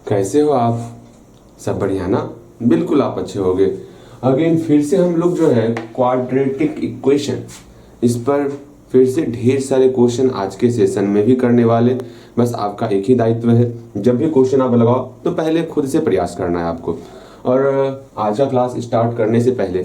कैसे हो आप? सब बढ़िया ना? बिल्कुल आप अच्छे होगे। अगेन फिर से हम लोग जो है क्वाड्रेटिक इक्वेशन, इस पर फिर से ढेर सारे क्वेश्चन आज के सेशन में भी करने वाले। बस आपका एक ही दायित्व है, जब भी क्वेश्चन आप लगाओ तो पहले खुद से प्रयास करना है आपको। और आज का क्लास स्टार्ट करने से पहले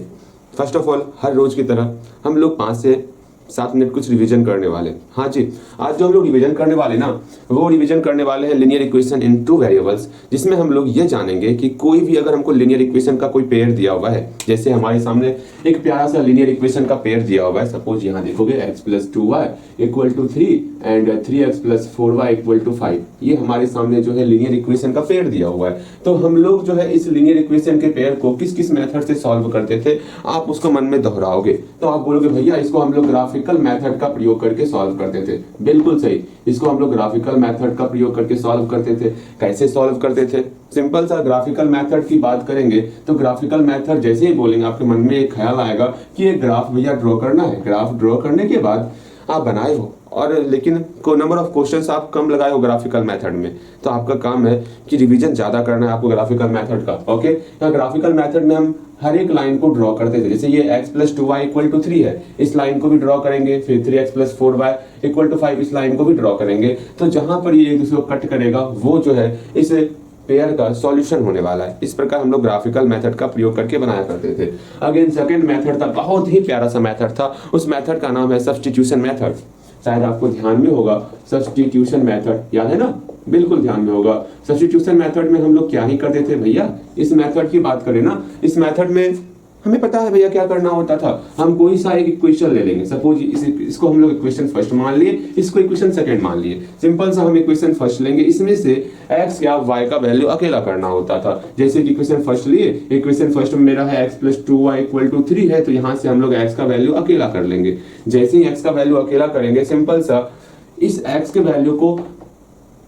फर्स्ट ऑफ ऑल हर रोज की तरह हम लोग 5 से 7 मिनट कुछ रिवीजन करने वाले। हाँ जी, आज जो हम लोग रिवीजन करने वाले ना, वो रिवीजन करने वाले हैं लीनियर इक्वेशन इन 2 वेरिएबल्स, जिसमें हम लोग ये जानेंगे कि कोई भी अगर हमको लीनियर इक्वेशन का कोई पेयर दिया हुआ है, जैसे हमारे सामने एक प्यारा सा लीनियर इक्वेशन का पेयर दिया हुआ है। सपोज यहाँ देखोगे x + 2y = 3 and 3x + 4y = 5। ये हमारे सामने जो है लीनियर इक्वेशन का पेयर दिया हुआ है। तो हम लोग जो है इस लीनियर इक्वेशन के पेयर को किस किस मेथड से सॉल्व करते थे, आप उसको मन में दोहराओगे तो आप बोलोगे भैया इसको हम लोग ग्राफिकल मेथड का प्रयोग करके सॉल्व करते थे। बिल्कुल सही, इसको हम लोग ग्राफिकल मेथड का प्रयोग करके सॉल्व करते थे। कैसे सॉल्व करते थे? सिंपल सा ग्राफिकल मेथड की बात करेंगे तो ग्राफिकल मेथड जैसे ही बोलेंगे आपके मन में एक ख्याल आएगा कि एक ग्राफ भैया ड्रॉ करना है। ग्राफ ड्रॉ करने के बाद आप बनाए हो और लेकिन को नंबर ऑफ क्वेश्चंस आप कम लगाए हो ग्राफिकल मेथड में, तो आपका काम है कि रिवीजन ज्यादा करना है आपको ग्राफिकल मेथड का। ओके, यहाँ ग्राफिकल मेथड में हम हर एक लाइन को ड्रॉ करते थे। जैसे ये x + 2y = 3 है, इस लाइन को भी ड्रॉ करेंगे। फिर 3x + 4y = 5, इस लाइन को भी ड्रॉ करेंगे। तो जहां पर ये एक दूसरे को कट करेगा वो जो है इस पेयर का सॉल्यूशन होने वाला है। इस प्रकार हम लोग ग्राफिकल मेथड का प्रयोग करके बनाया करते थे। अगेन सेकंड मेथड था, बहुत ही प्यारा सा मेथड था। उस मेथड का नाम है सब्स्टिट्यूशन मेथड। शायद आपको ध्यान में होगा, सब्स्टिट्यूशन मेथड याद है ना? बिल्कुल ध्यान में होगा। सब्स्टिट्यूशन मेथड में हम लोग क्या ही करते थे भैया, इस मेथड की बात करें ना, इस मेथड में हमें पता है भैया क्या करना होता था। हम कोई सा एक इक्वेशन ले लेंगे। सपोज इसको हम लोग इक्वेशन फर्स्ट मान लिए, इसको इक्वेशन सेकंड मान लिए। सिंपल सा हम इक्वेशन फर्स्ट लेंगे, इसमें से x या y का वैल्यू अकेला करना होता था। जैसे कि इक्वेशन फर्स्ट लिए, इक्वेशन फर्स्ट में मेरा है x + 2y = 3 है, तो यहाँ से हम लोग x का वैल्यू अकेला कर लेंगे। जैसे ही x का वैल्यू अकेला करेंगे, सिंपल सा इस x के वैल्यू को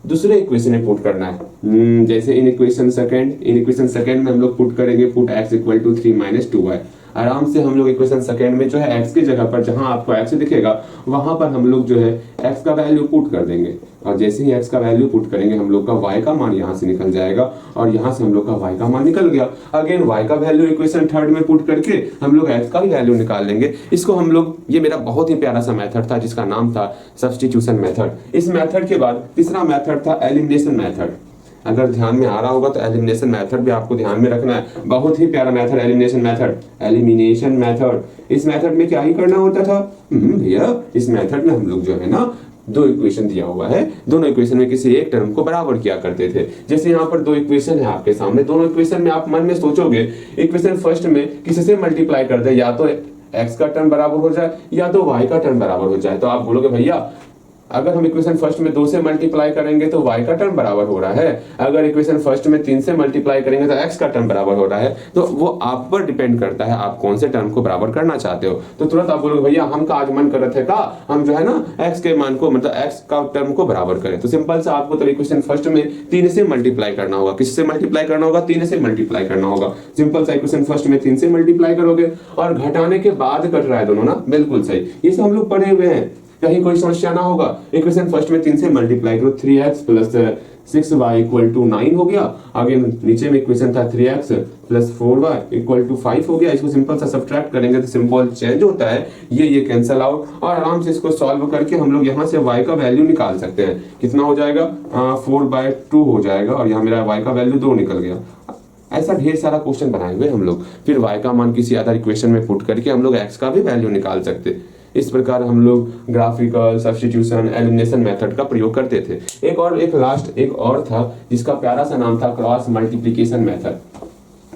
दूसरे इक्वेशन में पुट करना है। जैसे इन इक्वेशन सेकंड में हम लोग पुट करेंगे, पुट x = 3 - 2y। आराम से हम लोग इक्वेशन सेकंड में जो है x की जगह पर जहां आपको x दिखेगा वहां पर हम लोग जो है x का वैल्यू पुट कर देंगे। और जैसे ही x का वैल्यू पुट करेंगे, हम लोग का y का मान यहाँ से निकल जाएगा और यहाँ से हम लोग का y का मान निकल गया। अगेन y का वैल्यू इक्वेशन थर्ड में पुट करके हम लोग x का भी वैल्यू निकाल लेंगे। इसको हम लोग, ये मेरा बहुत ही प्यारा सा मेथड था जिसका नाम था सब्स्टिट्यूशन मेथड। इस मेथड के बाद तीसरा मेथड था एलिमिनेशन मेथड। अगर ध्यान में आ रहा होगा तो एलिमिनेशन मेथड भी आपको ध्यान में रखना है। बहुत ही प्यारा मेथड एलिमिनेशन मेथड। इस मेथड में क्या ही करना होता था भैया, इस मेथड में हम लोग जो है ना, 2 इक्वेशन दिया हुआ है, दोनों इक्वेशन में किसी एक टर्म को बराबर किया करते थे। जैसे यहाँ पर 2 इक्वेशन है आपके सामने, दोनों इक्वेशन में आप मन में सोचोगे इक्वेशन फर्स्ट में किसी से मल्टीप्लाई कर दे, या तो x का टर्म बराबर हो जाए या तो y का टर्म बराबर हो जाए। तो आप बोलोगे भैया अगर हम इक्वेशन फर्स्ट में 2 से मल्टीप्लाई करेंगे तो y का टर्म बराबर हो रहा है, अगर इक्वेशन फर्स्ट में 3 से मल्टीप्लाई करेंगे तो x का टर्म बराबर हो रहा है। तो वो आप पर डिपेंड करता है आप कौन से टर्म को बराबर करना चाहते हो। तो तुरंत आप बोलोगे भैया हम का आज मन कर रहे थे का हम जो है ना x के मान को, मतलब x का टर्म को बराबर करें। तो सिंपल से आपको तो इक्वेशन फर्स्ट में 3 से मल्टीप्लाई करना होगा। किससे मल्टीप्लाई करना होगा? 3 से मल्टीप्लाई करना होगा। सिंपल सा इक्वेशन फर्स्ट में 3 से मल्टीप्लाई करोगे और घटाने के बाद कट रहा है दोनों ना, बिल्कुल सही। ये सब हम लोग पढ़े हुए हैं, कहीं कोई समस्या ना होगा। इक्वेशन फर्स्ट में 3 से मल्टीप्लाई करो, 3x + 6y = 9 हो गया। आगे नीचे में इक्वेशन था 3x + 4y = 5 हो गया। इसको सिंपल सा सब्ट्रैक्ट करेंगे तो सिंबल चेंज होता है, ये कैंसिल आउट, और आराम से इसको सॉल्व करके हम लोग यहाँ से y का वैल्यू निकाल सकते हैं। कितना हो जाएगा? 4/2 हो जाएगा और यहाँ मेरा y का वैल्यू 2 निकल गया। ऐसा ढेर सारा क्वेश्चन बनाए हुए हम लोग। फिर y का मान किसी अदर इक्वेशन में पुट करके हम लोग x का भी वैल्यू निकाल सकते। इस प्रकार हम लोग ग्राफिकल, सब्स्टिट्यूशन, एलिमिनेशन मेथड का प्रयोग करते थे। एक और था जिसका प्यारा सा नाम था क्रॉस मल्टीप्लिकेशन मेथड।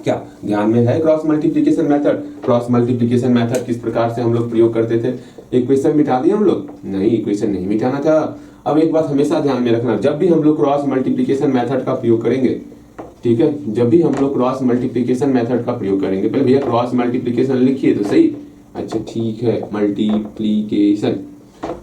क्या ध्यान में है cross multiplication method? Cross multiplication method किस प्रकार से हम लोग प्रयोग करते थे? इक्वेशन मिटा दिए हम लोग? नहीं, इक्वेशन नहीं मिटाना था। अब एक बात हमेशा ध्यान में रखना, जब भी हम लोग क्रॉस मल्टीप्लिकेशन मेथड का प्रयोग करेंगे, ठीक है, जब भी हम लोग क्रॉस मल्टीप्लिकेशन मेथड का प्रयोग करेंगे, पहले भैया क्रॉस मल्टीप्लिकेशन लिखिए तो सही। अच्छा ठीक है, मल्टीप्लिकेशन,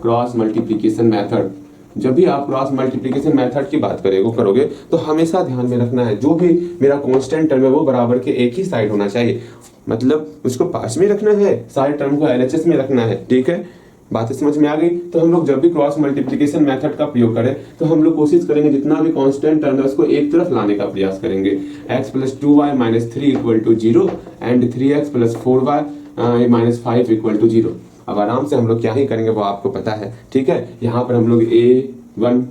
क्रॉस मल्टीप्लिकेशन मेथड। जब भी आप क्रॉस मल्टीप्लिकेशन मेथड की बात करोगे तो हमेशा ध्यान में रखना है जो भी मेरा कांस्टेंट टर्म है वो बराबर के एक ही साइड होना चाहिए। मतलब उसको पास में रखना है, सारे टर्म को एलएचएस में रखना है। ठीक है, बातें समझ में आ गई। तो हम लोग जब भी क्रॉस मल्टीप्लिकेशन मेथड का प्रयोग करें तो हम लोग कोशिश करेंगे जितना भी कांस्टेंट टर्म है उसको एक तरफ लाने का प्रयास करेंगे। x + 2y - 3 = 0 and 3x + 4y - 5 = 0। अब आराम से हम लोग क्या ही करेंगे वो आपको पता है, ठीक है। यहाँ पर हम लोग a1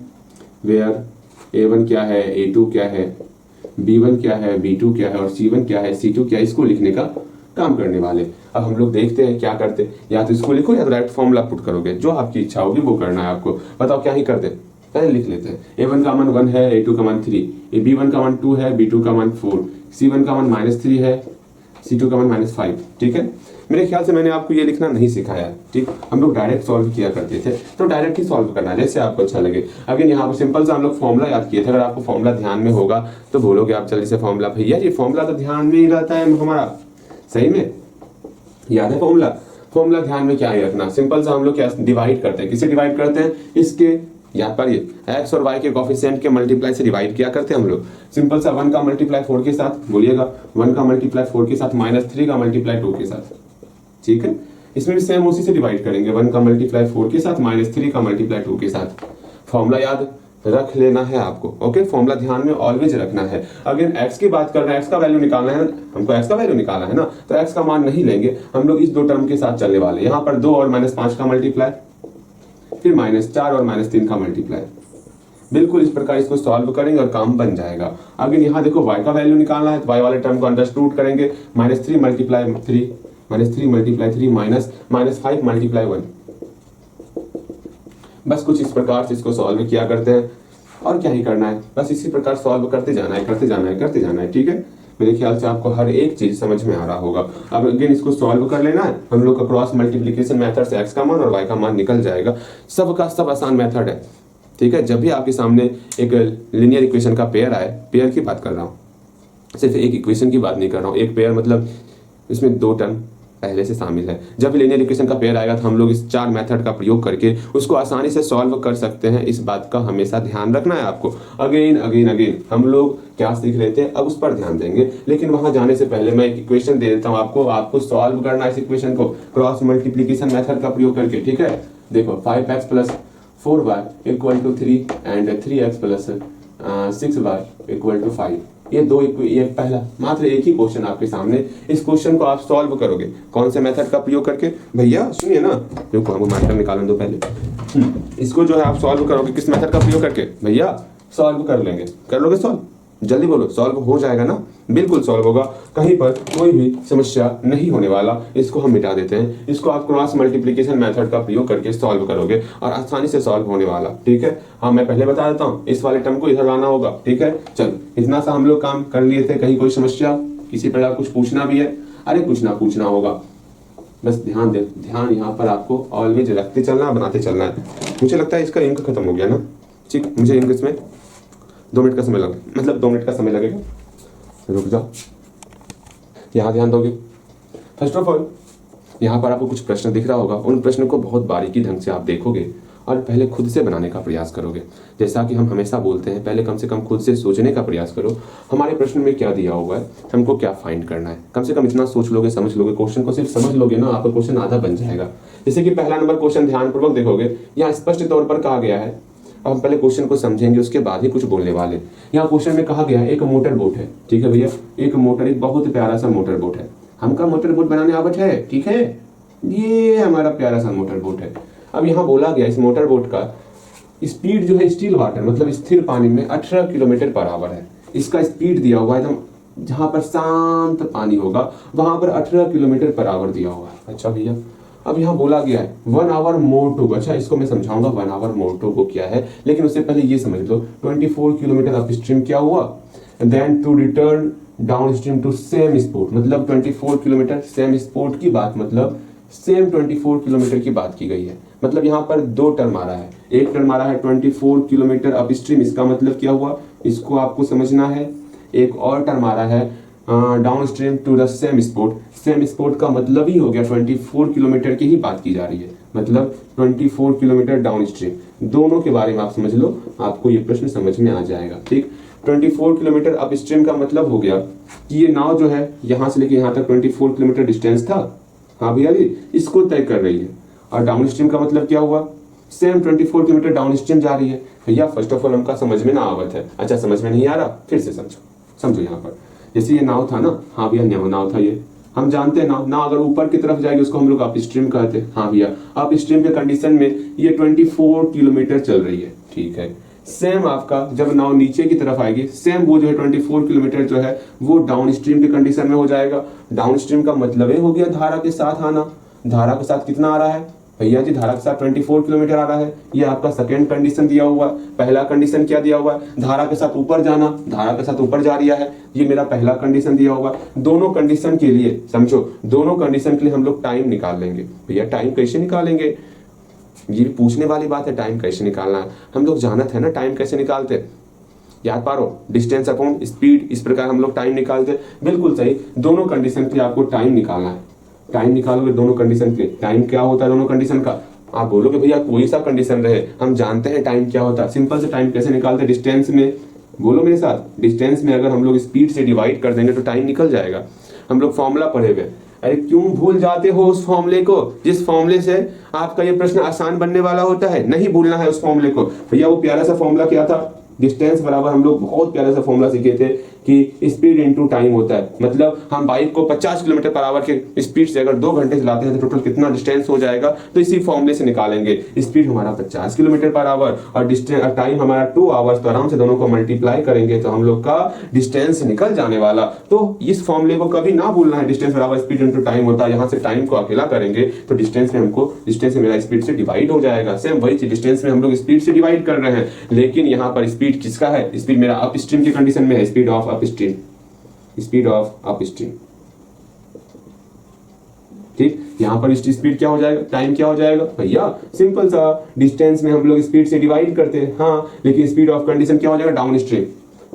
वेयर a1 क्या है, a2 क्या है, b1 क्या है, b2 क्या है और c1 क्या है, c2 क्या है, इसको लिखने का काम करने वाले। अब हम लोग देखते हैं क्या करते, या तो इसको लिखो या तो राइट फॉर्मूला पुट करोगे, जो आपकी इच्छा होगी वो करना है आपको। बताओ क्या ही करते, पहले लिख लेते हैं। a1 का मान 1 है, a2 का मान 3, b1 का मान 2 है, b2 का मान 4, c1 का मान -3 है, c2 का मान -5, ठीक है। मेरे ख्याल से मैंने आपको ये लिखना नहीं सिखाया, ठीक। हम लोग डायरेक्ट सॉल्व किया करते थे, तो डायरेक्ट ही सॉल्व करना है जैसे आपको अच्छा लगे। अगेन यहाँ पर सिंपल सा हम लोग फॉर्मूला याद किए थे। अगर आपको फॉर्मूला ध्यान में होगा तो बोलोगे आप जल्दी से फॉर्मूला, भैया ये फॉर्मूला तो ध्यान में ही रहता है हमारा, सही में याद है फॉर्मूला। फॉर्मूला ध्यान में क्या ही रखना, सिंपल सा हम लोग क्या डिवाइड करते हैं, किसे डिवाइड करते हैं, इसके याद पारिए x और y के कोफिशिएंट के मल्टीप्लाई से डिवाइड किया करते हैं हम लोग। सिंपल सा 1 का मल्टीप्लाई 4 के साथ, बोलिएगा 1 का मल्टीप्लाई 4 के साथ -3 का मल्टीप्लाई 2 के साथ, ठीक है। इसमें भी सेम उसी से डिवाइड करेंगे, 1 का मल्टीप्लाई 4 के साथ -3 का मल्टीप्लाई 2 के साथ। फॉर्मूला याद रख लेना है आपको, ओके। फॉर्मूला ध्यान में ऑलवेज रखना है। अगर x की बात कर रहे हैं, x का वैल्यू निकालना है, हमको x का वैल्यू निकालना है ना, तो x का मान नहीं लेंगे हम लोग, इस दो टर्म के साथ चलने वाले। यहाँ पर 2 और -5 का मल्टीप्लाई, फिर -4 और -3 का मल्टीप्लाई। बिल्कुल इस प्रकार इसको सॉल्व करेंगे और काम बन जाएगा। अगर यहाँ देखो y का वैल्यू निकालना है तो y वाले टर्म को अंडरस्टूड करेंगे, -3 × 3 -3 × 3 -5 × 1। बस कुछ इस प्रकार से इसको सॉल्व किया करते हैं, और क्या ही करना है, बस इसी प्रकार सॉल्व करते जाना है, करते जाना है, करते जाना है, ठीक है। मेरे ख्याल से आपको हर एक चीज समझ में आ रहा होगा। अब अगेन इसको सॉल्व कर लेना है हम लोग का क्रॉस मल्टीप्लिकेशन मेथड से x का मान और y का मान निकल जाएगा। सबका सब आसान मेथड है, ठीक है। जब भी आपके सामने एक लीनियर इक्वेशन का पेयर आए, पेयर की बात कर रहा हूँ, सिर्फ एक इक्वेशन की बात नहीं कर रहा हूँ, एक पेयर मतलब इसमें 2 टर्म पहले से शामिल है। जब भी लीनियर इक्वेशन का पेयर आएगा तो हम लोग इस 4 मेथड का प्रयोग करके उसको आसानी से सॉल्व कर सकते हैं। इस बात का हमेशा ध्यान रखना है आपको। अगेन अगेन अगेन हम लोग क्या सीख लेते हैं, अब उस पर ध्यान देंगे, लेकिन वहां जाने से पहले मैं एक इक्वेशन दे देता हूं आपको सॉल्व करना है इस इक्वेशन को क्रॉस मल्टीप्लिकेशन मेथड का प्रयोग करके, ठीक है। देखो 5x + 4y = 3 and 3x + 6y = 5। ये पहला मात्र एक ही क्वेश्चन आपके सामने। इस क्वेश्चन को आप सॉल्व करोगे कौन से मेथड का प्रयोग करके, भैया सुनिए ना, रुको हमको मार्कर निकालने दो पहले। इसको जो है आप सॉल्व करोगे किस मेथड का प्रयोग करके, भैया सॉल्व कर लेंगे, कर लोगे सॉल्व, जल्दी बोलो, सॉल्व हो जाएगा ना, बिल्कुल सॉल्व होगा, कहीं पर कोई भी समस्या नहीं होने वाला। इसको हम मिटा देते हैं, इसको आप क्रॉस मल्टीप्लिकेशन मेथड का प्रयोग करके सॉल्व करोगे और आसानी से सॉल्व होने वाला, ठीक है। हाँ मैं पहले बता देता हूँ, इस वाले टर्म को इधर लाना होगा, ठीक है। चल इतना सा हम लोग काम कर लिए थे, कहीं कोई समस्या, किसी प्रकार कुछ पूछना भी है, अरे कुछ ना पूछना होगा, बस ध्यान दे, ध्यान यहाँ पर आपको ऑलवेज रखते चलना, बनाते चलना है। मुझे लगता है इसका इंक खत्म हो गया ना, ठीक, मुझे इंक इसमें 2 मिनट का समय लगा, मतलब 2 मिनट का समय लगेगा, रुक जाओ, यहाँ ध्यान दोगे। फर्स्ट ऑफ ऑल यहाँ पर आपको कुछ प्रश्न दिख रहा होगा, उन प्रश्नों को बहुत बारीकी ढंग से आप देखोगे और पहले खुद से बनाने का प्रयास करोगे। जैसा कि हम हमेशा बोलते हैं, पहले कम से कम खुद से सोचने का प्रयास करो, हमारे प्रश्न में क्या दिया हुआ है, हमको क्या फाइंड करना है। कम से कम इतना सोच लोगे, समझ लोगे, क्वेश्चन को सिर्फ समझ लोगे ना, आपका क्वेश्चन आधा बन जाएगा। जैसे कि पहला नंबर क्वेश्चन ध्यानपूर्वक देखोगे, यहाँ स्पष्ट तौर पर कहा गया है, अब हम पहले क्वेश्चन को समझेंगे उसके बाद ही कुछ बोलने वाले। यहाँ क्वेश्चन में कहा गया है एक मोटर बोट है, ठीक है भैया, एक मोटर, एक बहुत प्यारा सा मोटर बोट है, हमका मोटर बोट बनाने आवत है, ठीक है, ये हमारा प्यारा सा मोटर बोट है। अब यहाँ बोला गया इस मोटर बोट का स्पीड जो है स्टिल वाटर मतलब स्थिर पानी में 18 किलोमीटर/आवर है। इसका स्पीड दिया हुआ है एकदम, जहां पर शांत पानी होगा वहां पर 18 किलोमीटर/आवर दिया हुआ है। अच्छा भैया, अब यहाँ बोला गया है 1 आवर मोर टू गो। अच्छा इसको मैं समझाऊंगा 1 आवर मोर टू गो क्या है, लेकिन उससे पहले ये समझ लो 24 किलोमीटर अप स्ट्रीम क्या हुआ, then to return downstream to same spot, मतलब 24 किलोमीटर सेम स्पॉट की बात, मतलब सेम 24 किलोमीटर की बात की गई है। मतलब यहाँ पर 2 टर्म आ रहा है, एक टर्म आ रहा है 24 किलोमीटर अप स्ट्रीम, इसका मतलब क्या हुआ, इसको आपको समझना है। एक और टर्म आ रहा है downstream to the same spot, same spot का मतलब ही हो गया 24 किलोमीटर की ही बात की जा रही है, मतलब 24 किलोमीटर डाउन स्ट्रीम। दोनों के बारे में आप समझ लो, आपको ये प्रश्न समझ में आ जाएगा, ठीक। 24 किलोमीटर अप स्ट्रीम का मतलब हो गया कि ये नाव जो है यहाँ से लेके यहाँ तक 24 किलोमीटर डिस्टेंस था, हाँ भैया जी, इसको तय कर रही है। और डाउन स्ट्रीम का मतलब क्या हुआ, सेम 24 किलोमीटर डाउन स्ट्रीम जा रही है। भैया फर्स्ट ऑफ ऑल हमका समझ में ना आवत है। अच्छा समझ में नहीं आ रहा, फिर से समझो यहाँ पर जैसे ये नाव था ना, हाँ भैया नाव था ये, हम जानते हैं नाव अगर ऊपर की तरफ जाएगी उसको हम लोग अप स्ट्रीम कहते हैं। हाँ भैया अप स्ट्रीम के कंडीशन में ये 24 किलोमीटर चल रही है, ठीक है। सेम आपका जब नाव नीचे की तरफ आएगी, सेम वो जो है 24 किलोमीटर जो है वो डाउन स्ट्रीम के कंडीशन में हो जाएगा। डाउन स्ट्रीम का मतलब ही हो गया धारा के साथ आना। धारा के साथ कितना आ रहा है भैया जी, धारा के साथ 24 किलोमीटर आ रहा है। ये आपका सेकंड कंडीशन दिया हुआ है। पहला कंडीशन क्या दिया हुआ है, धारा के साथ ऊपर जाना, धारा के साथ ऊपर जा रहा है, ये मेरा पहला कंडीशन दिया हुआ है। दोनों कंडीशन के लिए समझो, दोनों कंडीशन के लिए हम लोग टाइम निकाल लेंगे। भैया टाइम कैसे निकालेंगे, ये पूछने वाली बात है, टाइम कैसे निकालना है। हम लोग जानते हैं ना टाइम कैसे निकालते, याद पारो, डिस्टेंस अपॉन स्पीड, इस प्रकार हम लोग टाइम निकालते। बिल्कुल सही, दोनों कंडीशन के लिए आपको टाइम निकालना है। टाइम निकालोगे दोनों कंडीशन के लिए। टाइम क्या होता है दोनों कंडीशन का, आप बोलोगे भैया कोई सा कंडीशन रहे, हम जानते हैं टाइम क्या होता है। सिंपल से टाइम कैसे निकालते हैं, डिस्टेंस में, बोलो मेरे साथ, डिस्टेंस में अगर हम लोग स्पीड से डिवाइड कर देंगे तो टाइम निकल जाएगा। हम लोग फॉर्मूला पढ़े हुए, अरे क्यों भूल जाते हो उस फॉर्मूले को, जिस फॉर्मूले से आपका ये प्रश्न आसान बनने वाला होता है। नहीं भूलना है उस फॉर्मूले को। भैया वो प्यारा सा फॉर्मूला क्या था, डिस्टेंस बराबर, हम लोग बहुत प्यारा सा फॉर्मूला सीखे थे कि स्पीड इनटू टाइम होता है। मतलब हम बाइक को 50 किलोमीटर पर आवर के स्पीड से अगर 2 घंटे चलाते हैं तो टोटल कितना डिस्टेंस हो जाएगा, तो इसी फॉर्मूले से निकालेंगे। स्पीड हमारा 50 किलोमीटर पर आवर और डिस्टेंस टाइम हमारा 2 आवर्स, तो आराम से दोनों को मल्टीप्लाई करेंगे तो हम लोग का डिस्टेंस निकल जाने वाला। तो इस फॉर्मूले को कभी ना भूलना है, डिस्टेंस बराबर स्पीड इनटू टाइम होता है। यहाँ से टाइम को अकेला करेंगे तो डिस्टेंस में हमको, डिस्टेंस में मेरा स्पीड से डिवाइड हो जाएगा। सेम वही चीज, डिस्टेंस में हम लोग स्पीड से डिवाइड कर रहे हैं, लेकिन यहाँ पर स्पीड किसका है, स्पीड मेरा अप स्ट्रीम की कंडीशन में है, speed of up stream, speed of up stream, ठीक। यहां पर स्पीड क्या हो जाएगा, टाइम क्या हो जाएगा भैया, सिंपल सा, डिस्टेंस में हम लोग स्पीड से डिवाइड करते हैं, हाँ, लेकिन स्पीड ऑफ कंडीशन क्या हो जाएगा, डाउन स्ट्रीम।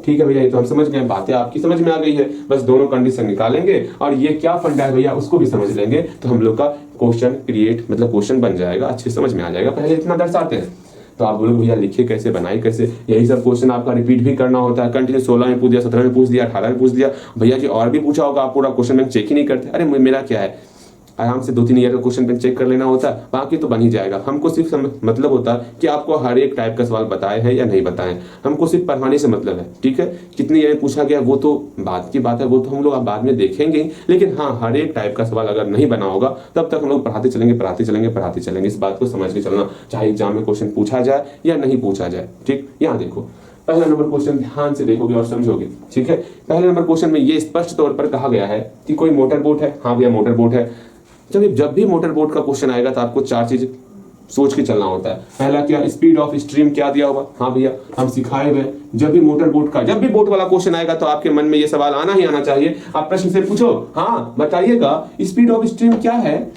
ठीक है भैया, ये तो हम समझ गए, बातें आपकी समझ में आ गई है। बस दोनों कंडीशन निकालेंगे और ये क्या फंडा है भैया उसको भी समझ लेंगे, तो हम लोग का क्वेश्चन क्रिएट, मतलब क्वेश्चन बन जाएगा, अच्छे समझ में आ जाएगा। पहले इतना दर्शाते हैं तो आप बोलोगे भैया लिखिए कैसे, बनाए कैसे, यही सब क्वेश्चन आपका रिपीट भी करना होता है कंटिन्यू। 16 में पूछ दिया, 17 में पूछ दिया, 18 में पूछ दिया, भैया जी और भी पूछा होगा, आप पूरा क्वेश्चन बैंक चेक ही नहीं करते। अरे मेरा क्या है, आराम से 2-3 ईयर का क्वेश्चन बैंक चेक कर लेना होता है, बाकी तो बन ही जाएगा। हमको सिर्फ मतलब होता है कि आपको हर एक टाइप का सवाल बताए हैं या नहीं बताए, हमको सिर्फ पढ़ाने से मतलब है, ठीक है। कितनी ईयर पूछा गया वो तो बात की बात है, वो तो हम लोग बाद में देखेंगे, लेकिन हाँ हर एक टाइप का सवाल अगर नहीं बना होगा तब तक हम लोग पढ़ाते चलेंगे पढ़ाते चलेंगे पढ़ाते चलेंगे। इस बात को समझ के चलना, चाहे एग्जाम में क्वेश्चन पूछा जाए या नहीं पूछा जाए, ठीक। यहाँ देखो पहला नंबर क्वेश्चन ध्यान से देखोगे और समझोगे, ठीक है। पहले नंबर क्वेश्चन में ये स्पष्ट तौर पर कहा गया है कि कोई मोटर बोट है। हाँ भैया मोटर बोट है। जब भी मोटर बोट का क्वेश्चन आएगा तो आपको 4 चीज सोच के चलना होता है। पहला क्या, स्पीड ऑफ स्ट्रीम क्या दिया होगा। हाँ भैया हम सिखाए हुए, जब भी मोटर बोट का, जब भी बोट वाला क्वेश्चन आएगा तो आपके मन में ये सवाल आना ही आना चाहिए। आप प्रश्न से पूछो, हाँ बताइएगा स्पीड ऑफ स्ट्रीम क्या है,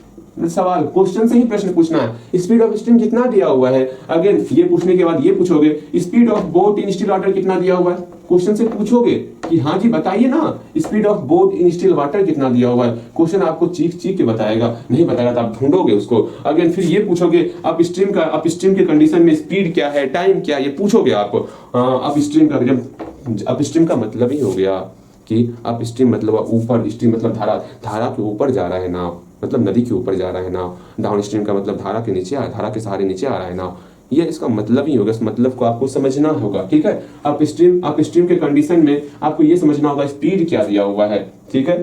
सवाल क्वेश्चन से ही प्रश्न पूछना है। स्पीड ऑफ स्ट्रीम कितना दिया हुआ है, अगेन ये पूछने के बाद ये पूछोगे speed of boat in still water कितना दिया हुआ है, क्वेश्चन से पूछोगे कि हाँ जी बताइए ना speed of boat in still water कितना दिया हुआ है। क्वेश्चन आपको चीख चीख के बताएगा, नहीं बताएगा तो आप ढूंढोगे उसको। अगेन फिर ये पूछोगे अप स्ट्रीम के कंडीशन में स्पीड क्या है, टाइम क्या, ये पूछोगे आपको। अप स्ट्रीम का, जब अप स्ट्रीम का मतलब ही हो गया कि अप स्ट्रीम मतलब ऊपर, स्ट्रीम मतलब धारा के ऊपर जा रहा है नाव, मतलब नदी के ऊपर जा रहा है नाव। डाउन स्ट्रीम का मतलब धारा के नीचे, धारा के सहारे नीचे आ रहा है नाव। ये इसका मतलब ही होगा, इस मतलब को आपको समझना होगा, ठीक है। अप स्ट्रीम के कंडीशन में आपको ये समझना होगा स्पीड क्या दिया हुआ है, ठीक है।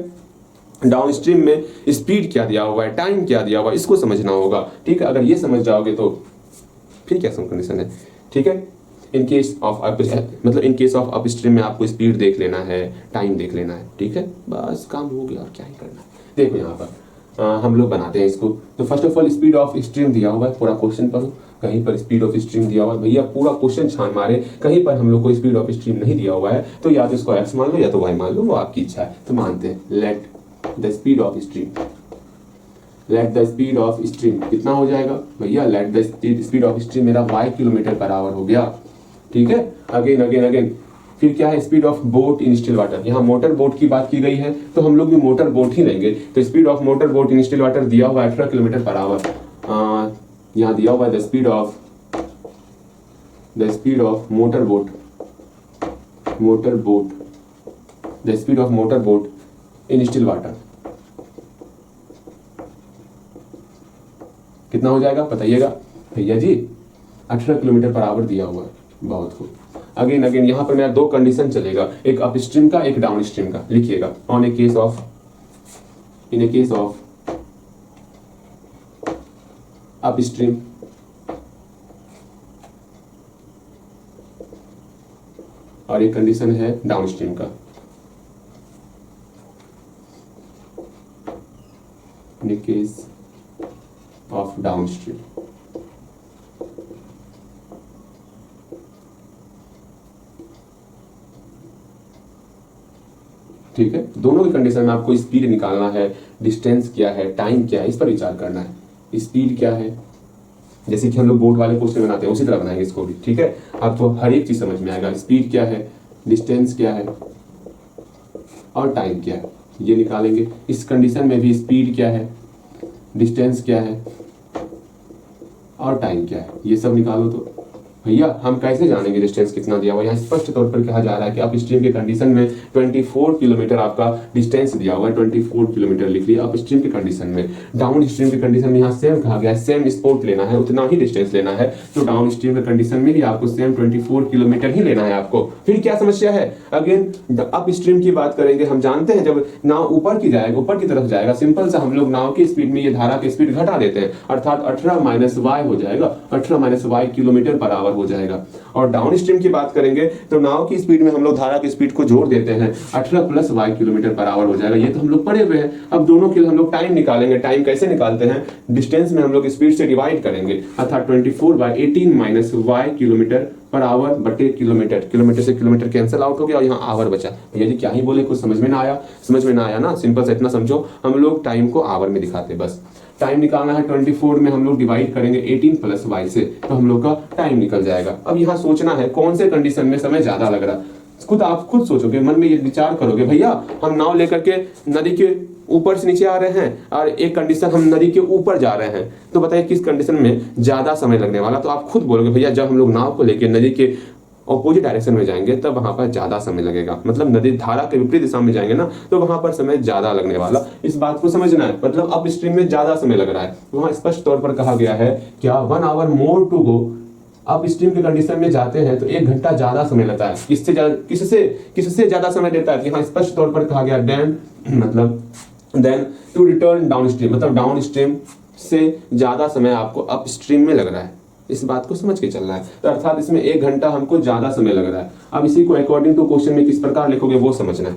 डाउन स्ट्रीम में स्पीड क्या दिया हुआ है, टाइम क्या दिया हुआ है, इसको समझना होगा, ठीक है। अगर ये समझ जाओगे तो फिर क्या कंडीशन है, ठीक है। In case of up stream में आपको स्पीड देख लेना है, टाइम देख लेना है, ठीक है। बस काम हो गया और क्या ही करना है। देखो यहाँ पर हम लोग बनाते हैं इसको। तो first of all speed of stream दिया हुआ है, पूरा क्वेश्चन पढ़ो। कहीं पर स्पीड ऑफ स्ट्रीम दिया हुआ है भैया, पूरा क्वेश्चन छान मारे, कहीं पर हम लोग को स्पीड ऑफ स्ट्रीम नहीं दिया हुआ है तो या तो इसको x मान लो या तो y मान लो, वो आपकी इच्छा है। तो मानते हैं let the speed of stream कितना हो जाएगा भैया, let the speed of stream मेरा y किलोमीटर पर आवर हो गया, ठीक है। अगेन फिर क्या है, speed of boat in still water. यहाँ मोटर बोट की बात की गई है तो हम लोग भी मोटर बोट ही लेंगे। तो speed of motor boat in still water दिया हुआ 18 किलोमीटर पर आवर। यहाँ दिया हुआ है the speed of motor boat in still water कितना हो जाएगा बताइएगा भैया जी? 18 किलोमीटर पर आवर दिया हुआ है, बहुत खूब। अगेन यहाँ पर मेरा दो कंडीशन चलेगा, एक अप स्ट्रीम का एक डाउन स्ट्रीम का। लिखिएगा on A case of, in A case of up stream और एक कंडीशन है डाउन स्ट्रीम का। In case of down stream, ठीक है। दोनों की कंडीशन में आपको स्पीड निकालना है, डिस्टेंस क्या है, टाइम क्या है, इस पर विचार करना है। स्पीड क्या है, जैसे कि हम लोग बोट वाले क्वेश्चन बनाते हैं उसी तरह बनाएंगे इसको भी, ठीक है। आपको हर एक चीज समझ में आएगा, स्पीड क्या है, डिस्टेंस क्या है और टाइम क्या है, ये निकालेंगे। इस कंडीशन में भी स्पीड क्या है, डिस्टेंस क्या है और टाइम क्या है, ये सब निकालो। तो भैया हम कैसे जानेंगे डिस्टेंस कितना दिया हुआ है? यहाँ स्पष्ट तौर पर कहा जा रहा है कि अप स्ट्रीम के कंडीशन में 24 किलोमीटर आपका डिस्टेंस दिया हुआ है, 24 किलोमीटर लिख लिया अप स्ट्रीम के कंडीशन में। डाउन स्ट्रीम के कंडीशन में यहाँ सेम कहा गया है, सेम स्पॉट लेना है, उतना ही डिस्टेंस लेना है। तो डाउन स्ट्रीम के कंडीशन में भी आपको सेम 24 किलोमीटर ही लेना है आपको। फिर क्या समस्या है? अगेन अप स्ट्रीम की बात करेंगे, हम जानते हैं जब नाव ऊपर की जाएगा, ऊपर की तरफ जाएगा, सिंपल सा हम लोग नाव की स्पीड में ये धारा की स्पीड घटा देते हैं, अर्थात 18 माइनस वाई हो जाएगा, 18 minus y kilometre per hour हो जाएगा। और डाउन स्ट्रीम की बात करेंगे तो नाव की स्पीड में हम लोग धारा की स्पीड को जोड़ देते हैं, 18 plus y kilometre per hour हो जाएगा। ये तो हम लोग पढ़े हुए हैं। अब दोनों के लिए हम लोग टाइम निकालेंगे। टाइम कैसे निकालते हैं? डिस्टेंस में हम लोग स्पीड से डिवाइड करेंगे, अर्थात 24/18 minus y kilometre per hour बटे किलोमीटर। किलोमीटर से किलोमीटर कैंसिल आउट हो गया और यहाँ आवर बचा। भैया जी क्या ही बोले, कुछ समझ में ना आया? समझ में ना आया ना, सिंपल से इतना समझो, हम लोग टाइम को आवर में दिखाते हैं बस। टाइम निकालना है, 24 में हम लोग डिवाइड करेंगे 18 प्लस वाई से, तो हम लोग का टाइम निकल जाएगा। अब यहाँ सोचना है कौन से कंडीशन में समय ज्यादा लग रहा है। आप खुद सोचोगे, मन में ये विचार करोगे, भैया हम नाव लेकर के नदी के ऊपर से नीचे आ रहे हैं और एक कंडीशन हम नदी के ऊपर जा रहे हैं, तो बताइए किस कंडीशन में ज्यादा समय लगने वाला? तो आप खुद बोलोगे भैया जब हम लोग नाव को लेकर नदी के ऑपोजिट डायरेक्शन में जाएंगे तब वहां पर ज्यादा समय लगेगा, मतलब नदी धारा के विपरीत दिशा में जाएंगे ना तो वहां पर समय ज्यादा लगने वाला। इस बात को समझना है, मतलब अप स्ट्रीम में ज्यादा समय लग रहा है। वहां स्पष्ट तौर पर कहा गया है क्या 1 आवर मोर टू गो। आप स्ट्रीम के कंडीशन में जाते हैं तो 1 घंटा ज्यादा समय लेता है। किससे ज्यादा समय लेता है? यहाँ स्पष्ट तौर पर कहा गया then to return downstream, मतलब डाउन स्ट्रीम से ज्यादा समय आपको अप स्ट्रीम में लग रहा है। इस बात को समझ के चलना है, तो अर्थात इसमें 1 घंटा हमको ज्यादा समय लग रहा है। अब इसी को अकॉर्डिंग टू क्वेश्चन में किस प्रकार लिखोगे वो समझना है।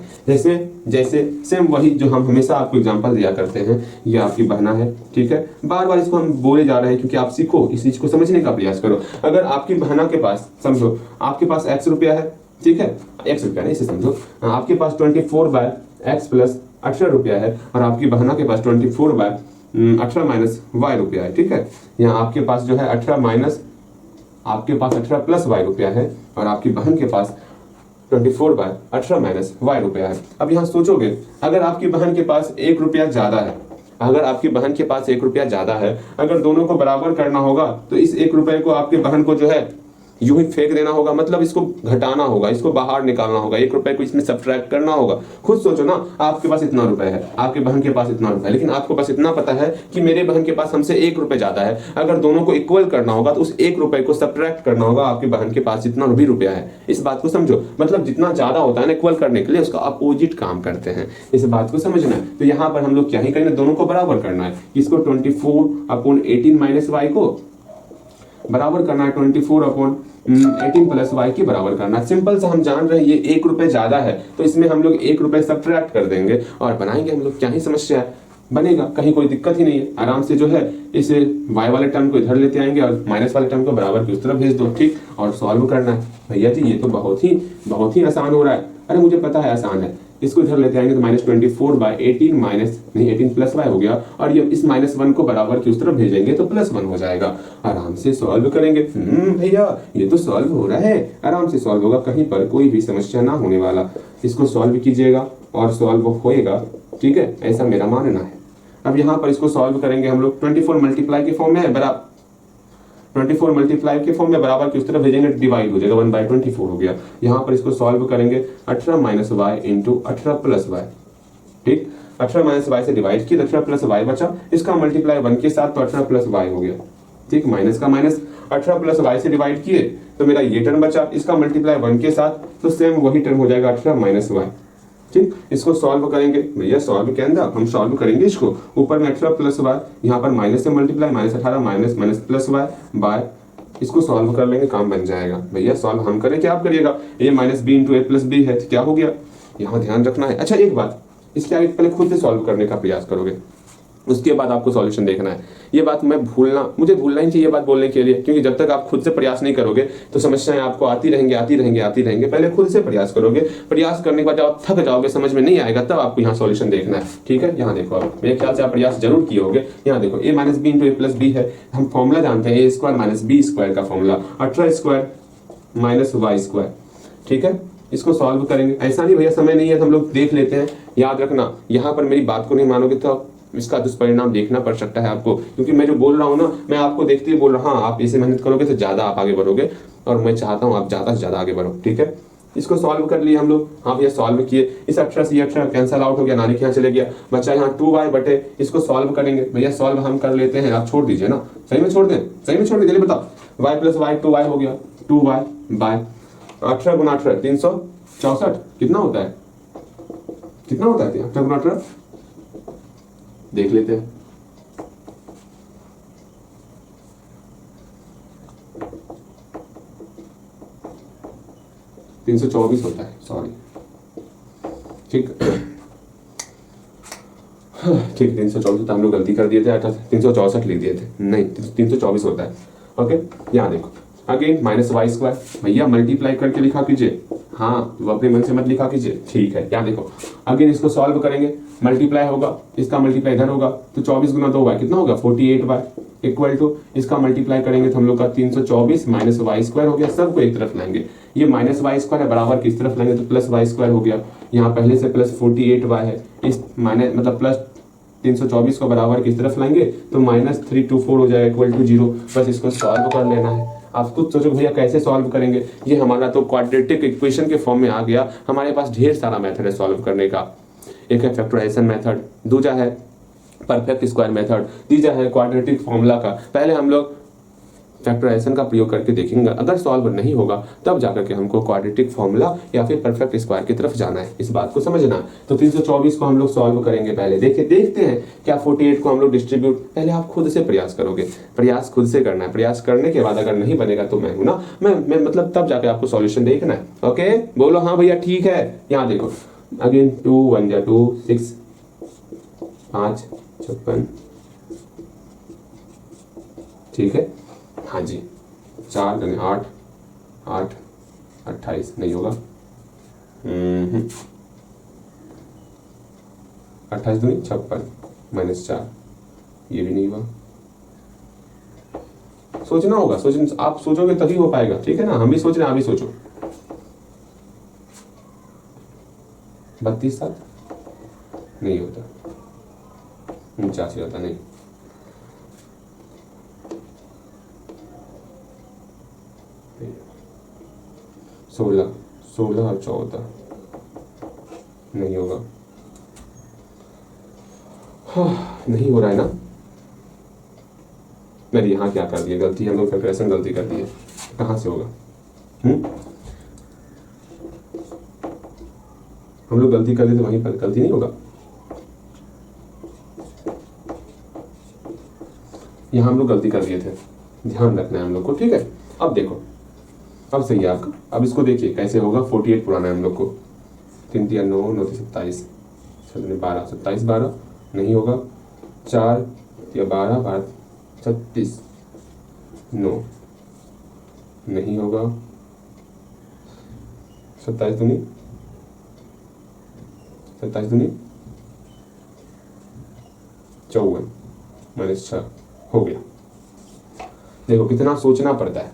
जैसे सेम वही जो हम हमेशा आपको एग्जांपल दिया करते हैं, ये आपकी बहना है, ठीक है। बार बार इसको हम बोले जा रहे हैं क्योंकि आप सीखो, इस चीज को समझने का प्रयास करो। अगर आपकी बहना के पास, समझो आपके पास x रुपया है, ठीक है, x रुपया नहीं, इसे समझो, आपके पास 24/x प्लस 18 रुपया है और आपकी बहना के पास 24/18 माइनस वाई रुपया है, ठीक है। यहाँ आपके पास जो है 18 प्लस वाई रुपया है और आपकी बहन के पास 24/18 माइनस वाई रुपया है। अब यहाँ सोचोगे अगर आपकी बहन के पास 1 रुपया ज्यादा है, अगर दोनों को बराबर करना होगा तो इस 1 रुपये को आपके बहन को जो है यूं ही फेंक देना होगा, मतलब इसको घटाना होगा, इसको बाहर निकालना होगा, 1 रुपए को इसमें सब्ट्रैक्ट करना होगा। खुद सोचो ना, आपके पास इतना रुपए है, आपके बहन के पास इतना रुपए है, लेकिन आपको बस इतना पता है कि मेरे बहन के पास हमसे 1 रुपए ज्यादा है। अगर दोनों को इक्वल करना होगा तो उस 1 रुपए को सब्ट्रैक्ट करना होगा आपकी बहन के पास जितना भी रुपया है। इस बात को समझो, मतलब जितना ज्यादा होता है ना इक्वल करने के लिए उसका अपोजिट काम करते हैं, इस बात को समझना है। तो यहाँ पर हम लोग क्या ही करेंगे, दोनों को बराबर करना है। इसको 24/18 माइनस वाई को बराबर करना है 24/18 प्लस वाई के बराबर करना। सिंपल सा हम जान रहे हैं ये 1 रुपए ज्यादा है तो इसमें हम लोग 1 रुपए सब्ट्रैक्ट कर देंगे और बनाएंगे हम लोग, क्या ही समस्या है, बनेगा, कहीं कोई दिक्कत ही नहीं है। आराम से जो है इस y वाले टर्म को इधर लेते आएंगे और माइनस वाले टर्म को बराबर की उस तरफ भेज दो, ठीक, और सॉल्व करना है। भैया जी ये तो बहुत ही आसान हो रहा है। अरे मुझे पता है आसान है, इसको इधर लेते आएंगे तो -24/18 18 प्लस वाई हो गया और ये इस -1 को बराबर की उस तरफ भेजेंगे तो +1 हो जाएगा। आराम से सॉल्व करेंगे। भैया ये तो सॉल्व हो रहा है, आराम से सॉल्व होगा, कहीं पर कोई भी समस्या ना होने वाला। इसको सॉल्व कीजिएगा और सॉल्व होएगा, ठीक है, ऐसा मेरा मानना है। अब यहाँ पर इसको सॉल्व करेंगे हम लोग 24 मल्टीप्लाई के फॉर्म में है, बराबर 24 मल्टीप्लाई के फॉर्म में बराबर की उस तरफ भेजेंगे, डिवाइड हो जाएगा, 1/24 हो गया। यहाँ पर इसको सॉल्व करेंगे 18 minus y into 18 plus y, ठीक। 18 माइनस वाई से डिवाइड किया, 18 प्लस वाई बचा, इसका मल्टीप्लाई 1 के साथ, तो 18 प्लस वाई हो गया। ठीक, माइनस का माइनस, 18 प्लस वाई से डिवाइड किए तो मेरा ये टर्म बचा, इसका मल्टीप्लाई 1 के साथ, तो सेम वही टर्म हो जाएगा 18 माइनस वाई। ठीक, इसको सॉल्व करेंगे भैया, सॉल्व के अंदर हम सॉल्व करेंगे इसको, ऊपर में 18 प्लस वाई, यहाँ पर माइनस से multiply, minus 18 minus minus plus y by, इसको सॉल्व कर लेंगे, काम बन जाएगा। भैया सॉल्व हम करें क्या आप करिएगा, ए minus b into a plus b है, तो क्या हो गया, यहाँ ध्यान रखना है। अच्छा एक बात, इसके आगे पहले खुद से सॉल्व करने का प्रयास करोगे, उसके बाद आपको सॉल्यूशन देखना है। ये बात मुझे भूलना ही चाहिए ये बात बोलने के लिए, क्योंकि जब तक आप खुद से प्रयास नहीं करोगे तो समस्याएं आपको आती रहेंगे। पहले खुद से प्रयास करोगे, प्रयास करने के बाद जब आप थक जाओगे, समझ में नहीं आएगा, तब आपको यहाँ सॉल्यूशन देखना है। ठीक है, यहाँ देखो, आप मेरे ख्याल से आप प्रयास जरूर किए होगे। यहाँ देखो, a minus b into a plus b है, हम फॉर्मुला जानते हैं, a square minus b square का formula, 18 square minus y square. ठीक है, इसको सॉल्व करेंगे। ऐसा नहीं भैया समय नहीं है तो हम लोग देख लेते हैं, याद रखना, यहाँ पर मेरी बात को नहीं मानोगे तो इसका दुष्परिणाम देखना पड़ सकता है आपको, क्योंकि मैं जो बोल रहा हूँ ना, मैं आपको देखते ही बोल रहा हूँ, हाँ आप इसे मेहनत करोगे तो ज्यादा आप आगे बढ़ोगे, और मैं चाहता हूँ आप ज्यादा से ज्यादा आगे बढ़ो। ठीक है, इसको सॉल्व कर लिए हम लोग, हाँ भैया सॉल्व किए, इस अक्षर से ये अक्षर कैंसल आउट हो गया, नानी के यहाँ चले गया, बच्चा यहाँ 2y बटे, इसको सॉल्व करेंगे। भैया सॉल्व हम कर लेते हैं, आप छोड़ दीजिए ना, सही में छोड़ दें, जल्दी बताओ, y प्लस वाई 2y हो गया, 2y बाय 18 गुना 18 364, कितना होता है 18 गुना 18, देख लेते हैं। 324 होता है, सॉरी। ठीक, 324 हम लोग गलती कर दिए थे, 364 लिख दिए थे, नहीं 324 होता है। ओके, यहाँ देखो, अगेन माइनस वाई स्क्वायर, भैया मल्टीप्लाई करके लिखा कीजिए, हाँ वो अपने मन से मत लिखा कीजिए। ठीक है, यहाँ देखो, अगेन इसको सॉल्व करेंगे, मल्टीप्लाई होगा, इसका मल्टीप्लाई इधर होगा, तो 24 गुना 2y कितना होगा 48y इक्वल टू, इसका मल्टीप्लाई करेंगे तो हम लोग का 324 माइनस वाई स्क्वायर हो गया, सबको एक तरफ लाएंगे, ये माइनस वाई स्क्वायर है, बराबर किस तरफ लाएंगे तो प्लस वाई स्क्वायर हो गया, यहाँ पहले से प्लस 48y है, इस माइनस मतलब प्लस 324 को बराबर किस तरफ लाएंगे तो माइनस 324 हो जाएगा इक्वल टू 0। बस इसको सॉल्व कर लेना है। आप खुद सोचो भैया कैसे सॉल्व करेंगे, ये हमारा तो क्वाड्रेटिक इक्वेशन के फॉर्म में आ गया। हमारे पास ढेर सारा मेथड है सॉल्व करने का, एक है फैक्टराइजेशन मेथड, दूसरा है परफेक्ट स्क्वायर मेथड, तीसरा है क्वाड्रेटिक फॉर्मूला का। पहले हम लोग फैक्टराइजेशन का प्रयोग करके देखेंगे, अगर सॉल्व नहीं होगा तब जाकर के हमको क्वाड्रेटिक फॉर्मूला या फिर परफेक्ट स्क्वायर की तरफ जाना है, इस बात को समझना। तो 324 को हम लोग सॉल्व करेंगे, पहले देखते हैं क्या 48 को हम लोग डिस्ट्रीब्यूट, पहले आप खुद से प्रयास करोगे, प्रयास खुद से करना है, प्रयास करने के बाद अगर नहीं बनेगा तो मैं हूं ना, मैं मतलब तब जाके आपको सॉल्यूशन देखना है। ओके, बोलो हाँ भैया ठीक है। यहाँ देखो, अगेन 2 1 जा 2 6 5 56, ठीक है, हाँ जी, 4 गुने 8 8 28 नहीं होगा, 28 दूनी 56 माइनस 4, ये भी नहीं हुआ। सोचना होगा, आप सोचोगे तभी हो पाएगा, ठीक है ना, हम भी सोच रहे हैं, आप भी सोचो। 32 साल नहीं होता, 89 होता, नहीं 16 और 14 नहीं होगा, हाँ नहीं हो रहा है ना। मैंने यहाँ क्या कर दिया गलती, हम लोग फैक्टराइजेशन गलती कर दी है, कहाँ से होगा, हम लोग गलती कर दी तो वहीं पर गलती नहीं होगा, यहाँ हम लोग गलती कर दिए थे, ध्यान रखना है हम लोग को, ठीक है। अब देखो, अब सही है आपका, अब इसको देखिए कैसे होगा। 48 पुराना है हम लोग को, 3 3 9 9 27 12 27 12 नहीं होगा, 4 या 12 12 36 9 नहीं होगा, 27 दूनी 54 माइनस 6 हो गया। देखो कितना सोचना पड़ता है,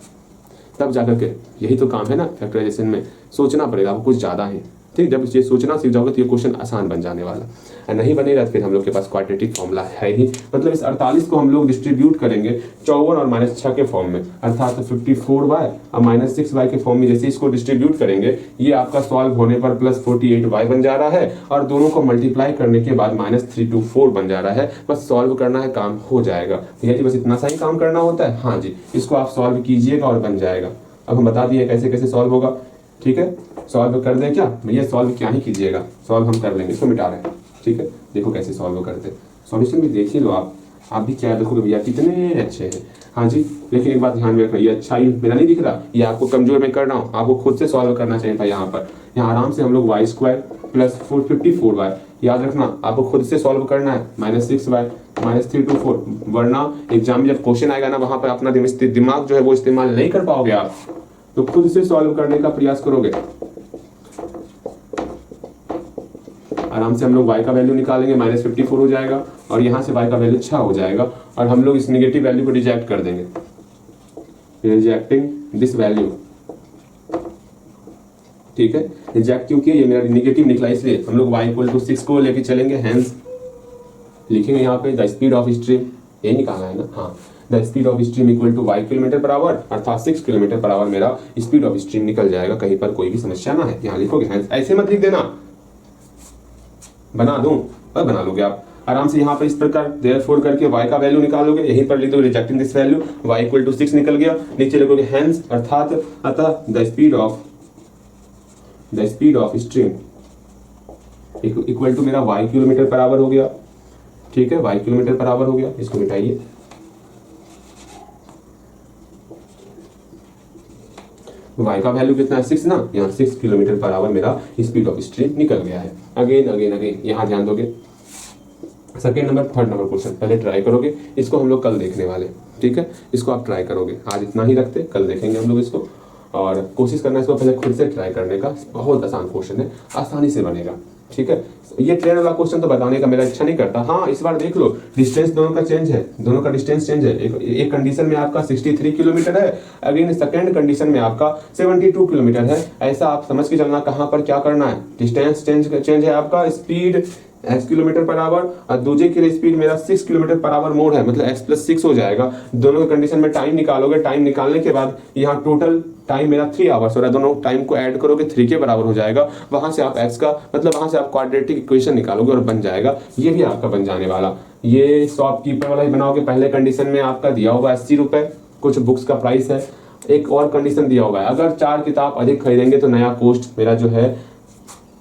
तब जाकर के, यही तो काम है ना फैक्टराइजेशन में, सोचना पड़ेगा आपको कुछ ज़्यादा है, ठीक, जब ये सोचना सीख जाओगे तो ये क्वेश्चन आसान बन जाने वाला है। नहीं बनेगा तो फिर हम लोग के पास क्वाड्रेटिक फॉर्मूला है ही। मतलब इस 48 को हम लोग डिस्ट्रीब्यूट करेंगे 54 और -6 के फॉर्म में, अर्थात 54y और -6y के फॉर्म में। जैसे इसको डिस्ट्रीब्यूट करेंगे ये आपका सॉल्व होने पर +48y बन जा रहा है, और दोनों को मल्टीप्लाई करने के बाद -324 बन जा रहा है। बस सॉल्व करना है, काम हो जाएगा भैया जी, बस इतना सा ही काम करना होता है। हाँ जी, इसको आप सॉल्व कीजिएगा और बन जाएगा। अब हम बता दिए कैसे कैसे सॉल्व होगा, ठीक है। सॉल्व कर दें क्या भैया, सॉल्व क्या ही कीजिएगा, सॉल्व हम कर लेंगे, इसको मिटा रहे हैं, ठीक है। देखो कैसे सॉल्व करते हैं, सॉल्यूशन भी देख ही लो आप भी क्या देखोगे भैया कितने अच्छे हैं। हाँ जी, लेकिन एक बात ध्यान में रखना, ये अच्छा ही मेरा नहीं दिख रहा, ये आपको कमजोर में कर रहा हूँ, आपको खुद से सॉल्व करना चाहिए था। यहाँ आराम से हम लोग y² + 454y, याद रखना आपको खुद से सॉल्व करना है, -6y -324, वरना एग्जाम में जब क्वेश्चन आएगा ना वहां पर अपना दिमाग जो है वो इस्तेमाल नहीं कर पाओगे आप, तो खुद से सॉल्व करने का प्रयास करोगे। आराम से हम लोग y का वैल्यू निकालेंगे, -54 हो जाएगा, और यहाँ से y का वैल्यू 6 हो जाएगा, और हम लोग इस नेगेटिव वैल्यू को रिजेक्ट कर देंगे, रिजेक्टिंग दिस वैल्यू, ठीक है। रिजेक्ट क्यों किया, ये मेरा नेगेटिव निकला इसलिए हम लोग y = 6 को लेके चलेंगे। हेंस लिखेंगे यहाँ पे द स्पीड ऑफ स्ट्रीम, ये निकालना है ना, हाँ, the speed of stream = y km/h, अर्थात 6 km/h मेरा स्पीड ऑफ स्ट्रीम निकल जाएगा। कहीं पर कोई भी समस्या ना है, यहाँ लिखोगे हेंस, ऐसे मत लिख देना, बना दूं और बना लोगे आप आराम से। यहाँ पर इस प्रकार देयरफॉर करके y का वैल्यू निकालोगे, यहीं पर लिख दो रिजेक्टिंग दिस वैल्यू, y = 6 निकल गया, नीचे लिखोगे हेंस अर्थात अतः the speed of stream equal to मेरा y km/h हो गया, ठीक है, y km/h हो गया। इसको मिटाइए, y का वैल्यू कितना है 6 ना, यहाँ 6 km/h मेरा स्पीड ऑफ स्ट्रीम निकल गया है। अगेन यहाँ ध्यान दोगे, second number third number question पहले ट्राई करोगे, इसको हम लोग कल देखने वाले, ठीक है। इसको आप ट्राई करोगे, आज इतना ही रखते, कल देखेंगे हम लोग इसको, और कोशिश करना इसको पहले खुद से ट्राई करने का। बहुत आसान क्वेश्चन है, आसानी से बनेगा, ठीक है। ये ट्रेन वाला क्वेश्चन तो बताने का मेरा इच्छा नहीं करता। हाँ, इस बार देख लो डिस्टेंस दोनों का चेंज है, दोनों का डिस्टेंस चेंज है। एक कंडीशन में आपका 63 किलोमीटर है, अगेन सेकंड कंडीशन में आपका 72 किलोमीटर है। ऐसा आप समझ के चलना कहाँ पर क्या करना है। डिस्टेंस चेंज है आपका, स्पीड x km/h और दूसरे के लिए स्पीड मेरा 6 km/h मोड है, मतलब x + 6 हो जाएगा। दोनों के कंडीशन में टाइम निकालोगे, टाइम निकालने के बाद यहाँ टोटल टाइम मेरा 3 आवर्स हो रहा है, दोनों टाइम को ऐड करोगे 3 के बराबर हो जाएगा। वहां से आप x का मतलब वहां से आप क्वाड्रेटिक इक्वेशन निकालोगे और बन जाएगा। ये भी आपका बन जाने वाला, ये शॉपकीपर वाला ही बनाओगे। पहले कंडीशन में आपका दिया होगा 80 रुपए, कुछ बुक्स का प्राइस है। एक और कंडीशन दिया होगा, अगर 4 किताब अधिक खरीदेंगे तो नया कॉस्ट मेरा जो है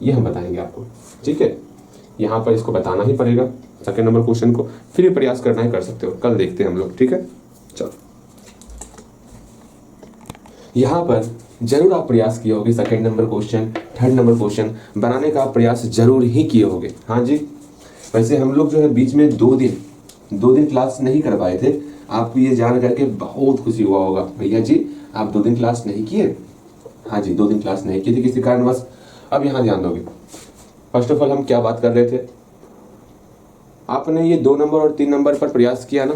ये हम बताएंगे आपको, ठीक है। यहाँ पर इसको बताना ही पड़ेगा, सेकंड नंबर क्वेश्चन को फिर प्रयास करना है, कर सकते हो, कल देखते हैं हम लोग, ठीक है। चलो, यहाँ पर जरूर आप प्रयास किए होगे, second number question third number question बनाने का प्रयास जरूर ही किए होगे। हाँ जी, वैसे हम लोग जो है बीच में 2 दिन क्लास नहीं कर पाए थे, आपको ये जान करके बहुत खुशी हुआ होगा, भैया जी आप 2 दिन क्लास नहीं किए। हाँ जी, 2 दिन क्लास नहीं किए थे किसी कारणवश। अब यहाँ ध्यान दोगे, फर्स्ट ऑफ ऑल हम क्या बात कर रहे थे, आपने ये 2 नंबर और 3 नंबर पर प्रयास किया ना।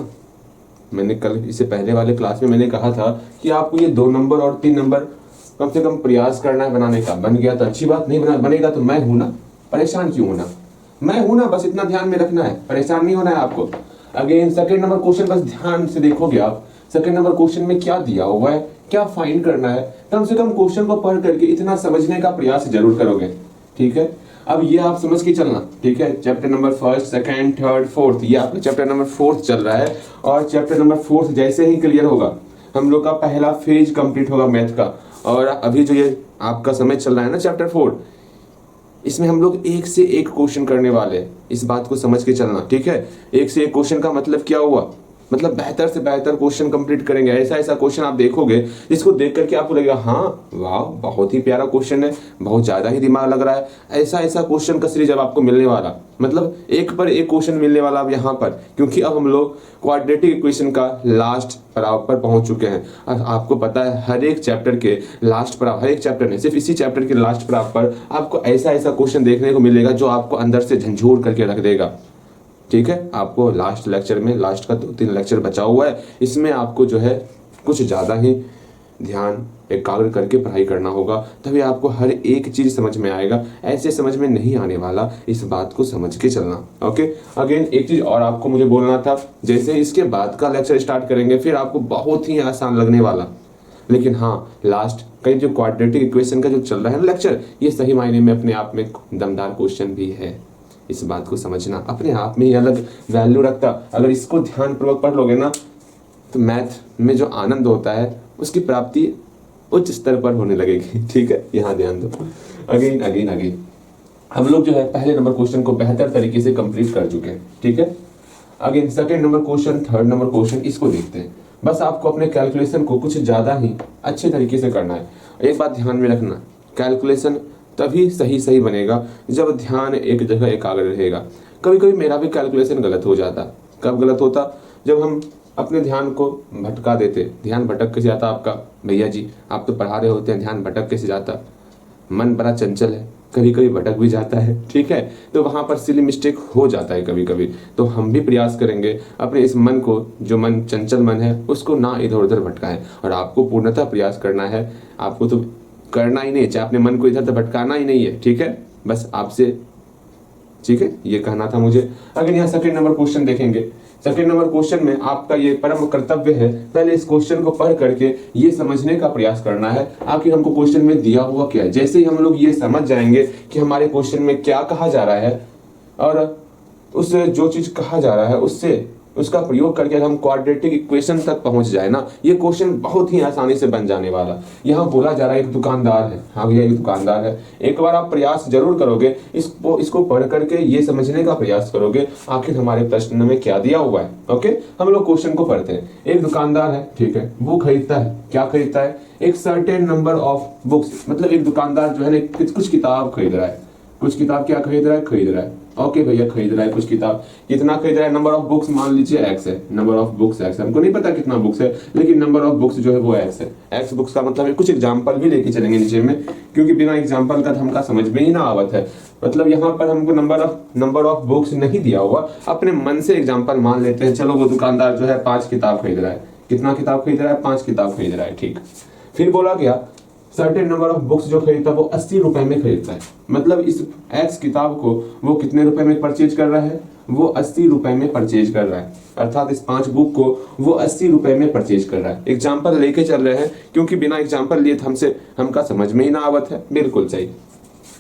मैंने कल इससे पहले वाले क्लास में मैंने कहा था कि आपको ये 2 नंबर और 3 नंबर कम से कम प्रयास करना है बनाने का। बन गया तो अच्छी बात, नहीं बनेगा तो मैं हूं ना, परेशान क्यों होना, मैं हूं ना, बस इतना ध्यान में रखना है, परेशान नहीं होना है आपको। अगेन सेकंड नंबर क्वेश्चन बस ध्यान से देखोगे आप, सेकंड नंबर क्वेश्चन में क्या दिया हुआ है, क्या फाइंड करना है, कम से कम क्वेश्चन को पढ़ करके इतना समझने का प्रयास जरूर करोगे, ठीक है। अब ये आप समझ के चलना, ठीक है। Chapter number 1st, 2nd, 3rd, 4th, ये आपका चैप्टर नंबर 4th चल रहा है, और चैप्टर नंबर 4th जैसे ही क्लियर होगा हम लोग का पहला फेज कंप्लीट होगा मैथ का। और अभी जो ये आपका समय चल रहा है ना चैप्टर 4, इसमें हम लोग 1 से 1 क्वेश्चन करने वाले हैं, इस बात को समझ के चलना, ठीक है। 1 से 1 क्वेश्चन का मतलब क्या हुआ, मतलब बेहतर से बेहतर क्वेश्चन कंप्लीट करेंगे। ऐसा कोश्चन आप देखोगे जिसको देख करके आपको लगेगा हाँ वाह बहुत ही प्यारा क्वेश्चन है, बहुत ज्यादा ही दिमाग लग रहा है। ऐसा क्वेश्चन का सीरीज अब आपको मिलने वाला, मतलब एक पर एक क्वेश्चन मिलने वाला अब यहाँ पर, क्योंकि अब हम लोग क्वाड्रेटिक इक्वेशन का लास्ट पड़ाव पर पहुंच चुके हैं। और आपको पता है हर एक चैप्टर के लास्ट पड़ाव, हर एक चैप्टर नहीं सिर्फ इसी चैप्टर के लास्ट पड़ाव पर आपको ऐसा क्वेश्चन देखने को मिलेगा जो आपको अंदर से झंझोर करके रख देगा, ठीक है। आपको लास्ट लेक्चर में, लास्ट का 2-3 लेक्चर बचा हुआ है, इसमें आपको जो है कुछ ज़्यादा ही ध्यान एकाग्र करके पढ़ाई करना होगा, तभी आपको हर एक चीज समझ में आएगा। ऐसे समझ में नहीं आने वाला, इस बात को समझ के चलना। ओके, अगेन एक चीज और आपको मुझे बोलना था, जैसे इसके बाद का लेक्चर स्टार्ट करेंगे फिर आपको बहुत ही आसान लगने वाला, लेकिन हाँ लास्ट कई जो क्वाड्रेटिक इक्वेशन का जो चल रहा है ना लेक्चर, ये सही मायने में अपने आप में दमदार क्वेश्चन भी है। इस बात को समझना अपने आप में ही अलग वैल्यू रखता। अगर इसको ध्यानपूर्वक पढ़ लोगे ना तो मैथ में जो आनंद होता है उसकी प्राप्ति उच्च स्तर पर होने लगेगी। ठीक है, यहाँ ध्यान दो। अगेन अगेन अगेन हम लोग जो है पहले नंबर क्वेश्चन को बेहतर तरीके से कंप्लीट कर चुके हैं। ठीक है, again second number question, third number question, इसको देखते हैं। बस आपको अपने कैलकुलेशन को कुछ ज्यादा ही अच्छे तरीके से करना है। एक बात ध्यान में रखना, कैलकुलेशन तभी सही बनेगा जब ध्यान एक जगह एकाग्र रहेगा। कभी कभी मेरा भी कैलकुलेशन गलत हो जाता। कब गलत होता? जब हम अपने ध्यान को भटका देते। ध्यान भटक कैसे जाता आपका? भैया जी आप तो पढ़ा रहे होते हैं, ध्यान भटक कैसे जाता? मन बड़ा चंचल है, कभी कभी भटक भी जाता है। ठीक है, तो वहां पर सिली मिस्टेक हो जाता है कभी कभी। तो हम भी प्रयास करेंगे अपने इस मन को, जो मन चंचल मन है, उसको ना इधर उधर भटकाएं। और आपको पूर्णतः प्रयास करना है, आपको तो करना ही नहीं, चाहे अपने मन को इधर उधर भटकाना ही नहीं है। ठीक है, बस आपसे, ठीक है, ये कहना था मुझे। अगर यहाँ सेकंड नंबर क्वेश्चन देखेंगे, सेकंड नंबर क्वेश्चन में आपका ये परम कर्तव्य है पहले इस क्वेश्चन को पढ़ करके ये समझने का प्रयास करना है आखिर हमको क्वेश्चन में दिया हुआ क्या है। जैसे ही हम लोग ये समझ जाएंगे कि हमारे क्वेश्चन में क्या कहा जा रहा है और उससे जो चीज कहा जा रहा है उससे उसका प्रयोग करके अगर हम क्वाड्रेटिक इक्वेशन तक पहुंच जाए ना, ये क्वेश्चन बहुत ही आसानी से बन जाने वाला। यहाँ बोला जा रहा है एक दुकानदार है, हाँ भैया एक दुकानदार है। एक बार आप प्रयास जरूर करोगे, इसको पढ़ करके ये समझने का प्रयास करोगे आखिर हमारे प्रश्न में क्या दिया हुआ है। ओके, हम लोग क्वेश्चन को पढ़ते हैं। एक दुकानदार है, ठीक है, वो खरीदता है, क्या खरीदता है? एक सर्टेन नंबर ऑफ बुक्स। मतलब एक दुकानदार जो है ना कुछ किताब खरीद रहा है। कुछ किताब क्या खरीद रहा है? खरीद रहा है। ओके भैया खरीद रहा है कुछ किताब। कितना खरीद रहा है? नंबर ऑफ बुक्स मान लीजिए एक्स है, नंबर ऑफ बुक्स एक्स है। हमको नहीं पता कितना बुक्स है, लेकिन नंबर ऑफ बुक्स जो है वो एक्स है। एक्स बुक्स का मतलब कुछ एग्जांपल भी लेके चलेंगे नीचे में, क्योंकि बिना एग्जांपल का हमका समझ में ही ना आवत है। मतलब यहाँ पर हमको नंबर ऑफ बुक्स नहीं दिया हुआ, अपने मन से एग्जाम्पल मान लेते हैं। चलो वो दुकानदार जो है 5 किताब खरीद रहा है। कितना किताब खरीद रहा है? 5 किताब खरीद रहा है। ठीक, फिर बोला गया सर्टेन नंबर ऑफ बुक्स जो खरीदता है वो 80 रुपए में खरीदता है। मतलब इस एक्स किताब को वो कितने रुपए में परचेज कर रहा है? वो 80 रुपए में परचेज कर रहा है। अर्थात इस 5 बुक को वो 80 रुपए में परचेज कर रहा है। एग्जाम्पल लेके चल रहे हैं, क्योंकि बिना एग्जाम्पल लिए हमका समझ में ही ना आवत है। बिल्कुल सही।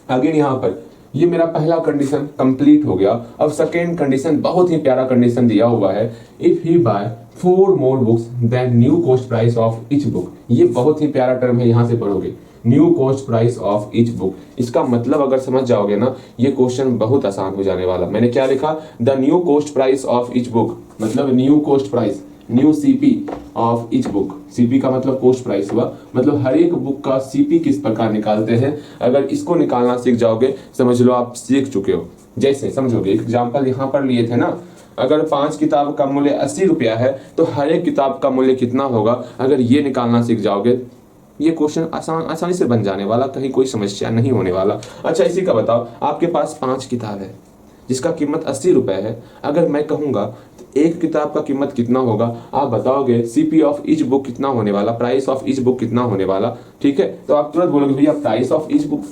अगेन यहाँ पर ये मेरा पहला कंडीशन कंप्लीट हो गया। अब सेकेंड कंडीशन बहुत ही प्यारा कंडीशन दिया हुआ है, if he buy 4 more books than new cost price of each book। ये बहुत ही प्यारा टर्म है, यहाँ से पढ़ोगे new cost price of each book. इसका मतलब अगर समझ जाओगे ना, ये क्वेश्चन बहुत आसान हो जाने वाला। मैंने क्या लिखा? The new cost price of each book, मतलब new cost price, new CP of each book. CP का मतलब कॉस्ट प्राइस हुआ, मतलब हर एक बुक का सीपी किस प्रकार निकालते हैं। अगर इसको निकालना सीख जाओगे, समझ लो आप सीख चुके हो। जैसे समझोगे, एग्जाम्पल यहाँ पर लिए थे ना, अगर 5 किताब का मूल्य 80 रुपया है तो हर एक किताब का मूल्य कितना होगा, अगर ये निकालना सीख जाओगे ये क्वेश्चन आसानी से बन जाने वाला, कहीं कोई समस्या नहीं होने वाला। अच्छा इसी का बताओ, आपके पास 5 किताब है जिसका कीमत 80 रुपए है। अगर मैं कहूंगा तो एक किताब का कीमत कितना होगा, आप बताओगे सीपी ऑफ ईच बुक कितना होने वाला, प्राइस ऑफ ईच बुक कितना होने वाला। ठीक है, तो आप तुरंत बोलोगे भैया प्राइस ऑफ ईच बुक,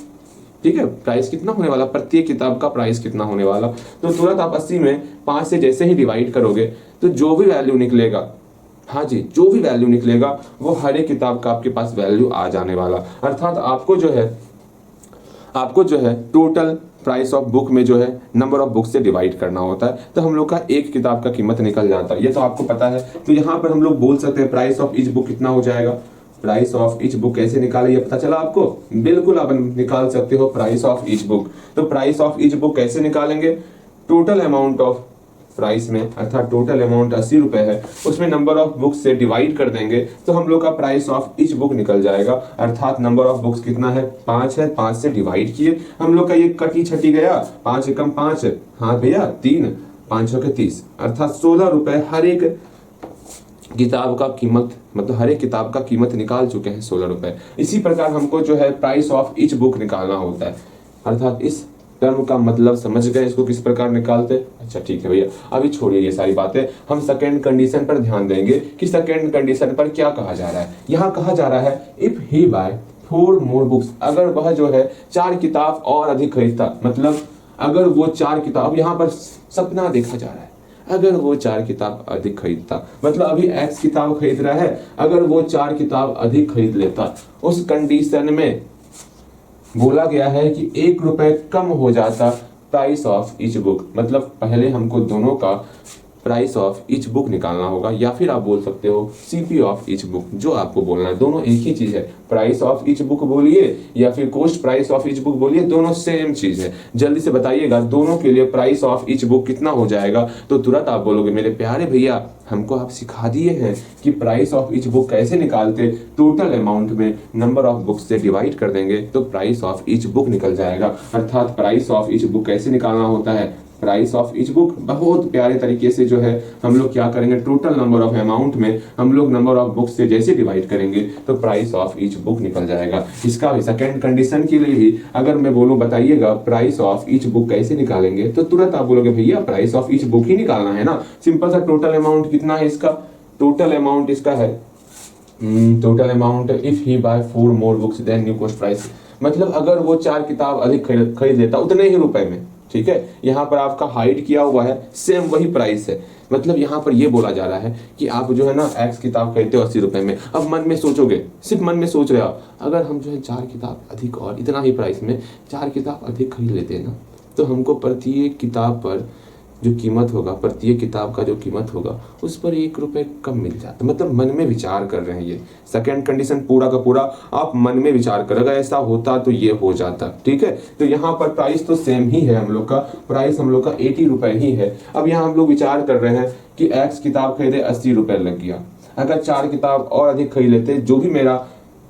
ठीक है, प्राइस कितना होने वाला, प्रत्येक किताब का प्राइस कितना होने वाला। तो तुरंत आप 80 में 5 से जैसे ही डिवाइड करोगे तो जो भी वैल्यू निकलेगा, हाँ जी, जो भी वैल्यू निकलेगा वो हर एक किताब का आपके पास वैल्यू आ जाने वाला। अर्थात आपको जो है टोटल प्राइस ऑफ बुक में जो है नंबर ऑफ बुक से डिवाइड करना होता है, तो हम लोग का एक किताब का कीमत निकल जाता है। ये तो आपको पता है। तो यहाँ पर हम लोग बोल सकते हैं प्राइस ऑफ ईच बुक कितना हो जाएगा। प्राइस ऑफ ईच बुक कैसे निकाले, ये पता चला आपको? बिल्कुल आप निकाल सकते हो प्राइस ऑफ ईच बुक। तो प्राइस ऑफ ईच बुक कैसे निकालेंगे? टोटल अमाउंट ऑफ प्राइस में, अर्थात टोटल अमाउंट 80 रुपए है, उसमें नंबर ऑफ बुक्स से डिवाइड कर देंगे तो हम लोग का प्राइस ऑफ ईच बुक निकल जाएगा। अर्थात नंबर ऑफ बुक्स कितना है? 5 है, 5 से डिवाइड किए, हम लोग का ये कटी छटी गया, 5 एकम 5, हाँ भैया 3, 5 के 30, अर्थात 16 रुपए हर एक किताब का कीमत, मतलब हर एक किताब का कीमत निकाल चुके हैं 16 रुपए। इसी प्रकार हमको जो है प्राइस ऑफ ईच बुक निकालना होता है। अर्थात इस टर्म का मतलब समझ गए इसको किस प्रकार निकालते? अच्छा ठीक है भैया, अभी छोड़िए ये सारी बातें, हम सेकंड कंडीशन पर ध्यान देंगे कि सेकंड कंडीशन पर क्या कहा जा रहा है। यहाँ कहा जा रहा है if he buy 4 more books, अगर वह जो है 4 किताब और अधिक खरीदता, मतलब अगर वो 4 किताब, यहाँ पर सपना देखा जा रहा है, अगर वो 4 किताब अधिक खरीदता, मतलब अभी एक्स किताब खरीद रहा है, अगर वो 4 किताब अधिक खरीद लेता, उस कंडीशन में बोला गया है कि 1 रुपए कम हो जाता प्राइस ऑफ ईच बुक। मतलब पहले हमको दोनों का प्राइस ऑफ ईच बुक निकालना होगा, या फिर आप बोल सकते हो सीपी ऑफ ईच बुक, जो आपको बोलना है। दोनों एक ही चीज है, प्राइस ऑफ ईच बुक बोलिए या फिर cost price of each book बोलिए, दोनों सेम चीज है। जल्दी से बताइएगा दोनों के लिए प्राइस ऑफ ईच बुक कितना हो जाएगा, तो तुरंत आप बोलोगे मेरे प्यारे भैया हमको आप सिखा दिए हैं कि प्राइस ऑफ ईच बुक कैसे निकालते, टोटल अमाउंट में नंबर ऑफ बुक्स से डिवाइड कर देंगे तो प्राइस ऑफ ईच बुक निकल जाएगा। अर्थात प्राइस ऑफ ईच बुक कैसे निकालना होता है, प्राइस ऑफ ईच बुक बहुत प्यारे तरीके से जो है हम लोग क्या करेंगे, टोटल नंबर ऑफ अमाउंट में हम लोग नंबर ऑफ बुक्स से जैसे डिवाइड करेंगे तो प्राइस ऑफ ईच बुक निकल जाएगा। इसका भी सेकंड कंडीशन के लिए ही अगर मैं बोलूं बताइएगा प्राइस ऑफ ईच बुक कैसे निकालेंगे, तो तुरंत आप बोलोगे भैया प्राइस ऑफ ईच बुक ही निकालना है ना। सिंपल सा टोटल अमाउंट कितना है इसका, टोटल अमाउंट इसका है total amount if he buy 4 more books then new cost price, मतलब अगर वो 4 किताब अधिक खरीद लेता उतने ही रुपए में, ठीक है। यहाँ पर आपका हाइड किया हुआ है, सेम वही प्राइस है। मतलब यहाँ पर ये बोला जा रहा है कि आप जो है ना एक्स किताब खरीदते हो 80 रुपए में। अब मन में सोचोगे, सिर्फ मन में सोच रहे हो, अगर हम जो है 4 किताब अधिक और इतना ही प्राइस में 4 किताब अधिक खरीद लेते हैं ना, तो हमको प्रत्येक किताब पर जो कीमत होगा, प्रत्येक किताब का जो कीमत होगा उस पर 1 रुपए कम मिल जाता। मतलब मन में विचार कर रहे हैं, ये सेकंड कंडीशन पूरा का पूरा आप मन में विचार कर, अगर ऐसा होता तो ये हो जाता, ठीक है। तो यहाँ पर प्राइस तो सेम ही है, हम लोग का प्राइस हम लोग का 80 रुपए ही है। अब यहाँ हम लोग विचार कर रहे हैं कि एक्स किताब खरीदे 80 रुपए लग गया, अगर 4 किताब और अधिक खरीद लेते, जो भी मेरा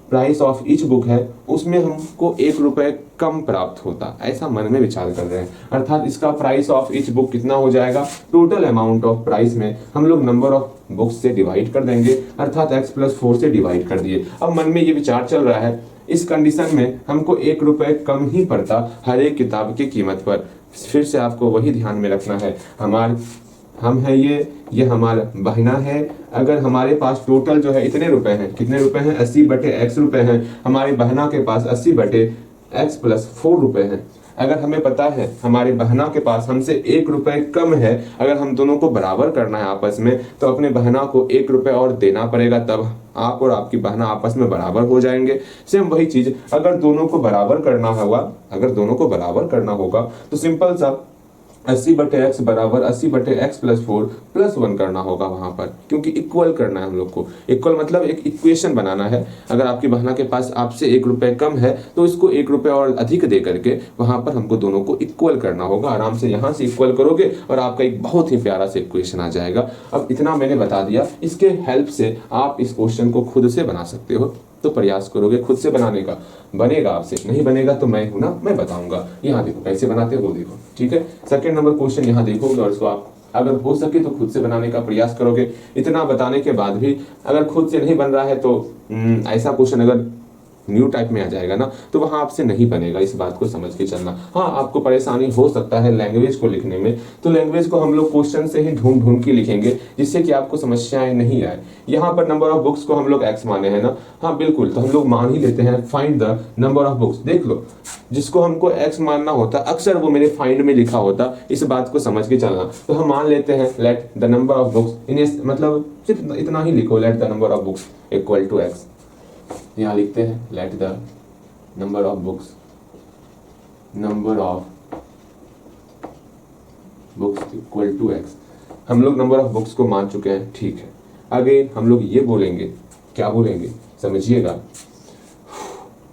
प्राइस ऑफ ईच बुक है उसमें हमको 1 रुपए कम प्राप्त होता, ऐसा मन में विचार कर रहे हैं। अर्थात इसका प्राइस ऑफ ईच बुक कितना हो जाएगा, टोटल अमाउंट ऑफ प्राइस में हम लोग नंबर ऑफ बुक्स से डिवाइड कर देंगे, अर्थात x + 4 से डिवाइड कर दिए। अब मन में ये विचार चल रहा है इस कंडीशन में हमको 1 रुपए कम ही पड़ता हर एक किताब की कीमत पर। फिर से आपको वही ध्यान में रखना है, हम है ये हमारा बहना है। अगर हमारे पास टोटल जो है इतने रुपए हैं, कितने रुपए हैं, 80/x रुपए हैं, हमारी बहना के पास 80/x + 4 रुपए हैं। अगर हमें पता है हमारी बहना के पास हमसे 1 रुपए कम है, अगर हम दोनों को बराबर करना है आपस में, तो अपने बहना को 1 रुपए और देना पड़ेगा, तब आप और आपकी बहना आपस में बराबर हो जाएंगे। सेम वही चीज अगर दोनों को बराबर करना होगा तो सिंपल सा 80/x बराबर 80/x + 4 + 1 करना होगा वहां पर, क्योंकि इक्वल करना है हम लोग को। इक्वल मतलब एक इक्वेशन बनाना है। अगर आपकी बहना के पास आपसे 1 रुपए कम है तो इसको 1 रुपए और अधिक दे करके वहां पर हमको दोनों को इक्वल करना होगा। आराम से यहाँ से इक्वल करोगे और आपका एक बहुत ही प्यारा सा इक्वेशन आ जाएगा। अब इतना मैंने बता दिया, इसके हेल्प से आप इस क्वेश्चन को खुद से बना सकते हो। तो प्रयास करोगे खुद से बनाने का, बनेगा आपसे, नहीं बनेगा तो मैं हूं ना, मैं बताऊंगा। यहाँ देखो कैसे बनाते हो, वो देखो, ठीक है। सेकंड नंबर क्वेश्चन यहाँ देखोगे और इसको आप अगर हो सके तो खुद से बनाने का प्रयास करोगे। इतना बताने के बाद भी अगर खुद से नहीं बन रहा है तो ऐसा क्वेश्चन अगर न्यू टाइप में आ जाएगा ना, तो वहां आपसे नहीं बनेगा, इस बात को समझ के चलना। हाँ, आपको परेशानी हो सकता है लैंग्वेज को लिखने में, तो लैंग्वेज को हम लोग क्वेश्चन से ही ढूंढ के लिखेंगे, जिससे कि आपको समस्याएं नहीं आए। यहाँ पर नंबर ऑफ बुक्स को हम लोग x माने हैं ना, हाँ बिल्कुल, तो हम लोग मान ही लेते हैं find the number of books. देख लो, जिसको हमको x मानना होता अक्सर वो मेरे फाइंड में लिखा होता, इस बात को समझ के चलना। तो हम मान लेते हैं let the number of books, मतलब सिर्फ इतना ही लिखो, let the number of books equal to x। यहाँ लिखते हैं let the number of books equal to x। हम लोग नंबर ऑफ बुक्स को मान चुके हैं, ठीक है। आगे हम लोग ये बोलेंगे, क्या बोलेंगे समझिएगा।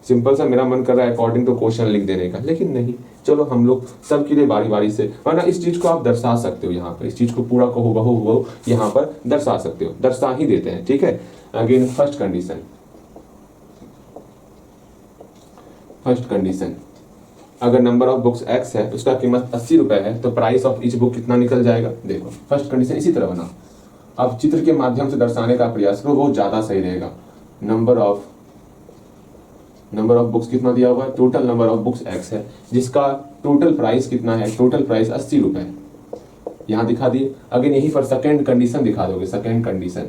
सिंपल सा मेरा मन कर रहा है अकॉर्डिंग टू क्वेश्चन लिख देने का, लेकिन नहीं, चलो हम लोग सबके लिए बारी बारी से, वरना इस चीज को आप दर्शा सकते हो। यहाँ पर इस चीज को पूरा को हूबहू यहाँ पर दर्शा सकते हो, दर्शा ही देते हैं, ठीक है। अगेन फर्स्ट कंडीशन, अगर नंबर ऑफ बुक्स x है, उसका कीमत 80 रुपए है, तो प्राइस ऑफ ईच बुक कितना निकल जाएगा। देखो फर्स्ट कंडीशन इसी तरह बना, आप चित्र के माध्यम से दर्शाने का प्रयास करो, वो ज्यादा सही रहेगा। Number of number of books कितना दिया हुआ है, total number of books x है, जिसका टोटल प्राइस कितना है, टोटल प्राइस 80 रुपए है, यहाँ दिखा दिए। अगर यहीं पर सेकंड कंडीशन दिखा दोगे, सेकंड कंडीशन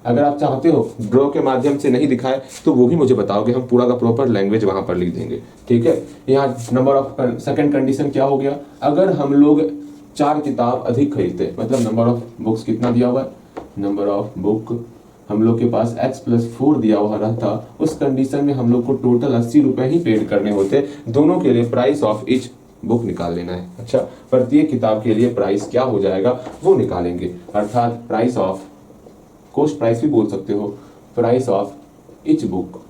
अगर आप चाहते हो ड्रॉ के माध्यम से नहीं दिखाए तो वो भी मुझे बताओगे, हम पूरा का प्रॉपर लैंग्वेज वहां पर लिख देंगे, ठीक है। यहाँ नंबर ऑफ सेकंड कंडीशन क्या हो गया, अगर हम लोग 4 किताब अधिक खरीदते, मतलब नंबर ऑफ बुक्स कितना दिया हुआ है, नंबर ऑफ बुक हम लोग के पास x+4 दिया हुआ रहता, उस कंडीशन में हम लोग को टोटल 80 रुपए ही पेड करने होते। दोनों के लिए प्राइस ऑफ ईच बुक निकाल लेना है। अच्छा, प्रत्येक किताब के लिए प्राइस क्या हो जाएगा वो निकालेंगे, अर्थात प्राइस ऑफ, कॉस्ट प्राइस भी बोल सकते हो, प्राइस ऑफ ईच बुक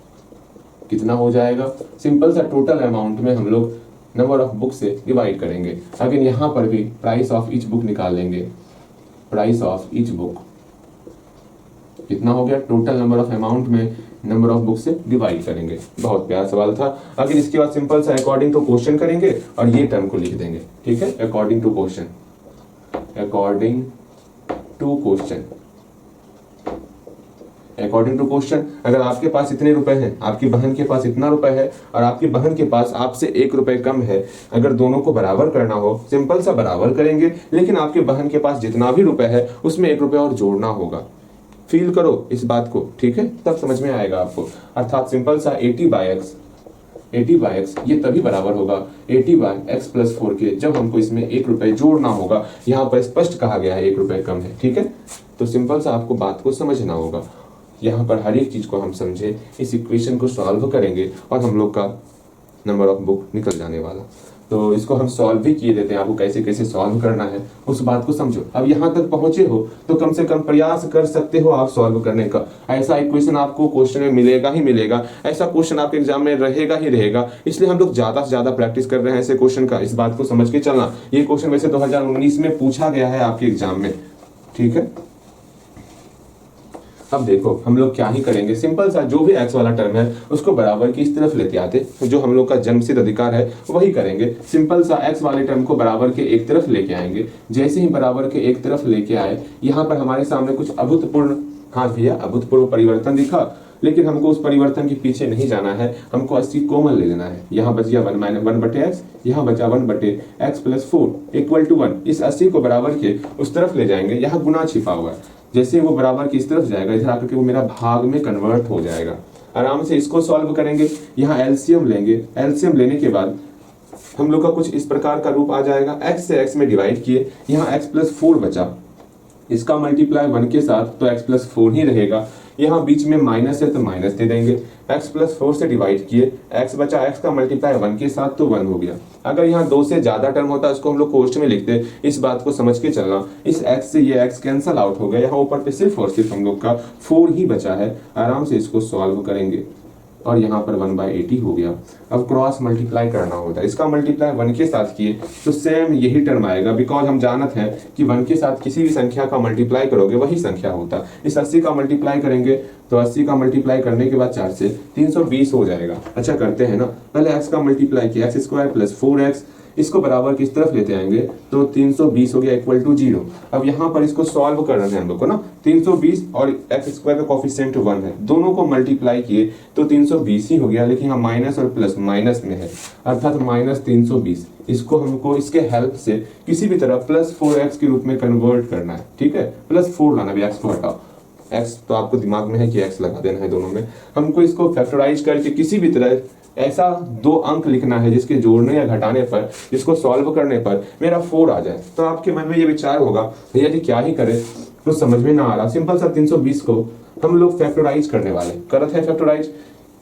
कितना हो जाएगा। सिंपल सा टोटल अमाउंट में हम लोग नंबर ऑफ बुक से डिवाइड करेंगे। अगर यहाँ पर भी प्राइस ऑफ ईच बुक निकाल लेंगे, प्राइस ऑफ ईच बुक कितना हो गया, टोटल नंबर ऑफ अमाउंट में नंबर ऑफ बुक से डिवाइड करेंगे। बहुत प्यारा सवाल था। अगर इसके बाद सिंपल सा अकॉर्डिंग टू क्वेश्चन करेंगे और ये टर्म को लिख देंगे, ठीक है, according to question, according to question, according to question. अगर आपके पास इतने रुपए हैं, आपकी बहन के पास इतना रुपए है और आपकी बहन के पास आपसे 1 रुपए कम है, अगर दोनों को बराबर करना हो, सिंपल सा बराबर करेंगे, लेकिन आपकी बहन के पास जितना भी रुपए है उसमें 1 रुपए और जोड़ना होगा। फील करो इस बात को, ठीक है, तब समझ में आएगा आपको। अर्थात सिंपल सा 80/x, 80/x ये तभी बराबर होगा 80/x+4 के, जब हमको इसमें 1 रुपए जोड़ना होगा। यहाँ पर स्पष्ट कहा गया है 1 रुपए कम है, ठीक है। तो सिंपल सा आपको बात को समझना होगा। यहाँ पर हर एक चीज को हम समझे, इस इक्वेशन को सॉल्व करेंगे और हम लोग का नंबर ऑफ बुक निकल जाने वाला। तो इसको हम सॉल्व भी किए देते हैं, आपको कैसे कैसे सॉल्व करना है उस बात को समझो। अब यहाँ तक पहुंचे हो तो कम से कम प्रयास कर सकते हो आप सॉल्व करने का। ऐसा इक्वेशन आपको क्वेश्चन में मिलेगा ही मिलेगा, ऐसा क्वेश्चन आपके एग्जाम में रहेगा ही रहेगा। इसलिए हम लोग ज्यादा से ज्यादा प्रैक्टिस कर रहे हैं ऐसे क्वेश्चन का। इस बात को समझ के चलना। ये क्वेश्चन वैसे 2019 में पूछा गया है आपके एग्जाम में, ठीक है। अब देखो हम लोग क्या ही करेंगे, सिंपल सा जो भी x वाला टर्म है उसको बराबर की इस तरफ लेते आते, जो हम लोग का जन्मसिद्ध अधिकार है वही करेंगे। सिंपल सा x वाले टर्म को बराबर के एक तरफ लेके आएंगे। जैसे ही बराबर के एक तरफ लेके आए, यहाँ पर हमारे सामने कुछ अभूतपूर्व, हाँ भैया अभूतपूर्व परिवर्तन दिखा, लेकिन हमको उस परिवर्तन के पीछे नहीं जाना है, हमको 80 कॉमन ले लेना है। यहाँ बच गया 1/x, यहाँ बचा 1/x+4 = 1। इस 80 को बराबर के उस तरफ ले जाएंगे, यहाँ गुना छिपा हुआ है। जैसे वो बराबर की इस तरफ जाएगा, इधर आकर के वो मेरा भाग में कन्वर्ट हो जाएगा। आराम से इसको सॉल्व करेंगे। यहाँ एलसीएम लेंगे, एलसीएम लेने के बाद हम लोग का कुछ इस प्रकार का रूप आ जाएगा। x से x में डिवाइड किए, यहाँ x+4 बचा, इसका मल्टीप्लाई 1 के साथ तो x+4 ही रहेगा। यहाँ बीच में माइनस है तो माइनस दे देंगे। x+4 से डिवाइड किए, x बचा, x का मल्टीप्लाई 1 के साथ तो 1 हो गया। अगर यहाँ 2 से ज्यादा टर्म होता इसको हम लोग क्वेश्चन में लिखते। इस बात को समझ के चलना। इस x से ये x कैंसल आउट हो गया, यहाँ ऊपर पे सिर्फ और सिर्फ हम लोग का 4 ही बचा है। आराम से इसको सॉल्व करेंगे और यहाँ पर 1/80 हो गया। अब क्रॉस मल्टीप्लाई करना होता है, इसका मल्टीप्लाई 1 के साथ किए तो सेम यही टर्म आएगा, बिकॉज हम जानते हैं कि 1 के साथ किसी भी संख्या का मल्टीप्लाई करोगे वही संख्या होता। इस 80 का मल्टीप्लाई करेंगे तो 80 का मल्टीप्लाई करने के बाद 4 से 320 हो जाएगा। अच्छा करते हैं ना, पहले x का मल्टीप्लाई किया, x² + 4x, इसको बराबर किस तरफ लेते आएंगे तो 320 हो गया = 0। अब यहाँ पर इसको सॉल्व करना है हम लोग को ना, 320 और x² का कोफिशिएंट 1 है, दोनों को मल्टीप्लाई किए तो 320 ही हो गया। लेकिन यहाँ माइनस और प्लस माइनस में है, अर्थात -320। इसको हमको इसके हेल्प से किसी भी तरह +4x के रूप में कन्वर्ट करना है, ठीक है। +4 लाना भी, x को हटाओ, x तो आपको दिमाग में है कि x लगा देना है दोनों में। हमको इसको फैक्टराइज करके किसी भी तरह ऐसा 2 अंक लिखना है जिसके जोड़ने या घटाने पर, जिसको सॉल्व करने पर मेरा 4 आ जाए। तो आपके मन में ये विचार होगा भैया जी क्या ही करें, तो समझ में ना आ रहा। सिंपल सा 320 को हम लोग फैक्टराइज करने वाले, करते हैं फैक्टराइज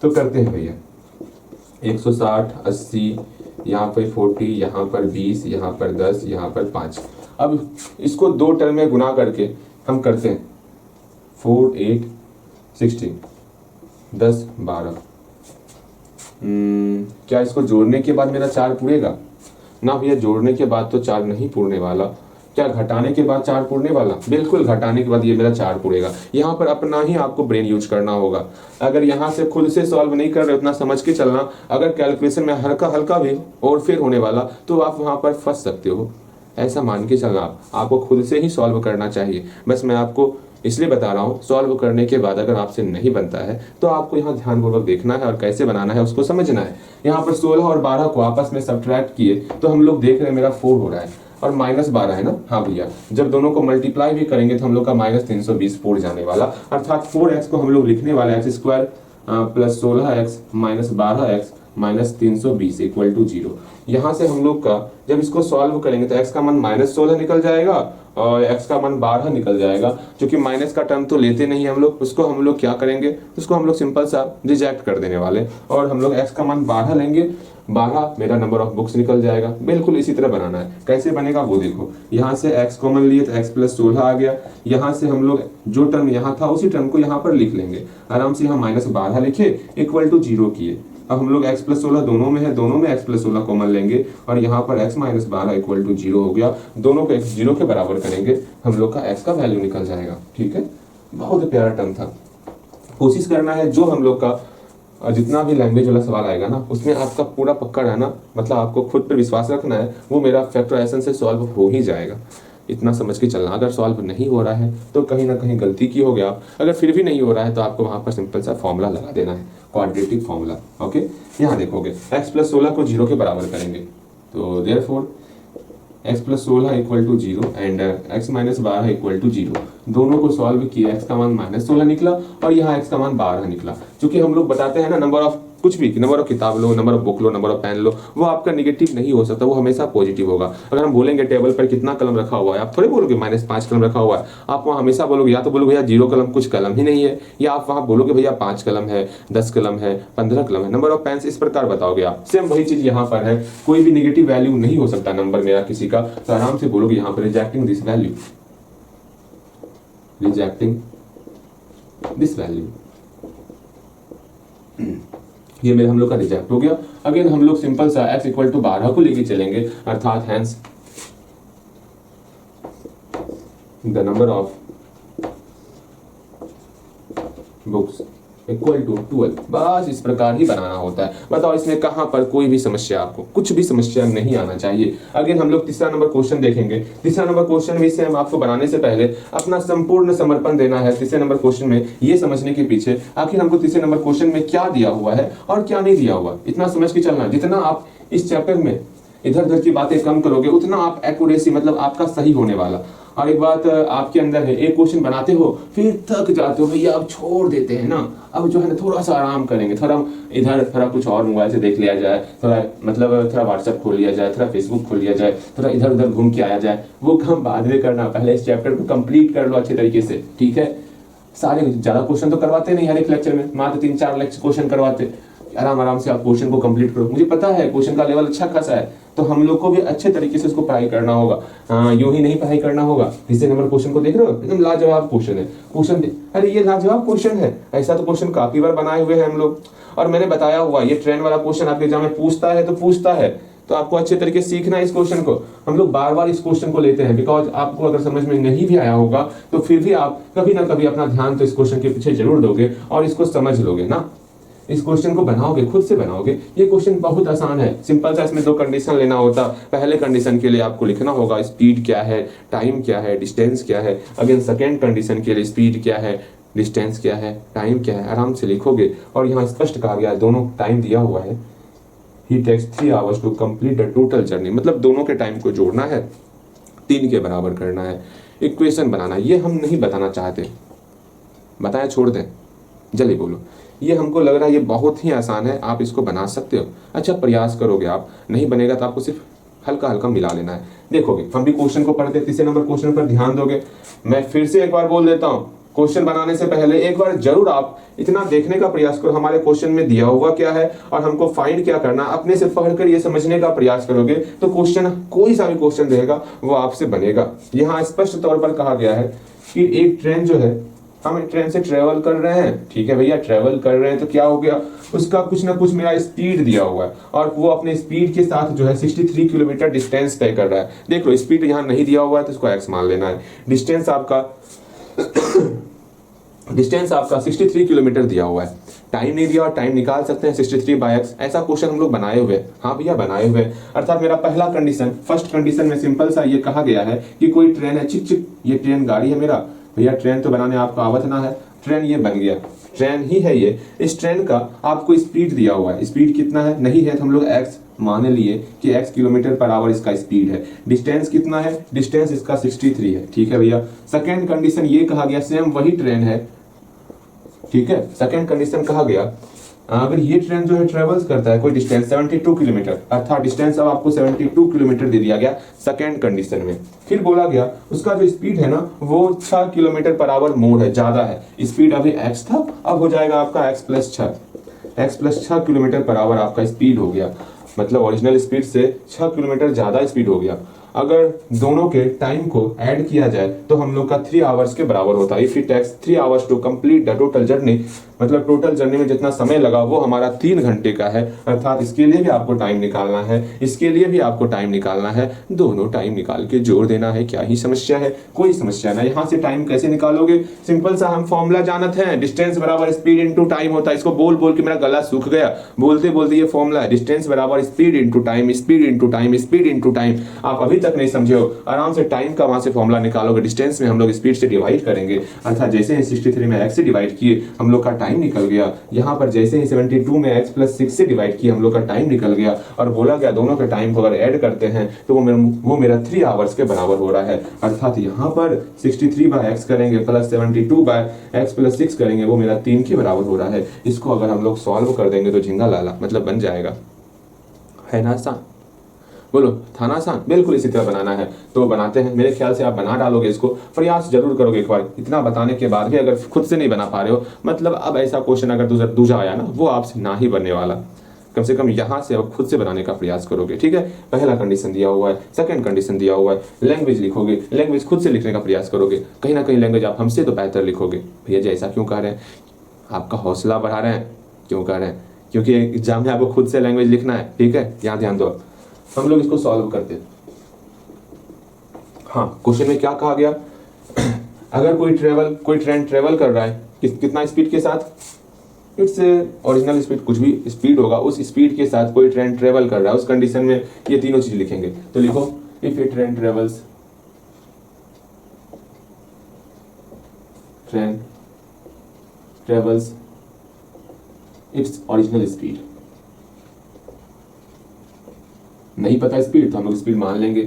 तो करते हैं भैया। 160, 80, यहाँ पर 40, यहाँ पर 20, यहाँ पर 10, यहाँ पर 5। अब इसको 2 टर्म में गुना करके हम करते हैं 4, 8, 16, 10, 12। क्या इसको जोड़ने के बाद मेरा 4 पूरेगा ना भैया? जोड़ने के बाद तो 4 नहीं पूरने वाला। क्या घटाने के बाद 4 पूरने वाला? बिल्कुल, घटाने के बाद ये मेरा 4 पूरेगा। यहाँ पर अपना ही आपको ब्रेन यूज करना होगा। अगर यहाँ से खुद से सॉल्व नहीं कर रहे, उतना समझ के चलना। अगर कैलकुलेशन में हल्का हल्का भी और फिर होने वाला तो आप वहां पर फंस सकते हो। ऐसा मान के चलना, आपको खुद से ही सॉल्व करना चाहिए। बस मैं आपको इसलिए बता रहा हूँ, सॉल्व करने के बाद अगर आपसे नहीं बनता है तो आपको यहाँ ध्यानपूर्वक देखना है और कैसे बनाना है उसको समझना है। यहाँ पर 16 और 12 को आपस में सब्ट्रैक्ट किए तो हम लोग देख रहे हैं मेरा 4 हो रहा है और -12 है ना। हाँ भैया, जब दोनों को मल्टीप्लाई भी करेंगे तो हम लोग का -320 4 जाने वाला, अर्थात 4x को हम लोग लिखने वाले x² plus 16x minus 12x minus 320 equal to 0। यहाँ से हम लोग का जब इसको सॉल्व करेंगे तो x का मान -16 निकल जाएगा और x का मान 12 निकल जाएगा। क्योंकि माइनस का टर्म तो लेते नहीं हम लोग, उसको हम लोग क्या करेंगे, उसको हम लोग सिंपल सा रिजेक्ट कर देने वाले और हम लोग x का मान 12 लेंगे। 12 मेरा नंबर ऑफ बुक्स निकल जाएगा। बिल्कुल इसी तरह बनाना है। कैसे बनेगा वो देखो, यहाँ से x कॉमन लिए तो x प्लस 16 आ गया। यहाँ से हम लोग जो टर्म यहाँ था उसी टर्म को यहाँ पर लिख लेंगे आराम से। यहाँ -12 लिखे इक्वल टू 0 किए। अब हम लोग x प्लस 16 दोनों में है, दोनों में x प्लस 16 कॉमन लेंगे और यहाँ पर x माइनस 12 इक्वल टू 0 हो गया। दोनों को x 0 के बराबर करेंगे, हम लोग का x का वैल्यू निकल जाएगा। ठीक है, बहुत प्यारा टर्म था। कोशिश करना है जो हम लोग का जितना भी लैंग्वेज वाला सवाल आएगा ना उसमें आपका पूरा पक्का रहना, मतलब आपको खुद पर विश्वास रखना है, वो मेरा फैक्टराइजेशन से सॉल्व हो ही जाएगा। इतना समझ के चलना। अगर सॉल्व नहीं हो रहा है तो कहीं ना कहीं गलती की हो गया। अगर फिर भी नहीं हो रहा है तो आपको वहां पर सिंपल सा फॉर्मूला लगा देना है, क्वाड्रेटिक फॉर्मूला। ओके, यहाँ देखोगे x प्लस 16 को 0 के बराबर करेंगे तो therefore x plus 16 equal to 0 and x minus 12 equal to 0। दोनों को सॉल्व किया, x का मान -16 निकला और यहाँ x का मान 12 निकला। क्योंकि हम लोग बताते हैं ना, नंबर ऑफ कुछ भी, नंबर ऑफ किताब लो, नंबर ऑफ बुक लो, नंबर ऑफ पेन लो, वो आपका निगेटिव नहीं हो सकता, वो हमेशा पॉजिटिव होगा। अगर हम बोलेंगे टेबल पर कितना कलम रखा हुआ है, आप थोड़े बोलोगे -5 कलम रखा हुआ है। आप वहाँ हमेशा बोलोगे या तो बोलोगे भैया 0 कलम, कुछ कलम ही नहीं है, या आप वहाँ बोलोगे भैया 5 कलम है, 10 कलम है, 15 कलम है। नंबर ऑफ पेन्स इस प्रकार बताओगे आप। सेम वही चीज यहाँ पर है, कोई भी निगेटिव वैल्यू नहीं हो सकता नंबर मेरा किसी का, तो आराम से बोलोगे यहाँ पर rejecting this value, rejecting this value. ये मेरा हम लोग का रिजेक्ट हो गया। अगेन हम लोग सिंपल सा x इक्वल टू 12 को लेके चलेंगे, अर्थात hence the number of books equal to 12। बस इस प्रकार ही बनाना होता है। बताओ इसमें कहां पर कोई भी समस्या, आपको कुछ भी समस्या नहीं आना चाहिए। अगेन हम लोग तीसरा नंबर क्वेश्चन देखेंगे। तीसरा नंबर क्वेश्चन भी सेम, आपको बनाने से पहले अपना संपूर्ण समर्पण देना है तीसरे नंबर क्वेश्चन में, ये समझने के पीछे आखिर हमको तीसरे नंबर क्वेश्चन में क्या दिया हुआ है और क्या नहीं दिया हुआ। इतना समझ के चलना। जितना आप इस चैप्टर में इधर उधर की बातें कम करोगे उतना आप एक्यूरेसी, मतलब आपका सही होने वाला। और एक बात आपके अंदर है, एक क्वेश्चन बनाते हो फिर थक जाते हो, भैया अब छोड़ देते हैं ना, अब जो है ना थोड़ा सा आराम करेंगे, थोड़ा इधर थोड़ा कुछ और मोबाइल से देख लिया जाए, थोड़ा मतलब थोड़ा व्हाट्सएप खोल लिया जाए, थोड़ा फेसबुक खोल लिया जाए, थोड़ा इधर उधर घूम के आया जाए। वो काम बाद में करना, पहले इस चैप्टर को कंप्लीट कर लो अच्छे तरीके से। ठीक है, सारे ज्यादा क्वेश्चन तो करवाते नहीं हर एक लेक्चर में, मात्र 3-4 लेक्चर क्वेश्चन करवाते। आराम से आप क्वेश्चन को कंप्लीट करो। मुझे पता है क्वेश्चन का लेवल अच्छा खासा है, तो हम लोग को भी अच्छे तरीके से उसको पढ़ाई करना होगा। यूं ही नहीं पढ़ाई करना होगा। तीसरे नंबर क्वेश्चन को देख रहे हो, एकदम लाजवाब क्वेश्चन है। क्वेश्चन अरे ये लाजवाब क्वेश्चन है, ऐसा तो क्वेश्चन काफी बार बनाए हुए हैं हम लोग। और मैंने बताया हुआ ये ट्रेंड वाला क्वेश्चन आपके एग्जाम में पूछता है तो पूछता है, तो आपको अच्छे तरीके से सीखना है इस क्वेश्चन को। हम लोग बार बार इस क्वेश्चन को लेते हैं बिकॉज आपको अगर समझ में नहीं भी आया होगा तो फिर भी आप कभी ना कभी अपना ध्यान तो इस क्वेश्चन के पीछे जरूर दोगे और इसको समझ लोगे ना। इस क्वेश्चन को बनाओगे, खुद से बनाओगे। ये क्वेश्चन बहुत आसान है, सिंपल सा। इसमें 2 कंडीशन लेना होता। पहले कंडीशन के लिए आपको लिखना होगा स्पीड क्या है, टाइम क्या है, डिस्टेंस क्या है। अगेन सेकेंड कंडीशन के लिए स्पीड क्या है, डिस्टेंस क्या है, टाइम क्या है। आराम से लिखोगे और यहाँ स्पष्ट कहा गया है, दोनों टाइम दिया हुआ है। He takes 3 hours to complete the total journey, मतलब दोनों के टाइम को जोड़ना है, 3 के बराबर करना है, इक्वेशन बनाना है। ये हम नहीं बताना चाहते, बताएं छोड़ दें, जल्दी बोलो। ये हमको लग रहा है ये बहुत ही आसान है, आप इसको बना सकते हो। अच्छा प्रयास करोगे आप, नहीं बनेगा तो आपको सिर्फ हल्का हल्का मिला लेना है। देखोगे हम भी क्वेश्चन को पढ़ते, तीसरे नंबर क्वेश्चन पर ध्यान दोगे। मैं फिर से एक बार बोल देता हूँ, क्वेश्चन बनाने से पहले एक बार जरूर आप इतना देखने का प्रयास करो हमारे क्वेश्चन में दिया हुआ क्या है और हमको फाइंड क्या करना। अपने से पढ़कर ये समझने का प्रयास करोगे तो क्वेश्चन, कोई सा भी क्वेश्चन रहेगा वो आपसे बनेगा। यहाँ स्पष्ट तौर पर कहा गया है कि एक ट्रेन जो है, हम ट्रेन से ट्रेवल कर रहे हैं। ठीक है भैया, ट्रेवल कर रहे हैं तो क्या हो गया, उसका कुछ ना कुछ मेरा स्पीड दिया हुआ है और वो अपने स्पीड के साथ जो है 63 किलोमीटर डिस्टेंस तय कर रहा है। देख लो स्पीड यहाँ नहीं दिया हुआ है तो इसको x मान लेना है। डिस्टेंस आपका 63 किलोमीटर दिया हुआ है। टाइम नहीं दिया और टाइम निकाल सकते हैं 63/x। ऐसा क्वेश्चन हम लोग बनाए हुए। हाँ भैया बनाए हुए। अर्थात मेरा पहला कंडीशन, फर्स्ट कंडीशन में सिंपल सा ये कहा गया है कि कोई ट्रेन है, चिक चिक, ये ट्रेन गाड़ी है मेरा, भैया ट्रेन तो बनाने आपको आवत ना है, ट्रेन ये बन गया, ट्रेन ही है ये। इस ट्रेन का आपको स्पीड दिया हुआ है, स्पीड कितना है नहीं है तो हम लोग x मान लिए कि x किलोमीटर पर आवर इसका स्पीड है। डिस्टेंस कितना है, डिस्टेंस इसका 63 है, ठीक है भैया। सेकेंड कंडीशन ये कहा गया, सेम वही ट्रेन है, ठीक है। सेकेंड कंडीशन कहा गया अगर ये ट्रेन जो है ट्रेवल्स करता है कोई डिस्टेंस 72 किलोमीटर, अर्थात डिस्टेंस अब आपको 72 किलोमीटर दे दिया गया सेकेंड कंडीशन में। फिर बोला गया उसका जो स्पीड है ना वो 6 किलोमीटर पर आवर मोर है, ज्यादा है। स्पीड अभी x था, अब हो जाएगा आपका x plus 6 kilometre per our आपका स्पीड हो गया, मतलब ओरिजिनल स्पीड से 6 किलोमीटर ज्यादा स्पीड हो गया। अगर दोनों के टाइम को ऐड किया जाए तो हम लोग का 3 आवर्स के बराबर होता है। If it takes 3 hours to complete the total journey, मतलब टोटल जर्नी में जितना समय लगा वो हमारा 3 घंटे का है, अर्थात इसके लिए भी आपको टाइम निकालना है, इसके लिए भी आपको टाइम निकालना है, दोनों टाइम निकाल के जोड़ देना है। क्या ही समस्या है, कोई समस्या ना। यहाँ से टाइम कैसे निकालोगे, सिंपल सा हम फॉर्मूला जानते हैं, डिस्टेंस बराबर स्पीड इंटू टाइम होता है। इसको बोल बोल के मेरा गला सूख गया, बोलते बोलते ये फॉर्मूला है, डिस्टेंस बराबर speed into time, speed into time, speed into time. आप अभी तक नहीं समझे हो, आराम से टाइम का वहां से फॉर्मूला निकालोगे। डिस्टेंस में हम लोग स्पीड से डिवाइड करेंगे, अर्थात जैसे ही 63 में x से डिवाइड किए हम लोग का टाइम निकल गया। यहाँ पर जैसे ही 72 में x प्लस 6 से डिवाइड किए हम लोग का टाइम निकल गया। और बोला गया दोनों के टाइम को अगर ऐड करते हैं तो वो मेरा 3 आवर्स के बराबर हो रहा है। अर्थात यहाँ पर 63 बाय x करेंगे प्लस 72 बाय x प्लस 6 करेंगे, वो मेरा 3 के बराबर हो रहा है। इसको अगर हम लोग सॉल्व कर देंगे तो झिंगा लाला मतलब बन जाएगा, है ना आसान? बोलो था ना आसान? बिल्कुल इसी तरह बनाना है तो बनाते हैं। मेरे ख्याल से आप बना डालोगे, इसको प्रयास जरूर करोगे एक बार। इतना बताने के बाद भी अगर खुद से नहीं बना पा रहे हो, मतलब अब ऐसा क्वेश्चन अगर दूसरा आया ना वो आपसे ना ही बनने वाला। कम से कम यहाँ से अब खुद से बनाने का प्रयास करोगे, ठीक है। पहला कंडीशन दिया हुआ है, सेकंड कंडीशन दिया हुआ है, लैंग्वेज लिखोगे, लैंग्वेज खुद से लिखने का प्रयास करोगे। कहीं ना कहीं लैंग्वेज आप हमसे तो बेहतर लिखोगे। भैया जी ऐसा क्यों कह रहे हैं, आपका हौसला बढ़ा रहे हैं, क्यों कह रहे हैं? क्योंकि एग्जाम में आपको खुद से लैंग्वेज लिखना है, ठीक है। यहाँ ध्यान दो, हम लोग इसको सॉल्व करते हैं। हाँ, क्वेश्चन में क्या कहा गया अगर कोई ट्रेन ट्रेवल कर रहा है कितना स्पीड के साथ, इट्स ओरिजिनल स्पीड, कुछ भी स्पीड होगा उस स्पीड के साथ कोई ट्रेन ट्रेवल कर रहा है, उस कंडीशन में ये तीनों चीज लिखेंगे। तो लिखो if A train travels its original speed. नहीं पता स्पीड तो हम लोग स्पीड मान लेंगे।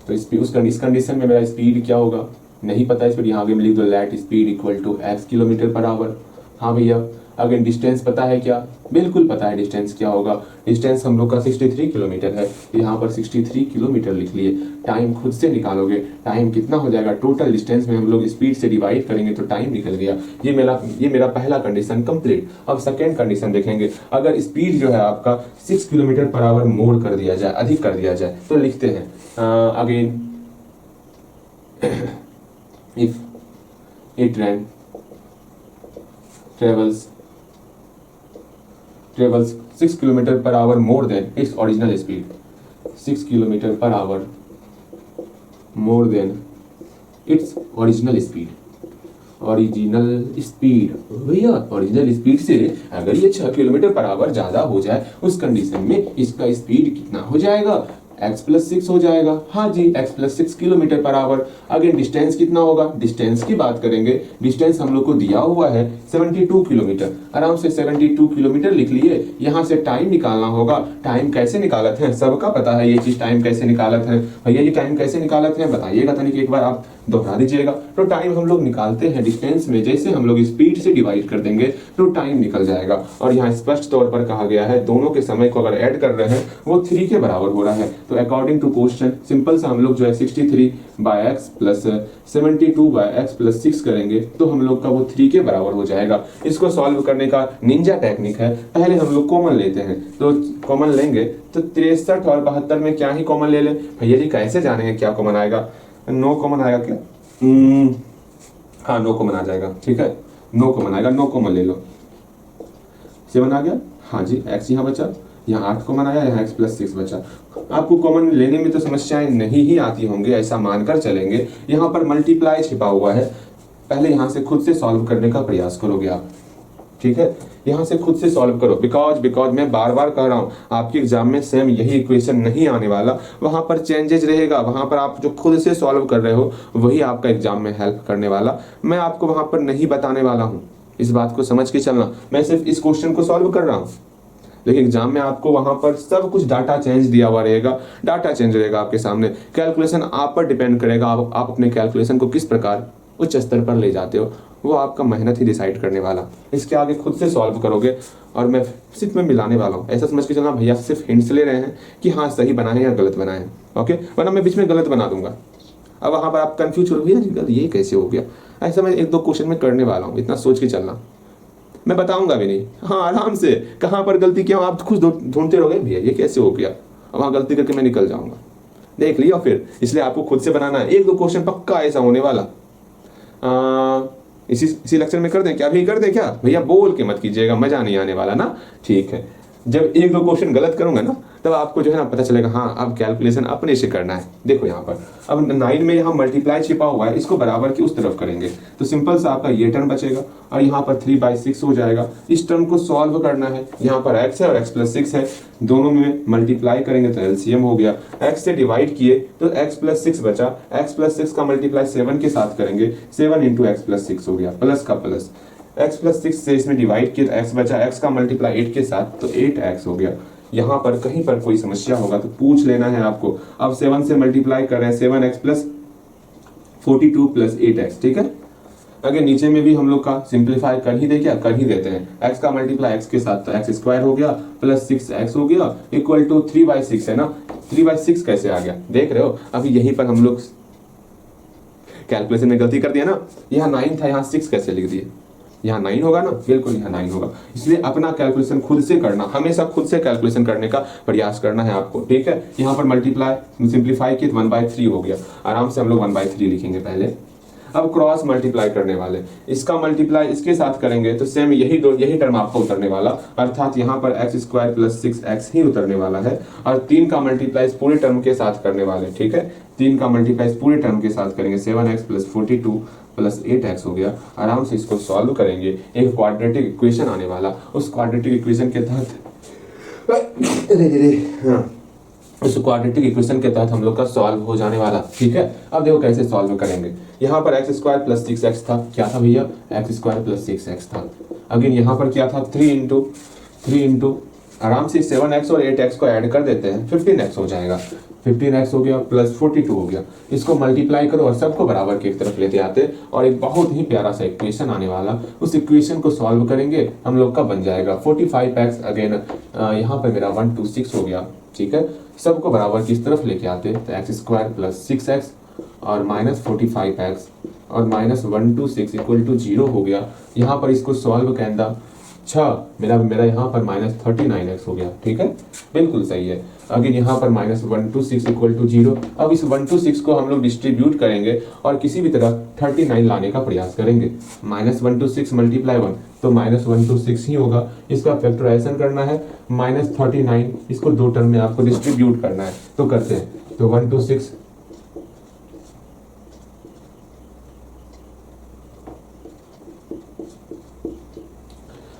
तो इस कंडीशन में मेरा स्पीड क्या होगा, नहीं पता स्पीड, यहाँ आगे में लिख दो let speed equal to x kilometre per hour. हाँ भैया, अगर डिस्टेंस पता है क्या, बिल्कुल पता है डिस्टेंस क्या होगा। डिस्टेंस हम लोग का 63 किलोमीटर है, यहाँ पर 63 किलोमीटर लिख लिए। टाइम खुद से निकालोगे, टाइम कितना हो जाएगा, टोटल डिस्टेंस में हम लोग स्पीड से डिवाइड करेंगे तो टाइम निकल गया। ये मेरा पहला कंडीशन कंप्लीट। अब सेकेंड कंडीशन देखेंगे, अगर स्पीड जो है आपका 6 किलोमीटर पर आवर मोर कर दिया जाए, अधिक कर दिया जाए, तो लिखते हैं again if A train travels 6 kilometre per our more than its original speed, 6 kilometre per our more than its original speed. भैया ओरिजिनल स्पीड से अगर ये 6 किलोमीटर पर आवर ज्यादा हो जाए उस कंडीशन में इसका स्पीड कितना हो जाएगा, x प्लस 6 हो जाएगा। हाँ जी, x plus 6 kilometre per our. Again distance कितना होगा, डिस्टेंस की बात करेंगे। डिस्टेंस हम लोग को दिया हुआ है 72 किलोमीटर, आराम से 72 किलोमीटर लिख लिए। यहाँ से टाइम निकालना होगा। टाइम कैसे निकालते हैं, सबका पता है ये चीज, टाइम कैसे निकालते हैं। भैया ये टाइम कैसे निकालते हैं बताइएगा तनिक एक बार, आप दोहरा दीजिएगा। तो टाइम हम लोग निकालते हैं डिस्टेंस में, जैसे हम लोग स्पीड से डिवाइड कर देंगे तो टाइम निकल जाएगा। और यहाँ स्पष्ट तौर पर कहा गया है दोनों के समय को अगर ऐड कर रहे हैं वो 3 के बराबर हो रहा है। तो अकॉर्डिंग टू क्वेश्चन सिंपल सा हम लोग जो है 63 by x plus 72 by x plus 6 करेंगे तो हम लोग का वो 3 के बराबर हो जाएगा। इसको सॉल्व करने का निंजा टेक्निक है, पहले हम लोग कॉमन लेते हैं। तो कॉमन लेंगे तो 63 और 72 में क्या ही कॉमन ले लें। भैया जी कैसे जानेंगे क्या कॉमन आएगा, नो कॉमन आएगा क्या? हाँ नो कॉमन आ जाएगा, ठीक है, नो कॉमन आएगा, नो कॉमन ले लो। 7 आ गया, हाँ जी, x यहाँ बचा, यहाँ 8 कॉमन आया, यहाँ x प्लस 6 बचा। आपको कॉमन लेने में तो समस्याएं नहीं ही आती होंगी, ऐसा मानकर चलेंगे। यहाँ पर मल्टीप्लाई छिपा हुआ है, पहले यहाँ से खुद से सॉल्व करने का प्रयास करोगे आप। ठीक है, यहाँ से खुद से सॉल्व करो। बिकॉज मैं बार बार कह रहा हूँ आपके एग्जाम में सेम यही इक्वेशन नहीं आने वाला, वहां पर चेंजेस रहेगा, वहां पर आप जो खुद से सॉल्व कर रहे हो वही आपका एग्जाम में हेल्प करने वाला, मैं आपको वहां पर नहीं बताने वाला हूँ। इस बात को समझ के चलना, मैं सिर्फ इस क्वेश्चन को सॉल्व कर रहा हूँ, लेकिन एग्जाम में आपको वहां पर सब कुछ डाटा चेंज दिया हुआ रहेगा, डाटा चेंज रहेगा आपके सामने, कैलकुलेशन आप पर डिपेंड करेगा, आप अपने कैलकुलेशन को किस प्रकार उच्च स्तर पर ले जाते हो, वो आपका मेहनत ही डिसाइड करने वाला। इसके आगे खुद से सॉल्व करोगे और मैं सिर्फ मैं मिलाने वाला हूँ, ऐसा समझ के चलना भैया सिर्फ हिंट्स ले रहे हैं कि हाँ सही बना है या गलत बना है, ओके, वरना मैं बीच में गलत बना दूंगा। अब वहां पर आप कंफ्यूज हो भैया ये कैसे हो गया, ऐसा मैं एक दो क्वेश्चन में करने वाला हूँ, इतना सोच के चलना, मैं बताऊंगा भी नहीं, हाँ आराम से कहाँ पर गलती किया आप खुद ढूंढते रहोगे भैया ये कैसे हो गया, वहां गलती करके मैं निकल जाऊंगा, देख लिया फिर। इसलिए आपको खुद से बनाना है, एक दो क्वेश्चन पक्का ऐसा होने वाला। इसी लेक्चर में कर दें क्या, अभी कर दें क्या भैया, बोल के मत कीजिएगा, मजा नहीं आने वाला ना, ठीक है। जब एक दो क्वेश्चन गलत करूंगा ना तब आपको जो है ना पता चलेगा, हाँ अब कैलकुलेशन अपने से करना है। देखो यहाँ पर अब 9 में यहाँ मल्टीप्लाई छिपा हुआ है, इसको बराबर की उस तरफ करेंगे तो सिंपल सा आपका ये टर्म बचेगा और यहाँ पर 3/6 हो जाएगा। इस टर्म को सॉल्व करना है, यहाँ पर x है और x+6 है, दोनों में मल्टीप्लाई करेंगे तो एलसीएम हो गया, x से डिवाइड किए तो x+6 बचा, x+6 का मल्टीप्लाई 7 के साथ करेंगे, 7 × x+6 हो गया, प्लस का प्लस, x+6 से इसमें डिवाइड किया तो x बचा, x का मल्टीप्लाई 8 के साथ तो 8x हो गया। यहाँ पर कहीं पर कोई समस्या होगा तो पूछ लेना है आपको। अब 7 से मल्टीप्लाई कर रहे हैं, 7x + 42 + 8x, ठीक है। अगर नीचे में भी हम लोग का सिंप्लीफाई कर ही दे, क्या कर ही देते हैं, x का मल्टीप्लाई x के साथ तो x² हो गया प्लस 6x हो गया इक्वल टू 3/6 है ना, 3/6 कैसे आ गया देख रहे हो। अभी यहीं पर हम लोग कैलकुलेशन में गलती कर दिया ना, यहाँ 9 था यहाँ 6 कैसे लिख दिए, यहाँ 9 होगा ना, बिल्कुल यहाँ 9 होगा। इसलिए अपना कैलकुलेशन खुद से करना, हमेशा खुद से कैलकुलेशन करने का प्रयास करना है आपको, ठीक है। यहाँ पर मल्टीप्लाई सिंप्लीफाई किए 1/3 हो गया, आराम से हम लोग 1/3 लिखेंगे पहले। अब क्रॉस मल्टीप्लाई करने वाले, इसका मल्टीप्लाई इसके साथ करेंगे तो सेम यही टर्म आपको उतरने वाला, अर्थात यहाँ पर x² + 6x ही उतरने वाला है। और 3 का मल्टीप्लाई पूरे टर्म के साथ करने वाले, ठीक है, 3 का मल्टीप्लाई पूरे टर्म के साथ करेंगे, 7x + 42 + 8x हो गया। आराम से इसको सॉल्व करेंगे, एक क्वाड्रेटिक इक्वेशन आने वाला, उस क्वाड्रेटिक इक्वेशन के तहत उस क्वाड्रेटिक इक्वेशन के तहत हम लोग का सॉल्व हो जाने वाला, ठीक है। अब देखो कैसे सॉल्व करेंगे, यहाँ पर x² + 6x था, क्या था भैया, x² + 6x था। अगेन यहाँ पर क्या था, 3 आराम से 7x और 8x को ऐड कर देते हैं, 15x हो जाएगा, 15x हो गया प्लस 42 हो गया। इसको मल्टीप्लाई करो और सबको बराबर की एक तरफ लेते आते और एक बहुत ही प्यारा सा इक्वेशन आने वाला, उस इक्वेशन को सॉल्व करेंगे हम लोग का बन जाएगा 45x। अगेन यहाँ पर मेरा 126 हो गया, ठीक है। सबको बराबर की इस तरफ लेके आते तो x² + 6x और -45x और -126 = 0 हो गया। यहाँ पर इसको सॉल्व करना मेरा यहाँ पर -39x हो गया, ठीक है, बिल्कुल सही है। अगेन यहाँ पर -126 = 0। अब इस 126 को हम लोग डिस्ट्रीब्यूट करेंगे और किसी भी तरह 39 लाने का प्रयास करेंगे। -126 × 1 तो -126 ही होगा, इसका फैक्टराइजेशन करना है, -39 इसको दो टर्म में आपको डिस्ट्रीब्यूट करना है, तो करते हैं। तो 126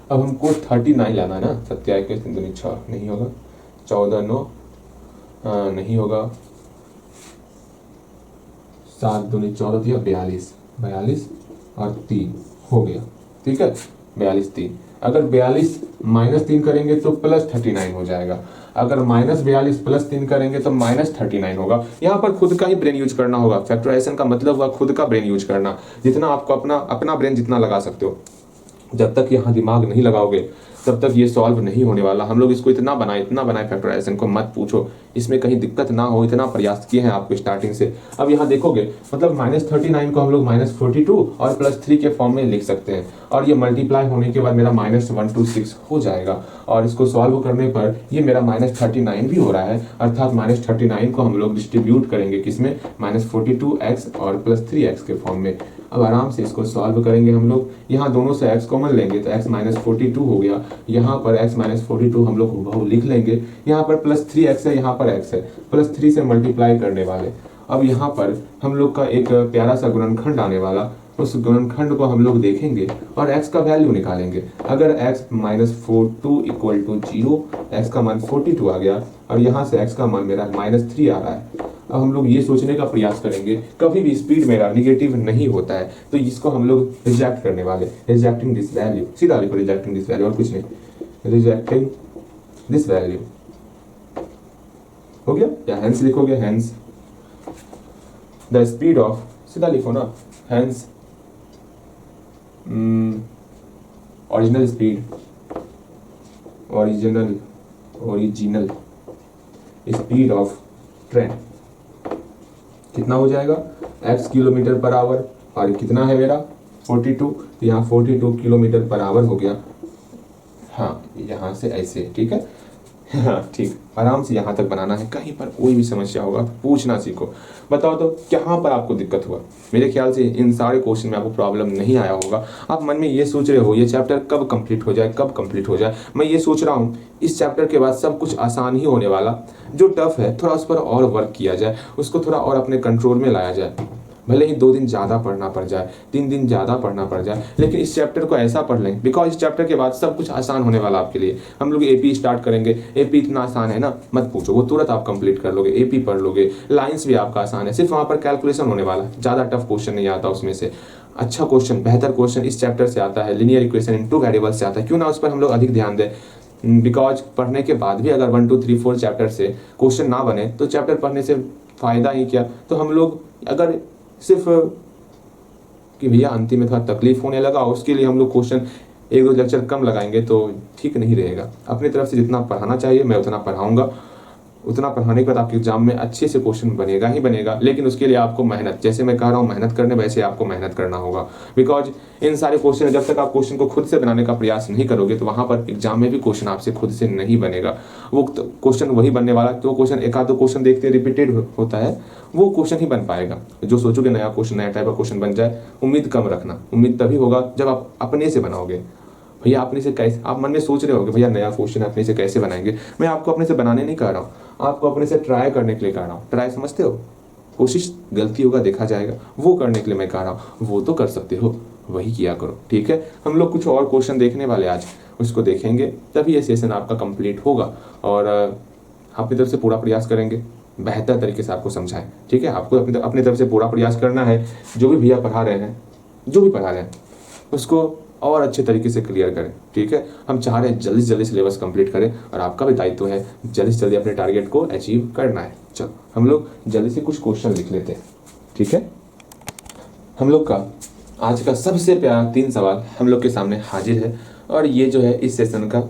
अब हमको 39 लाना है ना, 27 के 3 दूनी 6 नहीं होगा, 14 9 नहीं होगा, 7 दूनी 14 दिया 42 और 3 हो गया, ठीक है, 42 3। अगर 42 -3 करेंगे तो +39 हो जाएगा, अगर -42 + 3 करेंगे तो -39 होगा। यहाँ पर खुद का ही ब्रेन यूज करना होगा, फैक्टराइजेशन का मतलब हुआ खुद का ब्रेन यूज करना, जितना आपको अपना ब्रेन जितना लगा सकते हो। जब तक यहाँ दिमाग नहीं लगाओगे तब तक ये सॉल्व नहीं होने वाला। हम लोग इसको इतना बनाए फैक्टराइजेशन को, मत पूछो, इसमें कहीं दिक्कत ना हो, इतना प्रयास किए हैं आपको स्टार्टिंग से। अब यहाँ देखोगे मतलब -39 को हम लोग -42 और +3 के फॉर्म में लिख सकते हैं और ये मल्टीप्लाई होने के बाद मेरा -126 हो जाएगा और इसको सॉल्व करने पर ये मेरा -39 भी हो रहा है, अर्थात -39 को हम लोग डिस्ट्रीब्यूट करेंगे किसमें, -42x और +3x के फॉर्म में। अब आराम से इसको सॉल्व करेंगे हम लोग, यहाँ दोनों से x कॉमन लेंगे तो x -42 हो गया, यहाँ पर x -42 हम लोग बहु लिख लेंगे, यहाँ पर +3x है, यहाँ पर x है, +3 से मल्टीप्लाई करने वाले। अब यहाँ पर हम लोग का एक प्यारा सा गुणनखंड आने वाला, उस गुणनखंड को हम लोग देखेंगे और x का वैल्यू निकालेंगे। अगर x minus 42 equal to 0, x का मान 42 आ गया और यहाँ से x का मान मेरा -3 आ रहा है। अब हम लोग ये सोचने का प्रयास करेंगे, कभी भी स्पीड मेरा निगेटिव नहीं होता है तो इसको हम लोग रिजेक्ट करने वाले, रिजेक्टिंग दिस वैल्यू, सीधा लिखो रिजेक्टिंग दिस वैल्यू और कुछ नहीं, रिजेक्टिंग दिस वैल्यू हो गया, या हेंस लिखोगे, हेंस द स्पीड ऑफ, सीधा लिखो ना, hence original speed, original speed of train कितना हो जाएगा, x किलोमीटर पर आवर, और कितना है मेरा 42, यहाँ 42 किलोमीटर पर आवर हो गया। हाँ यहाँ से ऐसे, ठीक है, हाँ ठीक, आराम से यहाँ तक बनाना है। कहीं पर कोई भी समस्या होगा पूछना सीखो। बताओ तो कहाँ पर आपको दिक्कत हुआ। मेरे ख्याल से इन सारे क्वेश्चन में आपको प्रॉब्लम नहीं आया होगा। आप मन में ये सोच रहे हो ये चैप्टर कब कंप्लीट हो जाए, कब कंप्लीट हो जाए। मैं ये सोच रहा हूँ इस चैप्टर के बाद सब कुछ आसान ही होने वाला, जो टफ है थोड़ा उस पर और वर्क किया जाए, उसको थोड़ा और अपने कंट्रोल में लाया जाए। भले ही 2 दिन ज़्यादा पढ़ना पड़ जाए, 3 दिन ज़्यादा पढ़ना पड़ जाए, लेकिन इस चैप्टर को ऐसा पढ़ लें, बिकॉज इस चैप्टर के बाद सब कुछ आसान होने वाला आपके लिए। हम लोग एपी स्टार्ट करेंगे, एपी इतना आसान है ना मत पूछो, वो तुरंत आप कंप्लीट कर लोगे, एपी पढ़ लोगे, लाइंस भी आपका आसान है, सिर्फ वहाँ पर कैलकुलेशन होने वाला, ज़्यादा टफ क्वेश्चन नहीं आता उसमें से। अच्छा क्वेश्चन, बेहतर क्वेश्चन इस चैप्टर से आता है, लीनियर इक्वेशन इन 2 वेरिएबल्स से आता है। क्यों ना उस पर हम लोग अधिक ध्यान दें, बिकॉज पढ़ने के बाद भी अगर 1 2 3 4 चैप्टर से क्वेश्चन ना बने तो चैप्टर पढ़ने से फ़ायदा ही क्या। तो हम लोग अगर सिर्फ कि भैया अंतिम में थोड़ा तकलीफ होने लगा उसके लिए हम लोग क्वेश्चन 1 2 लेक्चर कम लगाएंगे तो ठीक नहीं रहेगा। अपनी तरफ से जितना पढ़ाना चाहिए मैं उतना पढ़ाऊंगा, उतना पढ़ाने के बाद आपके एग्जाम में अच्छे से क्वेश्चन बनेगा ही बनेगा। लेकिन उसके लिए आपको मेहनत, जैसे मैं कह रहा हूँ मेहनत करने, वैसे आपको मेहनत करना होगा। बिकॉज इन सारे क्वेश्चन, जब तक आप क्वेश्चन को खुद से बनाने का प्रयास नहीं करोगे तो वहाँ पर एग्जाम में भी क्वेश्चन आपसे खुद से नहीं बनेगा। वो क्वेश्चन वही बनने वाला, तो क्वेश्चन 1 आध 2 क्वेश्चन देखते रिपीटेड होता है, वो क्वेश्चन ही बन पाएगा। जो सोचोगे नया क्वेश्चन, नया टाइप का क्वेश्चन बन जाए, उम्मीद कम रखना। उम्मीद तभी होगा जब आप अपने से बनाओगे। भैया अपने से कैसे, आप मन में सोच रहे होगे भैया नया क्वेश्चन अपने से कैसे बनाएंगे। मैं आपको अपने से बनाने नहीं कह रहा हूँ, आपको अपने से ट्राई करने के लिए कह रहा हूँ। ट्राई समझते हो, कोशिश, गलती होगा देखा जाएगा, वो करने के लिए मैं कह रहा हूँ। वो तो कर सकते हो, वही किया करो, ठीक है। हम लोग कुछ और क्वेश्चन देखने वाले आज, उसको देखेंगे तभी ये सेशन आपका कंप्लीट होगा। और अपनी तरफ से पूरा प्रयास करेंगे बेहतर तरीके से आपको समझाएं, ठीक है। आपको अपनी तरफ से पूरा प्रयास करना है। जो भी भैया पढ़ा रहे हैं, जो भी पढ़ा रहे हैं उसको और अच्छे तरीके से क्लियर करें, ठीक है। हम चाह रहे हैं जल्दी से जल्दी सिलेबस कंप्लीट करें और आपका भी दायित्व है जल्दी से जल्दी अपने टारगेट को अचीव करना है। चलो हम लोग जल्दी से कुछ क्वेश्चन लिख लेते हैं, ठीक है। हम लोग का आज का सबसे प्यारा 3 सवाल हम लोग के सामने हाजिर है और ये जो है इस सेशन का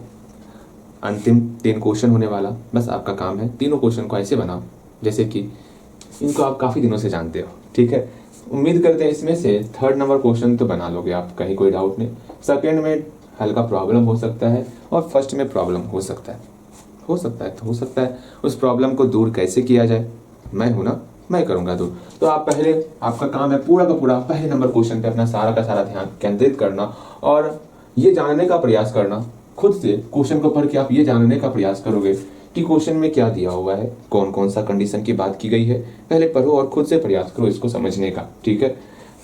अंतिम 3 क्वेश्चन होने वाला। बस आपका काम है तीनों क्वेश्चन को ऐसे बनाओ जैसे कि इनको आप काफ़ी दिनों से जानते हो, ठीक है। उम्मीद करते हैं इसमें से 3rd नंबर क्वेश्चन तो बना लोगे आप, कहीं कोई डाउट नहीं। 2nd में हल्का प्रॉब्लम हो सकता है और 1st में प्रॉब्लम हो सकता है, हो सकता है। उस प्रॉब्लम को दूर कैसे किया जाए, मैं हूं ना, मैं करूंगा दूर। तो आप पहले, आपका काम है पूरा का पूरा पहले नंबर क्वेश्चन पे अपना सारा का सारा ध्यान केंद्रित करना और ये जानने का प्रयास करना। खुद से क्वेश्चन को पढ़ के आप ये जानने का प्रयास करोगे कि क्वेश्चन में क्या दिया हुआ है, कौन कौन सा कंडीशन की बात की गई है। पहले पढ़ो और खुद से प्रयास करो इसको समझने का, ठीक है।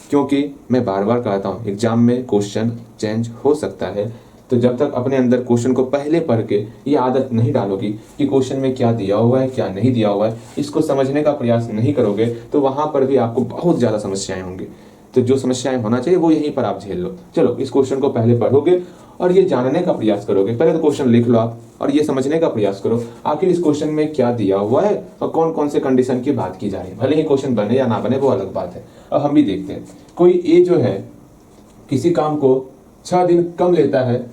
क्योंकि मैं बार बार कहता हूँ एग्जाम में क्वेश्चन चेंज हो सकता है, तो जब तक अपने अंदर क्वेश्चन को पहले पढ़ के ये आदत नहीं डालोगी कि क्वेश्चन में क्या दिया हुआ है क्या नहीं दिया हुआ है, इसको समझने का प्रयास नहीं करोगे तो वहां पर भी आपको बहुत ज्यादा समस्याएं होंगी। तो जो समस्याएं होना चाहिए वो यहीं पर आप झेल लो। चलो इस क्वेश्चन को पहले पढ़ोगे और ये जानने का प्रयास करोगे। पहले तो क्वेश्चन लिख लो आप और ये समझने का प्रयास करो आखिर इस क्वेश्चन में क्या दिया हुआ है और कौन कौन से कंडीशन की बात की जा रही है। भले ही क्वेश्चन बने या ना बने वो अलग बात है। अब हम भी देखते हैं, कोई ए जो है किसी काम को 6 दिन कम लेता है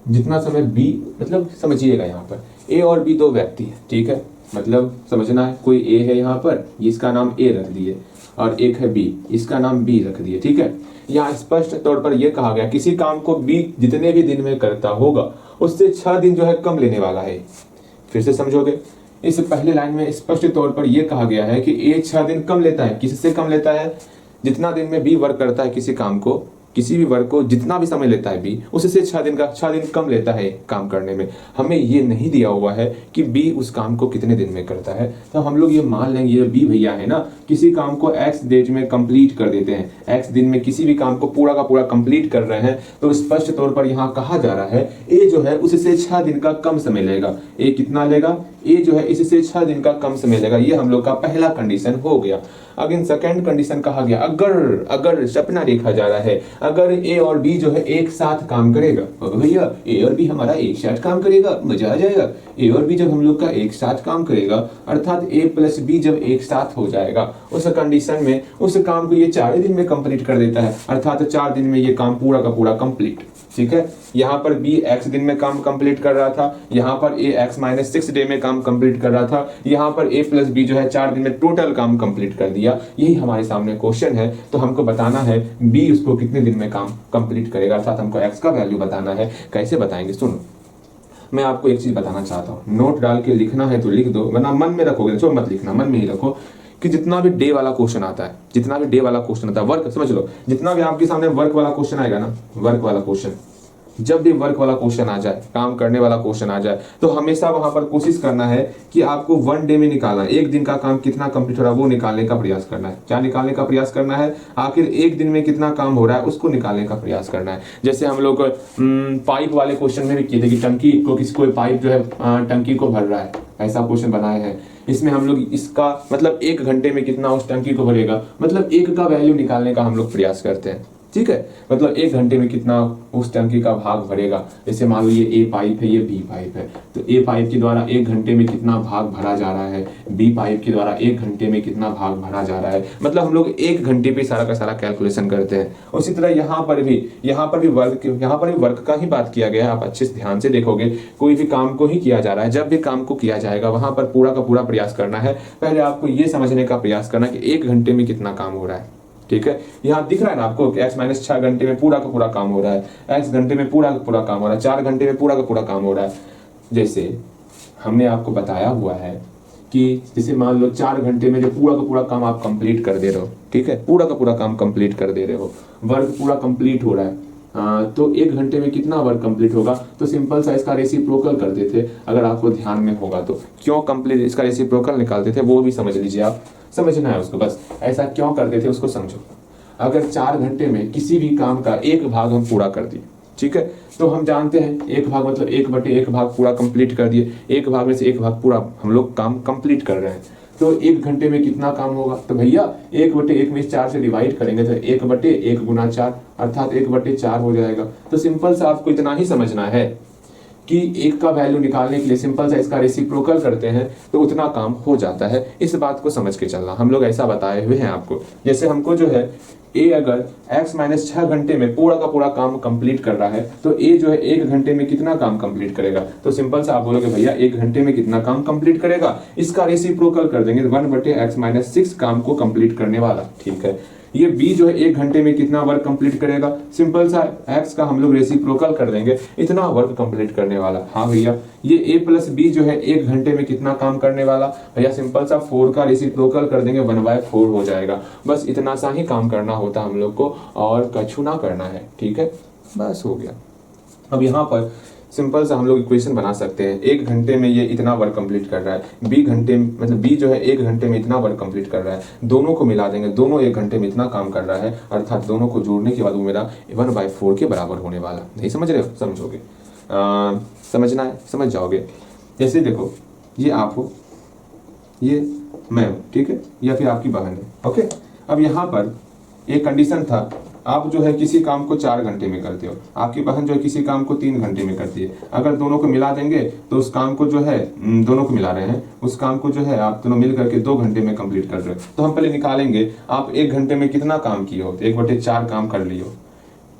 जितना समय बी, मतलब समझिएगा यहाँ पर ए और बी 2 व्यक्ति है, ठीक है। मतलब समझना है, कोई ए है यहाँ पर, इसका नाम ए रख दिए, और एक है बी, इसका नाम बी रख दिए, ठीक है। यहाँ स्पष्ट तौर पर यह कहा गया किसी काम को बी जितने भी दिन में करता होगा उससे 6 दिन जो है कम लेने वाला है। फिर से समझोगे, इस पहले लाइन में स्पष्ट तौर पर यह कहा गया है कि ए 6 दिन कम लेता है। किससे कम लेता है? जितना दिन में बी वर्क करता है किसी काम को किसी भी वर्क को जितना भी समय लेता है बी, उससे 6 दिन कम लेता है काम करने में। हमें ये नहीं दिया हुआ है कि बी उस काम को कितने दिन में करता है, तो हम लोग ये मान लेंगे ये बी भैया है ना, किसी काम को एक्स डेज में कंप्लीट कर देते हैं, एक्स दिन में किसी भी काम को पूरा का पूरा कंप्लीट कर रहे हैं, तो स्पष्ट तौर पर यहाँ कहा जा रहा है ए जो है उससे 6 दिन का कम समय लेगा। ए कितना लेगा? ए जो है इससे 6 दिन का कम समय लेगा। ये हम लोग का पहला कंडीशन हो गया। अगेन सेकंड कंडीशन कहा गया, अगर सपना देखा जा रहा है, अगर ए और बी जो है एक साथ काम करेगा, भैया ए और बी हमारा एक साथ काम करेगा, मजा आ जाएगा। ए और बी जब हम लोग का एक साथ काम करेगा, अर्थात ए प्लस बी जब एक साथ हो जाएगा, उस कंडीशन में उस काम को ये 4 दिन में कंप्लीट कर देता है, अर्थात 4 दिन में ये काम पूरा का पूरा कंप्लीट। ठीक है, यहाँ पर बी एक्स दिन में काम कंप्लीट कर रहा था, यहाँ पर ए एक्स माइनस 6 डे में काम कंप्लीट कर रहा था, यहाँ पर ए प्लस बी जो है 4 दिन में टोटल काम कंप्लीट कर दिया। यही हमारे सामने क्वेश्चन है, तो हमको बताना है बी उसको कितने दिन में काम कंप्लीट करेगा, अर्थात हमको एक्स का वैल्यू बताना है। कैसे बताएंगे? सुनो, मैं आपको एक चीज बताना चाहता हूँ, नोट डाल के लिखना है तो लिख दो, वरना मन में रखोगे तो मत लिखना, मन में ही रखो कि जितना भी डे वाला क्वेश्चन आता है, जितना भी डे वाला क्वेश्चन आता है, वर्क समझ लो, जितना भी आपके सामने वर्क वाला क्वेश्चन आएगा ना, वर्क वाला क्वेश्चन, जब भी वर्क वाला क्वेश्चन आ जाए, काम करने वाला क्वेश्चन आ जाए, तो हमेशा वहां पर कोशिश करना है कि आपको 1 डे में निकालना है, एक दिन का काम कितना कंप्लीट हो रहा है वो निकालने का प्रयास करना है। क्या निकालने का प्रयास करना है? आखिर एक दिन में कितना काम हो रहा है उसको निकालने का प्रयास करना है। जैसे हम लोग पाइप वाले क्वेश्चन में भी किए थे कि टंकी को, किसी कोई पाइप जो है टंकी को भर रहा है, ऐसा क्वेश्चन बनाए हैं। इसमें हम लोग इसका मतलब 1 घंटे में कितना उस टंकी को भरेगा, मतलब 1 का वैल्यू निकालने का हम लोग प्रयास करते हैं। ठीक है, मतलब 1 घंटे में कितना उस टंकी का भाग भरेगा। जैसे मान लो ये ए पाइप है, ये बी पाइप है, तो ए पाइप के द्वारा 1 घंटे में कितना भाग भरा जा रहा है, बी पाइप के द्वारा 1 घंटे में कितना भाग भरा जा रहा है, मतलब हम लोग 1 घंटे पे सारा का सारा कैलकुलेशन करते हैं। उसी तरह यहाँ पर भी वर्क का ही बात किया गया है। आप अच्छे से ध्यान से देखोगे, कोई भी काम को ही किया जा रहा है, जब भी काम को किया जाएगा वहां पर पूरा का पूरा प्रयास करना है। पहले आपको ये समझने का प्रयास करना कि 1 घंटे में कितना काम हो रहा है। ठीक है, यहाँ दिख रहा है ना आपको कि x माइनस 6 घंटे में पूरा का पूरा काम हो रहा है, x घंटे में पूरा का पूरा काम हो रहा है, 4 घंटे में पूरा का पूरा काम हो रहा है। जैसे हमने आपको बताया हुआ है कि जैसे मान लो 4 घंटे में जो पूरा का पूरा काम आप कंप्लीट कर दे रहे हो, ठीक है, पूरा का पूरा काम कंप्लीट कर दे रहे हो, वर्क पूरा कंप्लीट हो रहा है, तो 1 घंटे में कितना वर्क कंप्लीट होगा? तो सिंपल सा इसका रेसिप्रोकल करते थे, अगर आपको ध्यान में होगा तो। क्यों कंप्लीट इसका रेसिप्रोकल निकालते थे वो भी समझ लीजिए, आप समझना है उसको, बस ऐसा क्यों करते थे उसको समझो। अगर 4 घंटे में किसी भी काम का 1 भाग हम पूरा कर दिए, ठीक है, तो हम जानते हैं 1 भाग मतलब 1/1 भाग पूरा कंप्लीट कर दिए, 1 भाग में से 1 भाग पूरा हम लोग काम कंप्लीट कर रहे हैं, तो 1 घंटे में कितना काम होगा? तो भैया 1/1 में 4 से डिवाइड करेंगे तो 1/1 गुना 4 अर्थात 1/4 हो जाएगा। तो सिंपल सा आपको इतना ही समझना है कि 1 का वैल्यू निकालने के लिए सिंपल सा इसका रेसिप्रोकल करते हैं तो उतना काम हो जाता है। इस बात को समझ के चलना, हम लोग ऐसा बताए हुए हैं आपको। जैसे हमको जो है ए अगर x माइनस 6 घंटे में पूरा का पूरा काम कंप्लीट कर रहा है, तो ए जो है 1 घंटे में कितना काम कंप्लीट करेगा? तो सिंपल सा आप बोलोगे भैया 1 घंटे में कितना काम कंप्लीट करेगा, इसका रेसिप्रोकल कर देंगे 1/x माइनस 6 काम को कंप्लीट करने वाला। ठीक है, ये बी जो है 1 घंटे में कितना वर्क कंप्लीट करेगा? सिंपल सा x का हम लोग रेसिप्रोकल कर देंगे, इतना वर्क कंप्लीट करने वाला। हाँ भैया, ये a प्लस बी जो है 1 घंटे में कितना काम करने वाला? भैया सिंपल सा 4 का रेसिप्रोकल कर देंगे, 1/4 हो जाएगा। बस इतना सा ही काम करना होता हम लोग को, और कछु ना करना है। ठीक है, बस हो गया। अब यहाँ पर सिंपल सा हम लोग इक्वेशन बना सकते हैं, 1 घंटे में ये इतना वर्क कंप्लीट कर रहा है, बी घंटे मतलब बी जो है 1 घंटे में इतना वर्क कंप्लीट कर रहा है, दोनों को मिला देंगे, दोनों 1 घंटे में इतना काम कर रहा है, अर्थात दोनों को जोड़ने के बाद वो मेरा 1/4 के बराबर होने वाला। नहीं समझ रहे हो? समझोगे, समझना है समझ जाओगे। जैसे देखो, ये आप हो, ये मैं हूँ, ठीक है, या फिर आपकी बहन है। ओके, अब यहाँ पर एक कंडीशन था, आप जो है किसी काम को 4 घंटे में करते हो, आपकी बहन जो है किसी काम को 3 घंटे में करती है। अगर दोनों को मिला देंगे तो उस काम को जो है, दोनों को मिला रहे हैं, उस काम को जो है आप दोनों मिल करके 2 घंटे में कंप्लीट कर रहे हो। तो हम पहले निकालेंगे आप 1 घंटे में कितना काम किए हो, तो 1/4 काम कर लियो,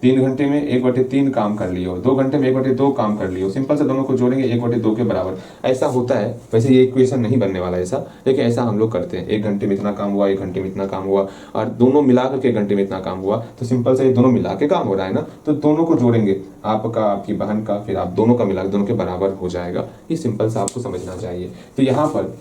3 घंटे में 1/3 काम कर लियो, 2 घंटे में 1/2 काम कर लियो। सिंपल से दोनों को जोड़ेंगे 1/2 के बराबर। ऐसा होता है, वैसे ये इक्वेशन नहीं बनने वाला ऐसा, लेकिन ऐसा हम लोग करते हैं। 1 घंटे में इतना काम हुआ, 1 घंटे में इतना काम हुआ, और दोनों मिलाकर के 1 घंटे में इतना काम हुआ, तो सिंपल से ये दोनों मिला के काम हो रहा है ना, तो दोनों को जोड़ेंगे, आपका आपकी बहन का, फिर आप दोनों का मिला के दोनों के बराबर हो जाएगा। ये सिंपल सा आपको समझना चाहिए। तो यहाँ पर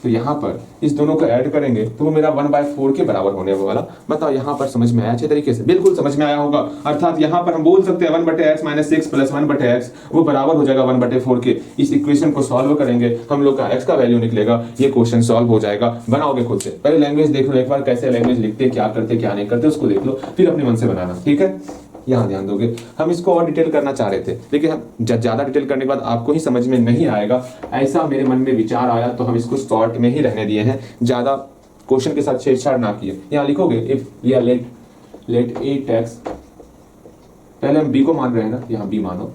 तो यहाँ पर इस दोनों को ऐड करेंगे तो वो मेरा 1/4 के बराबर होने वाला। बताओ यहाँ पर समझ में आया अच्छे तरीके से? बिल्कुल समझ में आया होगा। अर्थात यहाँ पर हम बोल सकते हैं 1/x - 6 + 1/x वो बराबर हो जाएगा 1/4 के। इस इक्वेशन को सॉल्व करेंगे, हम लोग का x का वैल्यू निकलेगा, ये क्वेश्चन सॉल्व हो जाएगा। बनाओगे खुद से, पहले लैंग्वेज देख लो एक बार, कैसे लैंग्वेज लिखते, क्या करते क्या नहीं करते उसको देख लो, फिर अपने मन से बनाना, ठीक है? यहाँ ध्यान दोगे। हम इसको और डिटेल करना चाह रहे थे, लेकिन हम ज्यादा डिटेल करने के बाद आपको ही समझ में नहीं आएगा, ऐसा मेरे मन में विचार आया, तो हम इसको शॉर्ट में ही रहने दिए हैं, ज्यादा क्वेश्चन के साथ छेड़छाड़ ना किए। यहाँ लिखोगे इफ या लेट a टैक्स, पहले हम b को मान रहे हैं ना, यहाँ b मानो,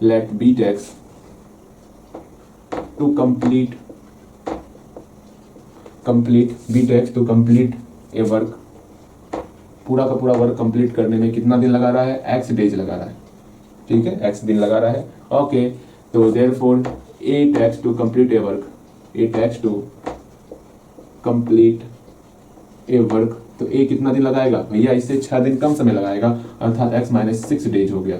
let b takes to complete b takes to complete a work, पूरा का पूरा वर्क कंप्लीट करने में कितना दिन लगा रहा है? x डेज लगा रहा है, ठीक है, x दिन लगा रहा है। ओके, तो therefore a takes to complete a work, a takes to complete a work, तो a कितना दिन लगाएगा भैया? इससे 6 दिन कम समय लगाएगा, अर्थात x - 6 डेज हो गया।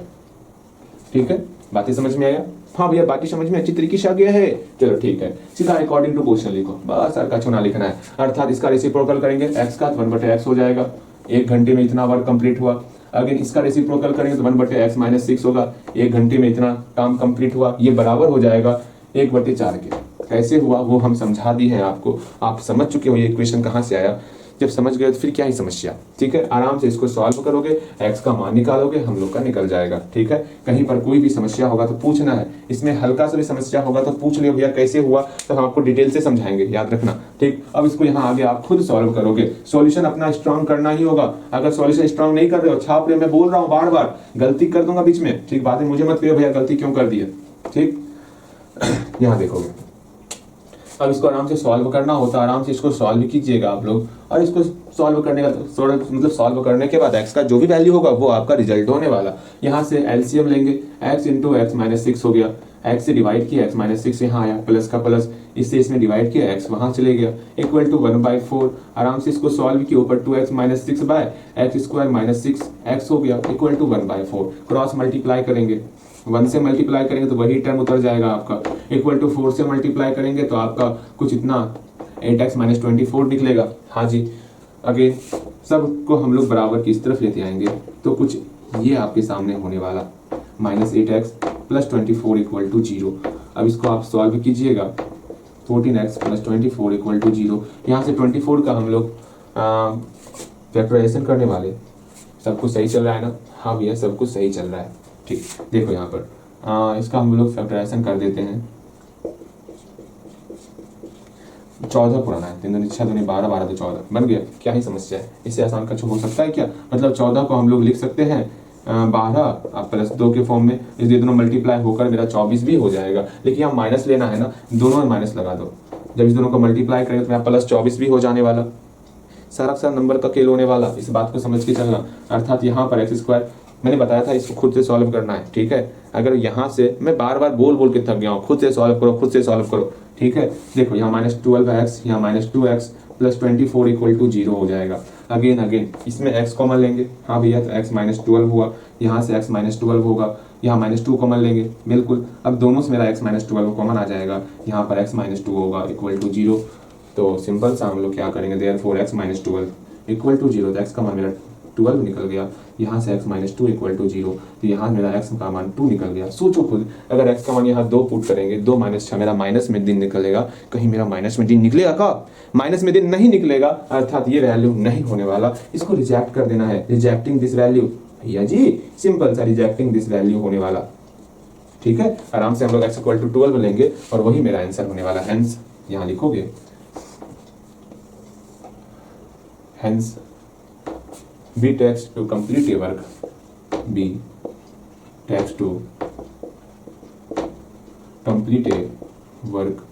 ठीक है, बातें समझ में आया? हाँ भैया, बाकी समझ में अच्छी तरीके से आ गया है। चलो ठीक है, सीधा अकॉर्डिंग टू क्वेश्चन लिखो, बस सर का छुना लिखना है। अर्थात इसका रेसिप्रोकल करेंगे, x का 1/x हो जाएगा, 1 घंटे में इतना वर्क कंप्लीट हुआ। अगर इसका रेसिप्रोकल करेंगे तो 1/x - 6 होगा, 1 घंटे में इतना काम कंप्लीट हुआ, ये बराबर हो जाएगा 1/4 के। कैसे हुआ वो हम समझा दी है आपको, आप समझ चुके हो ये इक्वेशन कहाँ से आया। जब समझ गए तो फिर क्या ही समस्या, ठीक है? आराम से इसको सॉल्व करोगे, x का मान निकालोगे, हम लोग का निकल जाएगा। ठीक है, कहीं पर कोई भी समस्या होगा तो पूछना है, इसमें हल्का सा भी समस्या होगा तो पूछ लियो भैया कैसे हुआ, तो हम आपको डिटेल से समझाएंगे, याद रखना। ठीक, अब इसको यहाँ आगे आप खुद सॉल्व करोगे, सॉल्यूशन अपना स्ट्रांग करना ही होगा। अगर सॉल्यूशन स्ट्रांग नहीं कर रहे हो, छाप रहे हो, मैं बोल रहा हूँ बार बार, गलती कर दूंगा बीच में, ठीक, बातें मुझे मत कहियो भैया गलती क्यों कर दी है। ठीक, यहाँ देखोगे, अब इसको आराम से सॉल्व करना होता है, आराम से इसको सॉल्व कीजिएगा आप लोग, और इसको सॉल्व करने का मतलब सॉल्व करने के बाद x का जो भी वैल्यू होगा वो आपका रिजल्ट होने वाला। यहाँ से एलसीएम लेंगे, x × x - 6 हो गया, x से डिवाइड किया, x - 6 यहाँ आया, प्लस का प्लस, इससे इसमें डिवाइड किया, x वहां चले गया, इक्वल टू 1/4। आराम से इसको सॉल्व किया, ऊपर 2x - 6 बाय x² - 6x हो गया, इक्वल टू 1/4। क्रॉस मल्टीप्लाई करेंगे, 1 से मल्टीप्लाई करेंगे तो वही टर्म उतर जाएगा आपका, इक्वल टू 4 से मल्टीप्लाई करेंगे तो आपका कुछ इतना 8x - 24 निकलेगा। हाँ जी, अगेन सबको हम लोग बराबर की इस तरफ लेते आएंगे तो कुछ ये आपके सामने होने वाला, -8x + 24 = 0। अब इसको आप सॉल्व कीजिएगा, 14x + 24 = 0। यहाँ से 24 का हम लोग फैक्टराइजेशन करने वाले। सब कुछ सही चल रहा है ना? हाँ भैया, सब कुछ सही चल रहा है। ठीक, देखो यहाँ पर इसका हम लोग फैक्टराइजेशन कर देते हैं। 14 पुराना है, 3 दूनी 6 दूनी 12, 12 तो 14 बन गया। क्या ही समस्या है, इससे आसान कुछ हो सकता है क्या? मतलब 14 को हम लोग लिख सकते हैं 12 + 2 के फॉर्म में, इसलिए दोनों मल्टीप्लाई होकर मेरा 24 भी हो जाएगा। लेकिन यहाँ माइनस लेना है ना, दोनों में माइनस लगा दो, जब इस दोनों को मल्टीप्लाई करेंगे तो मेरा +24 भी हो जाने वाला, सारा सारा नंबर का खेल होने वाला। इस बात को समझ के चलना। अर्थात यहाँ पर x² मैंने बताया था इसको खुद से सॉल्व करना है। ठीक है, अगर यहाँ से मैं बार बार बोल के थक गया हूँ, खुद से सॉल्व करो, खुद से सॉल्व करो। ठीक है, देखो यहाँ -12x, यहाँ -2x + 24 = 0 हो जाएगा। अगेन इसमें x कॉमन लेंगे। हाँ भैया, तो x - 12 हुआ, यहाँ से x - 12 होगा, यहाँ -2 कॉमन लेंगे, बिल्कुल। अब दोनों से मेरा x - 12 कॉमन आ जाएगा, यहाँ पर x - 2 होगा, = 0। तो सिंपल सा हम लोग क्या करेंगे, देयरफॉर x - 12 = 0, तो x का मान मेरा 12 निकल गया। यहाँ से x - 2 = 0, तो यहाँ मेरा x का मान 2 निकल गया। सोचो खुद, अगर x का मान यहाँ 2 पुट करेंगे, 2 - 6 मेरा माइनस में दिन निकलेगा। कहीं मेरा माइनस में दिन निकलेगा का? माइनस में दिन नहीं निकलेगा, अर्थात ये वैल्यू नहीं होने वाला। इसको रिजेक्ट कर देना है, रिजेक्टिंग दिस वैल्यू। भैया जी सिंपल सा रिजेक्टिंग दिस वैल्यू होने वाला। ठीक है, आराम से हम लोग x = 12 लेंगे और वही मेरा आंसर होने वाला। हेंस यहाँ लिखोगे, hence B takes to complete a work, B takes to complete a work,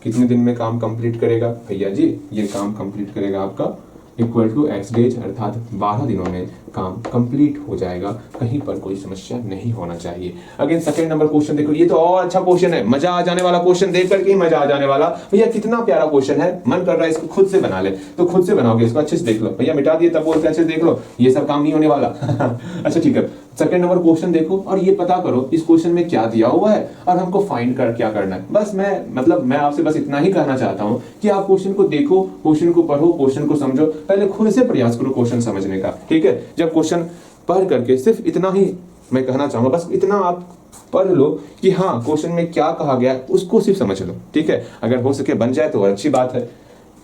कितने दिन में काम कंप्लीट करेगा भैया जी? ये काम कंप्लीट करेगा आपका =x डेज, अर्थात 12 दिनों में काम कंप्लीट हो जाएगा। कहीं पर कोई समस्या नहीं होना चाहिए। अगेन सेकंड नंबर क्वेश्चन देखो, ये तो और अच्छा क्वेश्चन है, मजा आ जाने वाला क्वेश्चन, देख करके ही मजा आ जाने वाला। भैया कितना प्यारा क्वेश्चन है, मन कर रहा है इसको खुद से बना ले, तो खुद से बनाओगे। इसको अच्छे से देख लो भैया, मिटा दिए तब बोलते अच्छे से देख लो, ये सब काम नहीं होने वाला। अच्छा ठीक है, सेकंड नंबर क्वेश्चन देखो और ये पता करो इस क्वेश्चन में क्या दिया हुआ है और हमको फाइंड कर क्या करना है। बस मैं आपसे बस इतना ही कहना चाहता हूं कि आप क्वेश्चन को देखो, क्वेश्चन को पढ़ो, क्वेश्चन को समझो, पहले खुद से प्रयास करो क्वेश्चन समझने का, ठीक है। जब क्वेश्चन पढ़ करके सिर्फ इतना ही मैं कहना चाहूंगा, बस इतना आप पढ़ लो कि हाँ क्वेश्चन में क्या कहा गया उसको सिर्फ समझ लो, ठीक है। अगर हो सके बन जाए तो अच्छी बात है।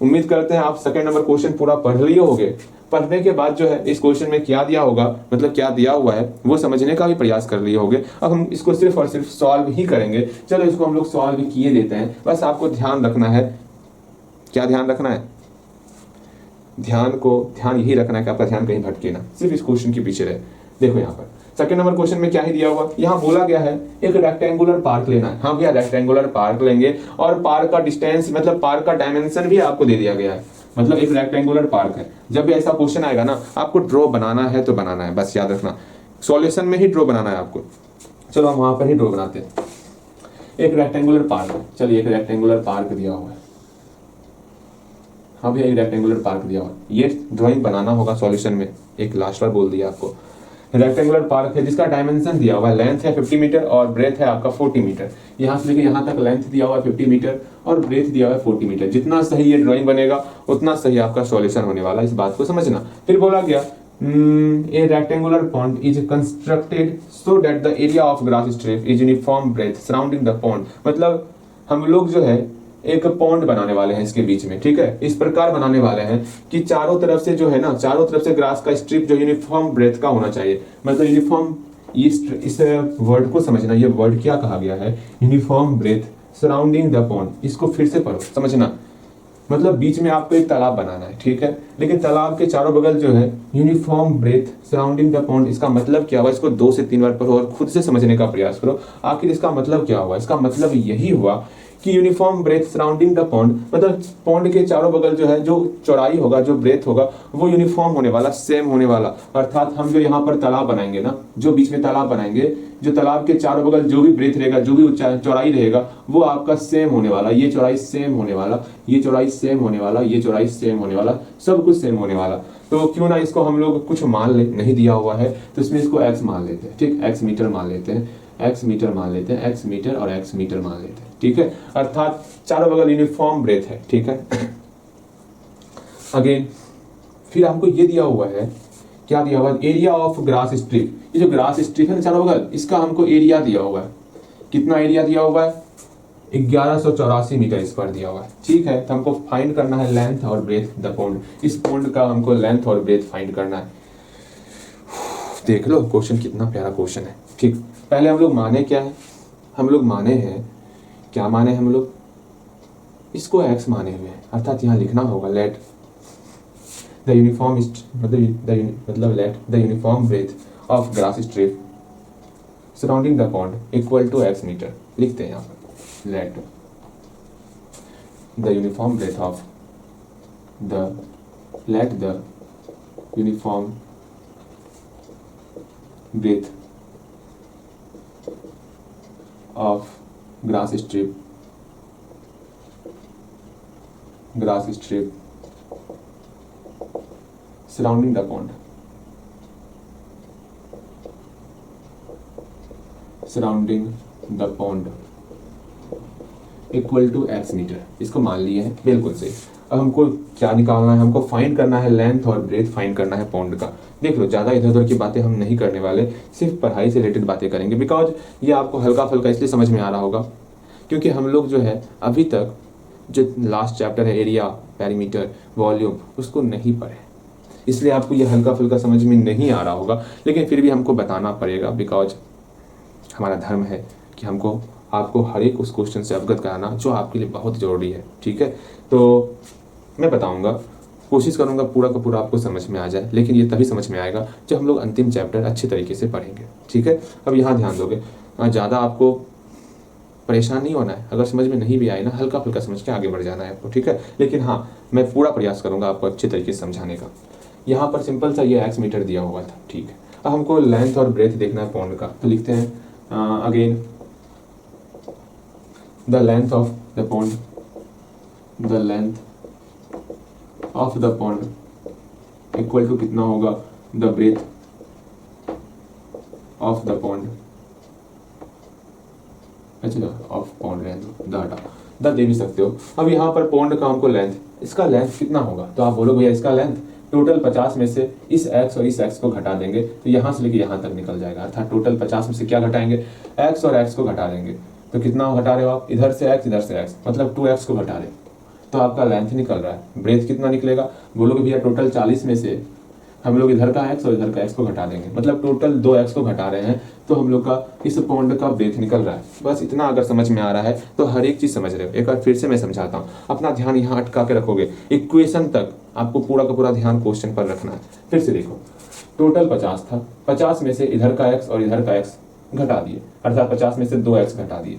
उम्मीद करते हैं आप सेकंड नंबर क्वेश्चन पूरा पढ़ लिए होंगे। पढ़ने के बाद जो है इस क्वेश्चन में क्या दिया होगा, मतलब क्या दिया हुआ है वो समझने का भी प्रयास कर लिए होंगे। अब हम इसको सिर्फ और सिर्फ सॉल्व ही करेंगे। चलो इसको हम लोग सॉल्व किए देते हैं। बस आपको ध्यान रखना है, क्या ध्यान रखना है, ध्यान यही रखना है कि आपका ध्यान कहीं भटके ना, सिर्फ इस क्वेश्चन के पीछे रहे। देखो यहाँ पर सेकंड नंबर क्वेश्चन में क्या ही दिया हुआ, यहाँ बोला गया है एक रेक्टेंगुलर पार्क लेना है। हाँ भैया रेक्टेंगुलर पार्क लेंगे और पार्क का डिस्टेंस मतलब पार्क का डायमेंशन भी आपको दे दिया गया है। मतलब एक रेक्टेंगुलर पार्क है। जब भी ऐसा क्वेश्चन आएगा ना आपको ड्रॉ बनाना है तो बनाना है, बस याद रखना सॉल्यूशन में ही ड्रॉ बनाना है आपको। चलो हम वहां पर ही ड्रॉ बनाते हैं। एक रेक्टेंगुलर पार्क है, चलिए एक रेक्टेंगुलर पार्क दिया हुआ है। हाँ भैया एक रेक्टेंगुलर पार्क दिया हुआ है, ये ड्राइंग बनाना होगा सॉल्यूशन में। एक लास्ट बार बोल दिया आपको, रेक्टेंगुलर पार्क है जिसका डायमेंशन दिया हुआ है, लेंथ है 50 मीटर और ब्रेथ है आपका 40 मीटर। यहाँ से लेके यहाँ तक लेंथ दिया हुआ है 50 मीटर और ब्रेथ दिया हुआ है 40 मीटर। जितना सही ये ड्राइंग बनेगा उतना सही आपका सॉल्यूशन होने वाला है, इस बात को समझना। फिर बोला गया a rectangular pond is constructed so that the area of grass strip is uniform breadth surrounding the pond. मतलब हम लोग जो है एक पॉन्ड बनाने वाले हैं इसके बीच में, ठीक है। इस प्रकार बनाने वाले हैं कि चारों तरफ से जो है ना, चारों तरफ से ग्रास का स्ट्रिप जो यूनिफॉर्म ब्रेथ का होना चाहिए। मतलब यूनिफॉर्म, इस वर्ड को समझना, ये वर्ड क्या कहा गया है, uniform breadth surrounding the pond. इसको फिर से पढ़ो समझना। मतलब बीच में आपको एक तालाब बनाना है, ठीक है, लेकिन तालाब के चारों बगल जो है uniform breadth surrounding the pond. इसका मतलब क्या हुआ, इसको 2 से 3 बार पढ़ो और खुद से समझने का प्रयास करो आखिर इसका मतलब क्या हुआ। इसका मतलब यही हुआ कि uniform breadth surrounding the pond, मतलब पॉन्ड के चारों बगल जो है जो चौड़ाई होगा, जो ब्रेथ होगा वो यूनिफॉर्म होने वाला, सेम होने वाला। अर्थात हम जो यहाँ पर तालाब बनाएंगे ना, जो बीच में तालाब बनाएंगे, जो तालाब के चारों बगल जो भी ब्रेथ रहेगा, जो भी चौड़ाई रहेगा वो आपका सेम होने वाला। ये चौड़ाई सेम होने वाला, ये चौड़ाई सेम होने वाला, ये चौड़ाई सेम होने वाला, सब कुछ सेम होने वाला। तो क्यों ना इसको हम लोग कुछ मान ले, नहीं दिया हुआ है तो इसमें इसको x मान लेते हैं, ठीक, x मीटर मान लेते हैं, x मीटर मान लेते हैं, x मीटर और x मीटर मान लेते हैं, ठीक है। अर्थात चारों बगल यूनिफॉर्म ब्रेथ है, ठीक है। अगेन फिर हमको ये दिया हुआ है, क्या दिया हुआ है, एरिया ऑफ ग्रास स्ट्रिप। ये जो ग्रास स्ट्रिप है ना चारों बगल, इसका हमको एरिया दिया हुआ है। कितना एरिया दिया हुआ है, 1184 मीटर स्क्वायर दिया हुआ है, ठीक है। तो हमको फाइंड करना है लेंथ और ब्रेथ द पॉन्ड। इस पॉन्ड का हमको लेंथ और ब्रेथ फाइंड करना है। देख लो क्वेश्चन कितना प्यारा क्वेश्चन है, ठीक। पहले हम लोग माने क्या है, हम लोग माने हैं, क्या माने हम लोग, इसको x माने हुए हैं। अर्थात यहाँ लिखना होगा लेट द यूनिफॉर्म मतलब let the uniform breadth of grass strip surrounding the pond equal to x metre. लिखते हैं यहाँ पर let the uniform breadth of let the uniform breadth of grass strip surrounding the pond equal to x metre. इसको मान लिए हैं, बिल्कुल सही। अब हमको क्या निकालना है, हमको फाइंड करना है लेंथ और ब्रेथ फाइंड करना है पॉन्ड का। देख लो ज़्यादा इधर उधर की बातें हम नहीं करने वाले, सिर्फ पढ़ाई से रिलेटेड बातें करेंगे। बिकॉज ये आपको हल्का फुल्का इसलिए समझ में आ रहा होगा क्योंकि हम लोग जो है अभी तक जो लास्ट चैप्टर है एरिया, पेरीमीटर, वॉल्यूम, उसको नहीं पढ़े, इसलिए आपको ये हल्का फुल्का समझ में नहीं आ रहा होगा। लेकिन फिर भी हमको बताना पड़ेगा बिकॉज हमारा धर्म है कि हमको आपको हर एक उस क्वेश्चन से अवगत कराना जो आपके लिए बहुत ज़रूरी है, ठीक है। तो मैं बताऊंगा, कोशिश करूंगा पूरा का पूरा आपको समझ में आ जाए, लेकिन ये तभी समझ में आएगा जब हम लोग अंतिम चैप्टर अच्छे तरीके से पढ़ेंगे, ठीक है। अब यहाँ ध्यान दोगे, ज़्यादा आपको परेशान नहीं होना है। अगर समझ में नहीं भी आए ना, हल्का फुल्का समझ के आगे बढ़ जाना है आपको, ठीक है। लेकिन हाँ, मैं पूरा प्रयास करूंगा आपको अच्छे तरीके से समझाने का। यहाँ पर सिंपल सा ये x मीटर दिया हुआ था, ठीक है। अब हमको लेंथ और ब्रेथ देखना है पॉन्ड का, तो लिखते हैं again the length of the pond, the length of the pond equal to कितना होगा, the breadth of the pond, अच्छा ऑफ पॉन्ड रहने दो, द हटा, द दे भी सकते हो। अब यहाँ पर पॉन्ड का हमको लेंथ, इसका लेंथ कितना होगा, तो आप बोलोगे भैया इसका लेंथ टोटल 50 में से इस x और इस x को घटा देंगे तो यहाँ से लेके यहाँ तक निकल जाएगा, अर्थात टोटल 50 में से क्या घटाएंगे, x और x को घटा देंगे। तो कितना घटा रहे हो आप, इधर से x इधर से x, मतलब 2x को घटा रहे हो तो आपका लेंथ निकल रहा है। ब्रेथ कितना निकलेगा, बोलोगे भैया टोटल 40 में से हम लोग इधर का x और इधर का x को घटा देंगे, मतलब टोटल 2x को घटा रहे हैं तो हम लोग का इस पॉन्ड का ब्रेथ निकल रहा है। बस इतना अगर समझ में आ रहा है तो हर एक चीज समझ रहे हो। एक बार फिर से मैं समझाता हूँ, अपना ध्यान यहाँ अटका के रखोगे, इक्वेशन तक आपको पूरा का पूरा ध्यान क्वेश्चन पर रखना है। फिर से देखो, टोटल 50 था, 50 में से इधर का x और इधर का x घटा दिए, अर्थात 50 में से 2x घटा दिए,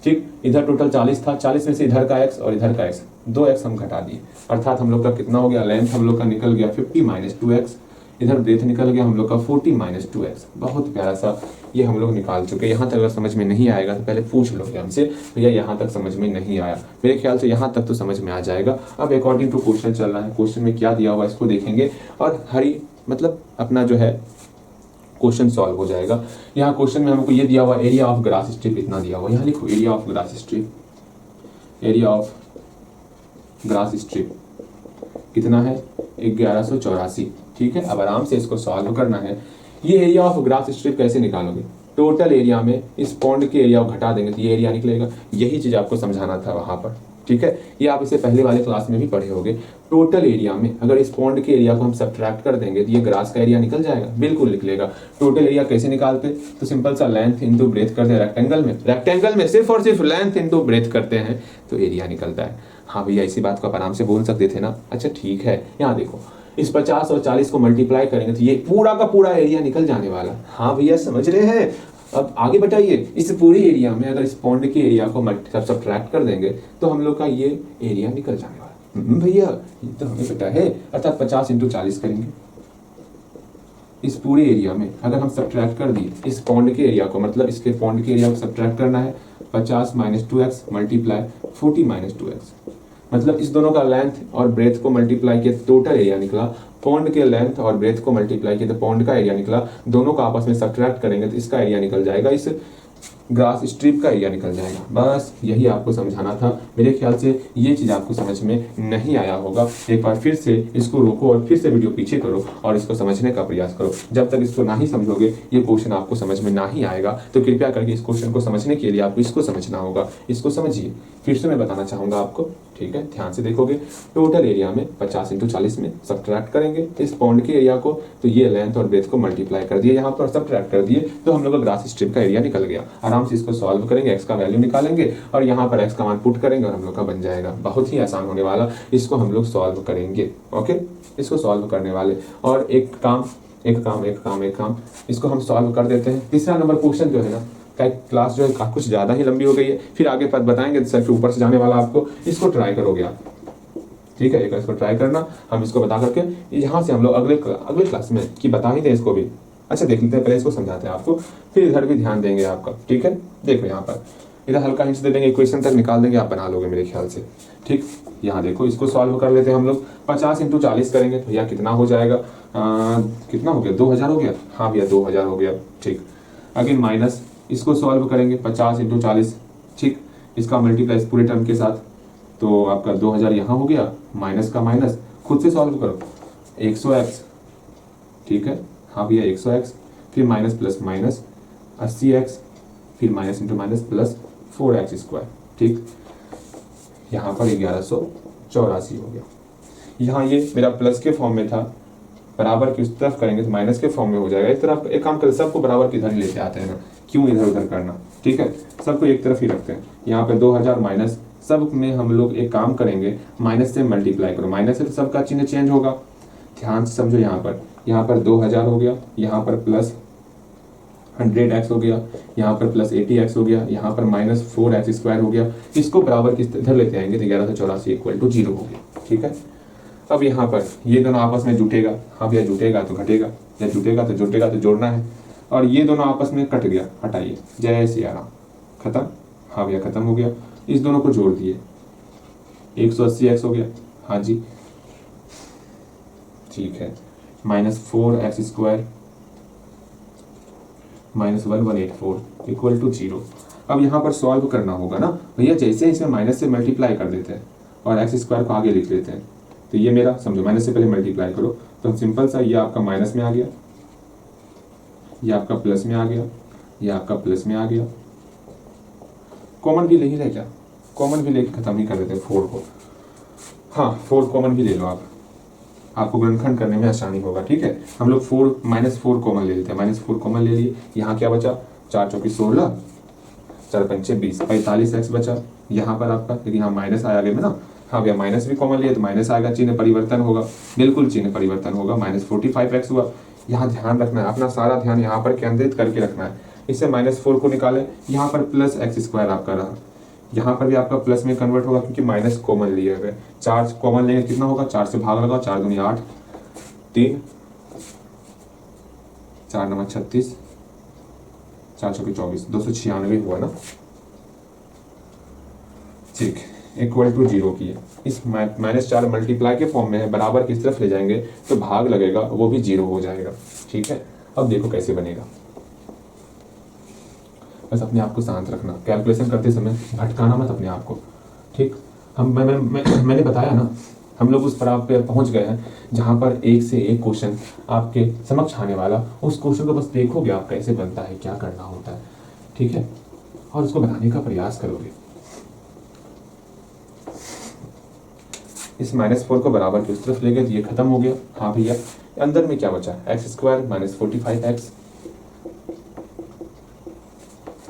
ठीक। इधर टोटल 40 था, 40 में से इधर का x और इधर का x 2x हम घटा दिए, अर्थात हम लोग का कितना हो गया, लेंथ हम लोग का निकल गया 50 माइनस 2x, इधर ब्रेथ निकल गया हम लोग का 40 माइनस 2x। बहुत प्यारा सा ये हम लोग निकाल चुके। यहाँ तक अगर समझ में नहीं आएगा तो पहले पूछ लोगे हमसे, भैया यहाँ तक समझ में नहीं आया, मेरे ख्याल से यहाँ तक तो समझ में आ जाएगा। अब अकॉर्डिंग टू क्वेश्चन चल रहा है, क्वेश्चन में क्या दिया हुआ इसको देखेंगे और हरी मतलब अपना जो है क्वेश्चन सॉल्व हो जाएगा। यहाँ क्वेश्चन में हमको ये दिया हुआ एरिया ऑफ ग्रास स्ट्रिप इतना दिया हुआ, यहाँ लिखो area of grass strip, area of grass strip कितना है 1184, ठीक है। अब आराम से इसको सॉल्व करना है। ये एरिया ऑफ ग्रास स्ट्रिप कैसे निकालोगे, टोटल एरिया में इस पॉन्ड के एरिया को घटा देंगे तो ये एरिया निकलेगा। यही चीज आपको समझाना था वहां पर, ठीक है। ये आप इसे पहले वाले क्लास में भी पढ़े होंगे। टोटल एरिया में अगर इस पॉन्ड के एरिया को हम सब्ट्रैक्ट कर देंगे तो ये ग्रास का एरिया निकल जाएगा, बिल्कुल निकलेगा। टोटल एरिया कैसे निकालते, तो सिंपल सा लेंथ इंटू ब्रेथ करते हैं रेक्टेंगल में, रेक्टेंगल में सिर्फ और सिर्फ लेंथ इंटू ब्रेथ करते हैं तो एरिया निकलता है। हाँ भैया इसी बात को आप आराम से बोल सकते थे ना, अच्छा ठीक है। यहाँ देखो इस 50 और 40 को मल्टीप्लाई करेंगे तो ये पूरा का पूरा एरिया निकल जाने वाला। हाँ भैया समझ रहे हैं। अब आगे बताइए, इस पूरे एरिया में अगर इस पॉन्ड के एरिया को सब्ट्रैक्ट कर देंगे तो हम लोग का ये एरिया निकल जाने वाला। भैया ये तो हमें पता है, अर्थात 50 इंटू 40 करेंगे। इस पूरे एरिया में अगर हम सब्ट्रैक्ट कर दिए इस पॉन्ड के एरिया को, मतलब इसके पॉन्ड के एरिया को सब्ट्रैक्ट करना है 50 minus 2x multiply 40 minus 2x, मतलब इस दोनों का लेंथ और ब्रेथ को मल्टीप्लाई किया टोटल एरिया निकला, पॉन्ड के लेंथ और ब्रेथ को मल्टीप्लाई किया तो पॉन्ड का एरिया निकला, दोनों का आपस में सब्ट्रैक्ट करेंगे तो इसका एरिया निकल जाएगा, इस ग्रास स्ट्रिप का एरिया निकल जाएगा। बस यही आपको समझाना था। मेरे ख्याल से ये चीज आपको समझ में नहीं आया होगा। एक बार फिर से इसको रोको और फिर से वीडियो पीछे करो और इसको समझने का प्रयास करो। जब तक इसको ना ही समझोगे ये क्वेश्चन आपको समझ में ना ही आएगा। तो कृपया करके इस क्वेश्चन को समझने के लिए आपको इसको समझना होगा। इसको समझिए, फिर से मैं बताना चाहूंगा आपको, ठीक है। ध्यान से देखोगे, टोटल एरिया में 50 इंटू 40 में सब्ट्रैक्ट करेंगे इस पॉन्ड के एरिया को, तो ये लेंथ और ब्रेथ को मल्टीप्लाई कर दिए, यहाँ पर सब्ट्रैक्ट कर दिए तो हम लोग का ग्रास स्ट्रिप का एरिया निकल गया। आराम से इसको सॉल्व करेंगे, x का वैल्यू निकालेंगे और यहाँ पर x का मान पुट करेंगे और हम लोग का बन जाएगा। बहुत ही आसान होने वाला, इसको हम लोग सॉल्व करेंगे। ओके, इसको सॉल्व करने वाले और एक काम इसको हम सॉल्व कर देते हैं। तीसरा नंबर क्वेश्चन जो है ना, क्लास जो है कुछ ज्यादा ही लंबी हो गई है, फिर आगे पर बताएंगे सर के ऊपर से जाने वाला आपको। इसको ट्राई करोगे आप, ठीक है। एक इसको ट्राई करना, हम इसको बता करके यहाँ से हम लोग अगले क्लास में कि बता ही दें इसको भी। अच्छा देख लेते हैं, पहले इसको समझाते हैं आपको, फिर इधर भी ध्यान देंगे आपका, ठीक है। देखो यहाँ पर इधर हल्का हिंट्स दे देंगे, इक्वेशन तक निकाल देंगे, आप बना लोगे मेरे ख्याल से, ठीक। यहाँ देखो इसको सॉल्व कर लेते हैं हम लोग। 50 इंटू 40 करेंगे तो भैया कितना हो जाएगा, कितना हो गया, 2000 हो गया। हाँ भैया 2000 हो गया, ठीक। अगेन माइनस, इसको सॉल्व करेंगे 50 इंटू 40, ठीक। इसका मल्टीप्लाई पूरे टर्म के साथ तो आपका 2000 यहाँ हो गया, माइनस का माइनस, खुद से सॉल्व करो 100x, ठीक है। हाँ भैया 100x, फिर माइनस प्लस माइनस 80x, फिर minus into minus plus 4x square, ठीक। यहाँ पर 1184 हो गया। यहाँ ये मेरा प्लस के फॉर्म में था, बराबर की उस तरफ करेंगे तो माइनस के फॉर्म में हो जाएगा। इस तरफ एक काम करें, सबको बराबर की इधर ही लेते आते हैं ना, क्यों इधर उधर करना, ठीक है। सबको एक तरफ ही रखते हैं। यहाँ पे 2000 माइनस, सब में हम लोग एक काम करेंगे, माइनस से मल्टीप्लाई करो, माइनस से तो सबका चिन्ह चेंज होगा। ध्यान से समझो, यहाँ पर 2000 हो गया, यहाँ पर प्लस 100x हो गया, यहाँ पर प्लस 80x हो गया, यहाँ पर माइनस 4x स्क्वायर हो गया। इसको बराबर की इधर लेते आएंगे तो 1184 इक्वल टू 0 हो गया, ठीक है। अब यहाँ पर ये दोनों आपस में जुटेगा, हाँ भैया जुटेगा तो घटेगा, या जुटेगा तो जुटेगा तो जोड़ना है। और ये दोनों आपस में कट गया, हटाइए, जय सिया राम, खत्म। हाँ भैया खत्म हो गया। इस दोनों को जोड़ दिए, 180x हो गया, हाँ जी ठीक है, minus 4x square -1184 equal to 0। अब यहाँ पर सॉल्व करना होगा ना भैया, जैसे इसमें माइनस से मल्टीप्लाई कर देते हैं और एक्स स्क्वायर को आगे लिख लेते हैं, तो ये मेरा समझो माइनस से पहले मल्टीप्लाई करो तो सिंपल सा ये आपका माइनस में आ गया, ये आपका प्लस में आ गया, ये आपका प्लस में आ गया। कॉमन भी ले ही रहे क्या, कॉमन भी लेके खत्म ही कर देते हैं 4 को। हाँ 4 कॉमन भी ले लो आप, आपको गुणनखंड करने में आसानी होगा। ठीक है, हम लोग -4 कॉमन ले लेते हैं, -4 कॉमन ले लिए। यहाँ क्या बचा, 4 चौकी 16, 4 पंचे 20, 45x बचा। यहाँ पर आपका लेकिन यहाँ माइनस आया आगे में ना, हाँ भैया माइनस भी कॉमन लिया तो माइनस आएगा, चिन्ह परिवर्तन होगा, बिल्कुल चिन्ह परिवर्तन होगा, -45x हुआ। यहाँ ध्यान रखना है, अपना सारा ध्यान यहाँ पर केंद्रित करके रखना है। इससे -4 को निकाले, यहाँ पर प्लस एक्स स्क्वायर आपका रहा, यहाँ पर भी आपका प्लस में कन्वर्ट होगा क्योंकि माइनस कॉमन लिए हुए। 4 कॉमन लेंगे कितना होगा, 4 से भाग लगाओ, 4 दूनी 8, 3, 4 9 36, 4 चौके 24, 296 हुआ ना। ठीक, इक्वल टू 0 की है। इस -4 मल्टीप्लाई के फॉर्म में है, बराबर किस तरफ ले जाएंगे तो भाग लगेगा, वो भी 0 हो जाएगा। ठीक है, अब देखो कैसे बनेगा। बस अपने आप को शांत रखना, कैलकुलेशन करते समय भटकाना मत अपने आप को। ठीक, मैंने बताया ना, हम लोग उस पड़ाव पे पहुंच गए हैं जहां पर एक से एक क्वेश्चन आपके समक्ष आने वाला, उस क्वेश्चन को बस देखोगे आप कैसे बनता है, क्या करना होता है। ठीक है, और उसको बनाने का प्रयास करोगे। इस -4 को बराबर की उस तरफ ले गए तो ये खत्म हो गया। हाँ भैया, अंदर में क्या बचा, एक्स स्क्वायर -45x,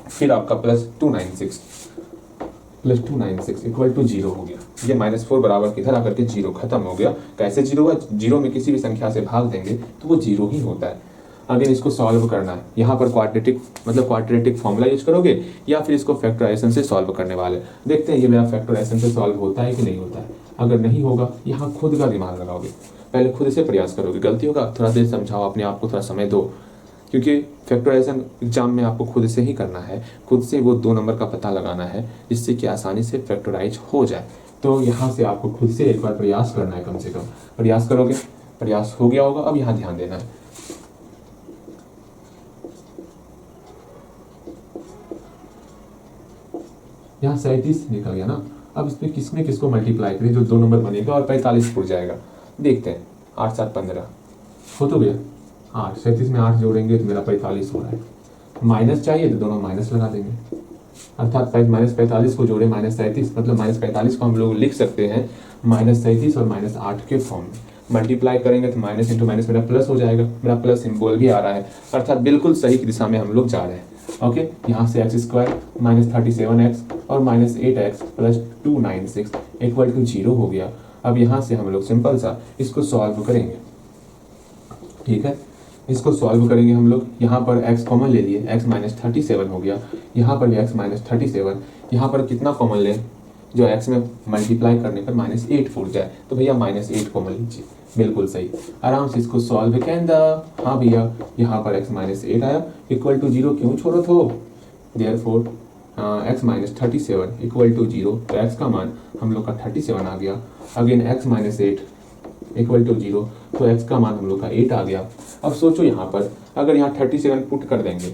फिर आपका +296 इक्वल टू 0 हो गया। ये -4 बराबर किधर आकर के 0 खत्म हो गया। कैसे 0 हुआ, 0 में किसी भी संख्या से भाग देंगे तो वो 0 ही होता है। अगर इसको सॉल्व करना है, यहाँ पर क्वाड्रेटिक फॉर्मूला यूज करोगे या फिर इसको फैक्टराइजेशन से सॉल्व करने वाले। देखते हैं ये मेरा फैक्टराइजेशन से सॉल्व होता है कि नहीं होता है। अगर नहीं होगा, यहाँ खुद का दिमाग लगाओगे, पहले खुद से प्रयास करोगे। गलती होगा, थोड़ा देर समझाओ अपने आप को, थोड़ा समय दो, क्योंकि फैक्टराइजेशन एग्जाम में आपको खुद से ही करना है, खुद से वो 2 नंबर का पता लगाना है जिससे कि आसानी से फैक्टराइज हो जाए। तो यहाँ से आपको खुद से एक बार प्रयास करना है, कम से कम प्रयास करोगे, प्रयास हो गया होगा। अब यहाँ ध्यान देना है, यहाँ 37 निकल गया ना। अब इसमें किसने किसको मल्टीप्लाई करें, जो 2 नंबर बनेगा और 45 उड़ जाएगा। देखते हैं, 8 7 15 हो तो गया 8, 37 में 8 जोड़ेंगे तो मेरा 45 हो रहा है। माइनस चाहिए तो दोनों माइनस लगा देंगे, अर्थात -45 को जोड़े -37, मतलब -45 को हम लोग लिख सकते हैं -37 और -8 के फॉर्म में। मल्टीप्लाई करेंगे तो माइनस इंटू माइनस मेरा प्लस हो जाएगा, मेरा प्लस सिंबल भी आ रहा है, अर्थात बिल्कुल सही दिशा में हम लोग जा रहे हैं। ओके, यहाँ से एक्स स्क्वायर -37x और -8x + 296 इक्वल टू 0 हो गया। अब यहाँ से हम लोग सिंपल सा इसको सॉल्व करेंगे। ठीक है, इसको सॉल्व करेंगे हम लोग। यहाँ पर x कॉमन ले लिए, x -37 हो गया। यहाँ पर भी x -37, यहाँ पर कितना कॉमन ले, जो x में मल्टीप्लाई करने पर -8 फूट जाए, तो भैया -8 कॉमन लीजिए, बिल्कुल सही। आराम से इसको सॉल्व करेंगे। हाँ भैया, यहाँ पर x -8 आया इक्वल टू 0, क्यों छोड़ो हो, देयरफॉर x -37 इक्वल टू 0, तो x का मान हम लोग का 37 आ गया। अगेन x -8 इक्वल टू 0, तो x का मान हम लोग का 8 आ गया। अब सोचो यहाँ पर अगर यहाँ 37 पुट कर देंगे,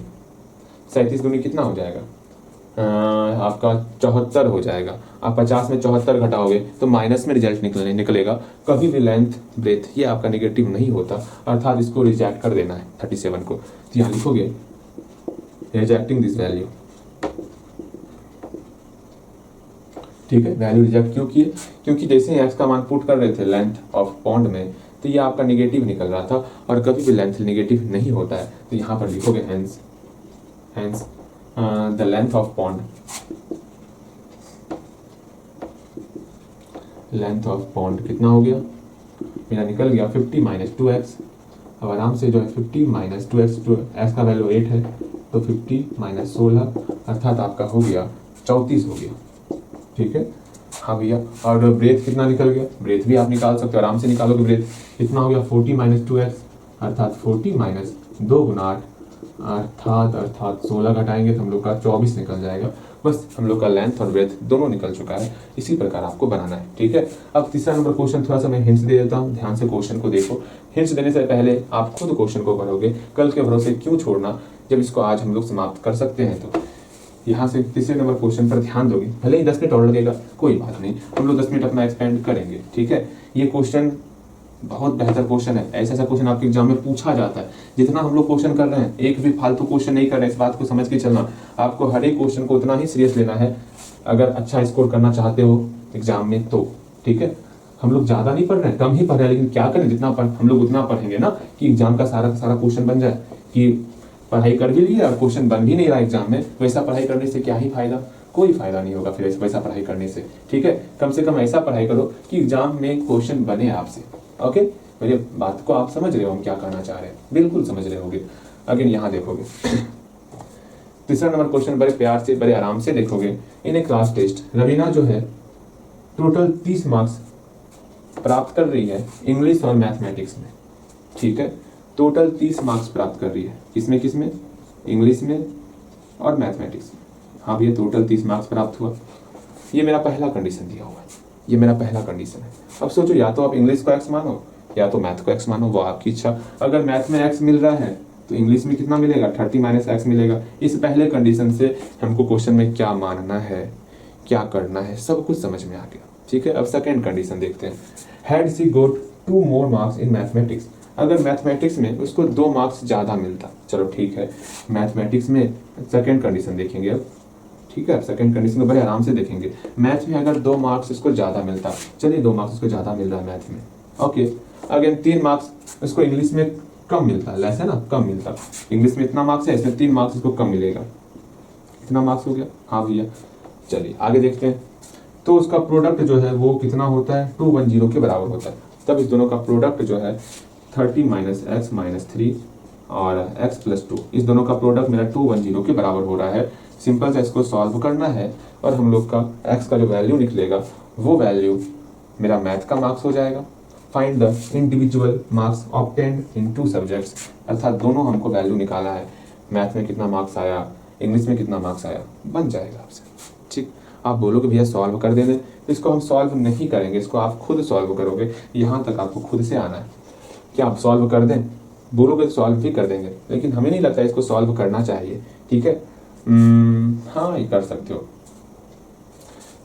37 दूनी कितना हो जाएगा, आपका 74 हो जाएगा। आप 50 में 74 घटाओगे तो माइनस में रिजल्ट निकलेगा। कभी भी लेंथ ब्रेथ ये आपका नेगेटिव नहीं होता, अर्थात इसको रिजेक्ट कर देना है 37 को। तो यहाँ लिखोगे रिजेक्टिंग दिस वैल्यू। ठीक है, वैल्यू रिजेक्ट क्यों किए, क्योंकि जैसे ही एक्स का मान पुट कर रहे थे लेंथ ऑफ पॉन्ड में, तो ये आपका नेगेटिव निकल रहा था, और कभी भी लेंथ नेगेटिव नहीं होता है। तो यहाँ पर लिखोगे hence the length of pond, length of pond कितना हो गया, मेरा निकल गया 50 - 2x। अब आराम से जो है 50 - 2x, तो x का वैल्यू 8 है, तो 50 - 16 अर्थात आपका हो गया 34 हो गया। ठीक है, हाँ भैया, और ब्रेथ कितना निकल गया, ब्रेथ भी आप निकाल सकते हो, आराम से निकालोगे। ब्रेथ कितना हो गया, 40 - 2x अर्थात 40 - 2 × 8 अर्थात 16 घटाएंगे तो हम लोग का 24 निकल जाएगा। बस हम लोग का लेंथ और ब्रेथ दोनों निकल चुका है। इसी प्रकार आपको बनाना है। ठीक है, अब तीसरा नंबर क्वेश्चन, थोड़ा सा मैं हिंट्स दे देता हूँ, ध्यान से क्वेश्चन को देखो। हिंट्स देने से पहले आप खुद क्वेश्चन को करोगे, कल के भरोसे क्यों छोड़ना। जब इसको आज हम लोग समाप्त कर सकते हैं तो यहाँ से तीसरे नंबर क्वेश्चन पर ध्यान दोगे, भले ही 10 मिनट और लगेगा कोई बात नहीं, हम लोग 10 मिनट अपना एक्सपेंड करेंगे, ठीक है। ये क्वेश्चन बहुत बेहतर क्वेश्चन है, ऐसा क्वेश्चन आपके एग्जाम में पूछा जाता है। जितना हम लोग क्वेश्चन कर रहे हैं, एक भी फालतू क्वेश्चन नहीं कर रहे हैं, इस बात को समझ के चलना। आपको हर एक क्वेश्चन को उतना ही सीरियस लेना है अगर अच्छा स्कोर करना चाहते हो एग्जाम में तो, ठीक है। हम लोग ज्यादा नहीं पढ़ रहे हैं, कम ही पढ़ रहे हैं, लेकिन क्या करें, जितना हम लोग उतना पढ़ेंगे ना कि एग्जाम का सारा क्वेश्चन बन जाए। कि पढ़ाई कर भी लिए और क्वेश्चन बन भी नहीं रहा एग्जाम में, वैसा पढ़ाई करने से क्या ही फायदा, कोई फायदा नहीं होगा फिर वैसा पढ़ाई करने से, ठीक है। कम से कम ऐसा पढ़ाई करो कि एग्जाम में क्वेश्चन बने आपसे। ओके, मेरी बात को आप समझ रहे हो हम क्या कहना चाह रहे हैं, बिल्कुल समझ रहे होगे। अगेन यहाँ देखोगे तीसरा नंबर क्वेश्चन बड़े प्यार से बड़े आराम से देखोगे। इन ए क्लास टेस्ट रवीना जो है टोटल 30 मार्क्स प्राप्त कर रही है इंग्लिश और मैथमेटिक्स में, ठीक है। टोटल 30 मार्क्स प्राप्त कर रही है, किसमें किसमें, इंग्लिश में और मैथमेटिक्स में। हाँ भैया टोटल 30 मार्क्स प्राप्त हुआ, ये मेरा पहला कंडीशन दिया हुआ है, ये मेरा पहला कंडीशन है। अब सोचो या तो आप इंग्लिश को एक्स मानो या तो मैथ को एक्स मानो, वो आपकी इच्छा। अगर मैथ में एक्स मिल रहा है तो इंग्लिश में कितना मिलेगा, 30 माइनस एक्स मिलेगा। इस पहले कंडीशन से हमको क्वेश्चन में क्या मानना है, क्या करना है, सब कुछ समझ में आ गया, ठीक है। अब सेकेंड कंडीशन देखते हैं। Had she got 2 more marks in mathematics, अगर मैथमेटिक्स में उसको 2 मार्क्स ज्यादा मिलता, चलो ठीक है। मैथमेटिक्स में सेकेंड कंडीशन देखेंगे अब, ठीक है। सेकंड कंडीशन को बड़े आराम से देखेंगे। मैथ में अगर 2 मार्क्स इसको ज्यादा मिलता, चलिए 2 मार्क्स इसको ज्यादा मिल रहा है मैथ में, ओके। अगेन 3 मार्क्स इसको इंग्लिश में कम मिलता, लेस है ना, कम मिलता। इंग्लिश में इतना मार्क्स है, इसमें 3 मार्क्स इसको कम मिलेगा। इतना मार्क्स हो गया, हाँ भैया। चलिए आगे देखते हैं। तो उसका प्रोडक्ट जो है वो कितना होता है, 210 के बराबर होता है। तब इस दोनों का प्रोडक्ट जो है 30 माइनस एक्स माइनस 3 और x प्लस 2, इस दोनों का प्रोडक्ट मेरा 210 के बराबर हो रहा है। सिंपल से इसको सॉल्व करना है और हम लोग का x का जो वैल्यू निकलेगा वो वैल्यू मेरा मैथ का मार्क्स हो जाएगा। Find the individual marks obtained in 2 subjects, अर्थात दोनों हमको वैल्यू निकाला है, मैथ में कितना मार्क्स आया, इंग्लिश में कितना मार्क्स आया, बन जाएगा आपसे, ठीक। आप बोलोगे भैया सॉल्व कर देने, इसको हम सॉल्व नहीं करेंगे, इसको आप खुद सॉल्व करोगे। यहाँ तक आपको खुद से आना है। क्या आप सॉल्व कर दें, बोलोगे तो सॉल्व भी कर देंगे, लेकिन हमें नहीं लगता इसको सॉल्व करना चाहिए, ठीक है। हाँ ये कर सकते हो,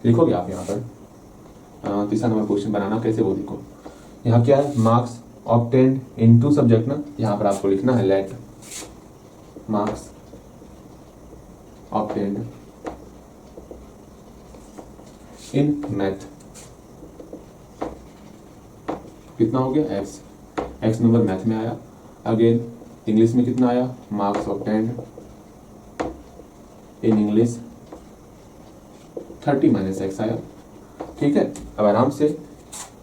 लिखोगे आप यहाँ पर तीसरा नंबर क्वेश्चन बनाना कैसे वो देखो। यहाँ क्या है, मार्क्स ऑब्टेन्ड इन 2 सब्जेक्ट ना, यहाँ पर आपको लिखना है let marks obtained in math, कितना हो गया एक्स नंबर मैथ में आया। अगेन इंग्लिश में कितना आया, marks obtained in English 30 minus x आया, ठीक है। अब आराम से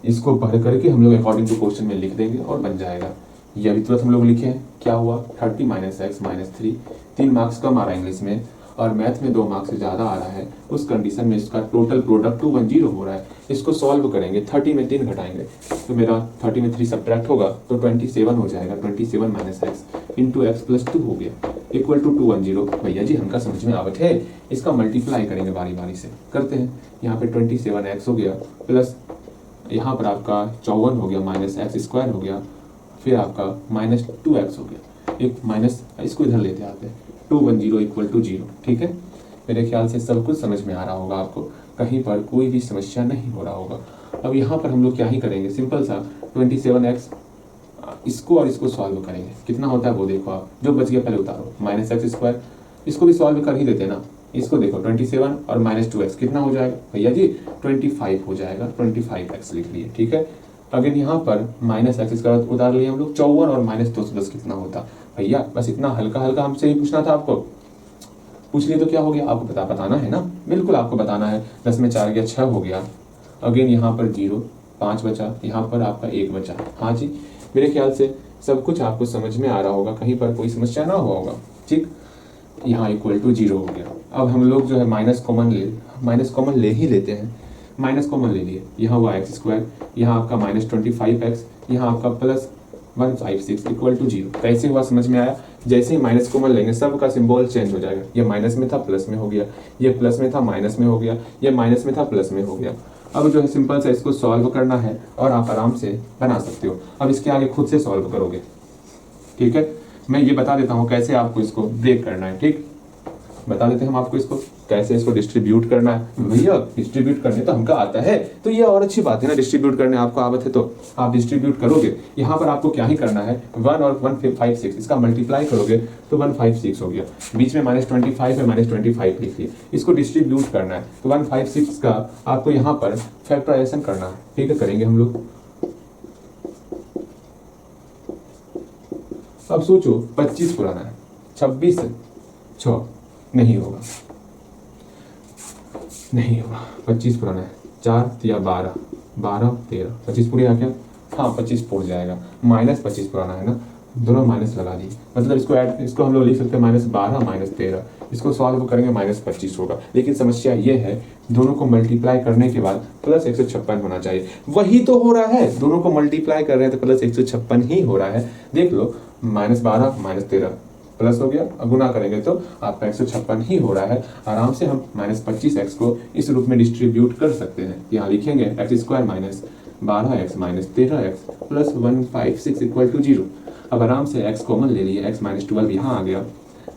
इसको पढ़ करके हम लोग अकॉर्डिंग टू क्वेश्चन में लिख देंगे और बन जाएगा। ये अभी तुरंत हम लोग लिखे हैं, क्या हुआ 30 माइनस एक्स माइनस 3, 3 मार्क्स कम आ रहा है इंग्लिश में और मैथ में 2 मार्क्स से ज्यादा आ रहा है। उस कंडीशन में इसका टोटल प्रोडक्ट 210 हो रहा है। इसको सॉल्व करेंगे, 30 में 3 घटाएंगे तो मेरा 30 में 3 सब्ट्रैक्ट होगा तो 27 हो जाएगा। 27 minus x into x plus 2 हो गया इक्वल टू 210। भैया जी हमका समझ में आवत है, इसका मल्टीप्लाई करेंगे बारी बारी से, करते हैं। यहाँ पे 27 एक्स हो गया प्लस यहाँ पर आपका 54 हो गया माइनस एक्स स्क्वायर हो गया, फिर आपका माइनस 2x हो गया, एक माइनस इसको इधर लेते आते हैं, 210 इक्वल टू 0, ठीक है। मेरे ख्याल से सब कुछ समझ में आ रहा होगा आपको, कहीं पर कोई भी समस्या नहीं हो रहा होगा। अब यहाँ पर हम लोग क्या ही करेंगे, सिंपल सा 27x इसको और इसको सॉल्व करेंगे, कितना होता है वो देखो आप, जो बच गया पहले उतारो, माइनस एक्स स्क्वायर, इसको भी सॉल्व कर ही देते ना। इसको देखो 27 और माइनस 2x कितना हो जाएगा भैया जी 25 हो जाएगा, 25x लिख लिए, ठीक है। अगर यहाँ पर माइनस एक्स स्क्वायर उतार लिए हम लोग, 54 और माइनस 210 कितना होता भैया, बस इतना हल्का हल्का हमसे ही पूछना था आपको, पूछ लिए तो क्या हो गया, आपको बताना है ना, बिल्कुल आपको बताना है। 10 में 4 गया 6 हो गया। अगेन यहाँ पर 0, 5 बचा, यहाँ पर आपका 1 बचा। हाँ जी, मेरे ख्याल से सब कुछ आपको समझ में आ रहा होगा, कहीं पर कोई समस्या ना हुआ होगा, ठीक। यहाँ इक्वल टू 0 हो गया। अब हम लोग जो है माइनस कॉमन ले ही लेते हैं, माइनस कॉमन ले लिए, यहाँ हुआ एक्स स्क्वायर, यहाँ आपका माइनस 25x, यहाँ आपका प्लस 156 इक्वल टू 0। कैसे हुआ समझ में आया, जैसे ही माइनस कॉमन लेंगे सबका सिंबल चेंज हो जाएगा, ये माइनस में था प्लस में हो गया, ये प्लस में था माइनस में हो गया, ये माइनस में था प्लस में हो गया। अब जो है सिंपल से इसको सॉल्व करना है और आप आराम से बना सकते हो। अब इसके आगे खुद से सॉल्व करोगे, ठीक है। मैं ये बता देता हूँ कैसे आपको इसको ब्रेक करना है, ठीक, बता देते हैं हम आपको इसको कैसे इसको डिस्ट्रीब्यूट करना है। भैया डिस्ट्रीब्यूट करने तो हमका आता है, तो ये और अच्छी बात है ना, डिस्ट्रीब्यूट करने आपको आवत है तो आप डिस्ट्रीब्यूट करोगे। यहाँ पर आपको क्या ही करना है, 1 और 156 इसका मल्टीप्लाई करोगे तो 156 हो गया, बीच में -25 है, -25 लिखिए, इसको डिस्ट्रीब्यूट करना है। तो 156 का आपको यहाँ पर फैक्टराइजेशन करना है, ठीक है, करेंगे हम लोग। अब सोचो 25 पुराना है, 26 6 नहीं होगा, नहीं होगा, 25 पुराना है, 4 या 12 12 13 25 पूरी आ गया, हाँ 25 पूर जाएगा, -25 पुराना है ना, दोनों माइनस लगा दिए, मतलब इसको ऐड, इसको हम लोग लिख सकते हैं -12 -13, इसको सॉल्व करेंगे -25 होगा। लेकिन समस्या ये है दोनों को मल्टीप्लाई करने के बाद प्लस 156 होना चाहिए, वही तो हो रहा है, दोनों को मल्टीप्लाई कर रहे हैं तो प्लस 156 ही हो रहा है। देख लो -12 -13 प्लस हो गया, गुना करेंगे तो आपका 156 ही हो रहा है। आराम से हम -25x को इस रूप में डिस्ट्रीब्यूट कर सकते हैं। यहाँ लिखेंगे x² -12x -13x प्लस 156 = 0। अब आराम से x कॉमन ले लिए, x -12 यहाँ आ गया,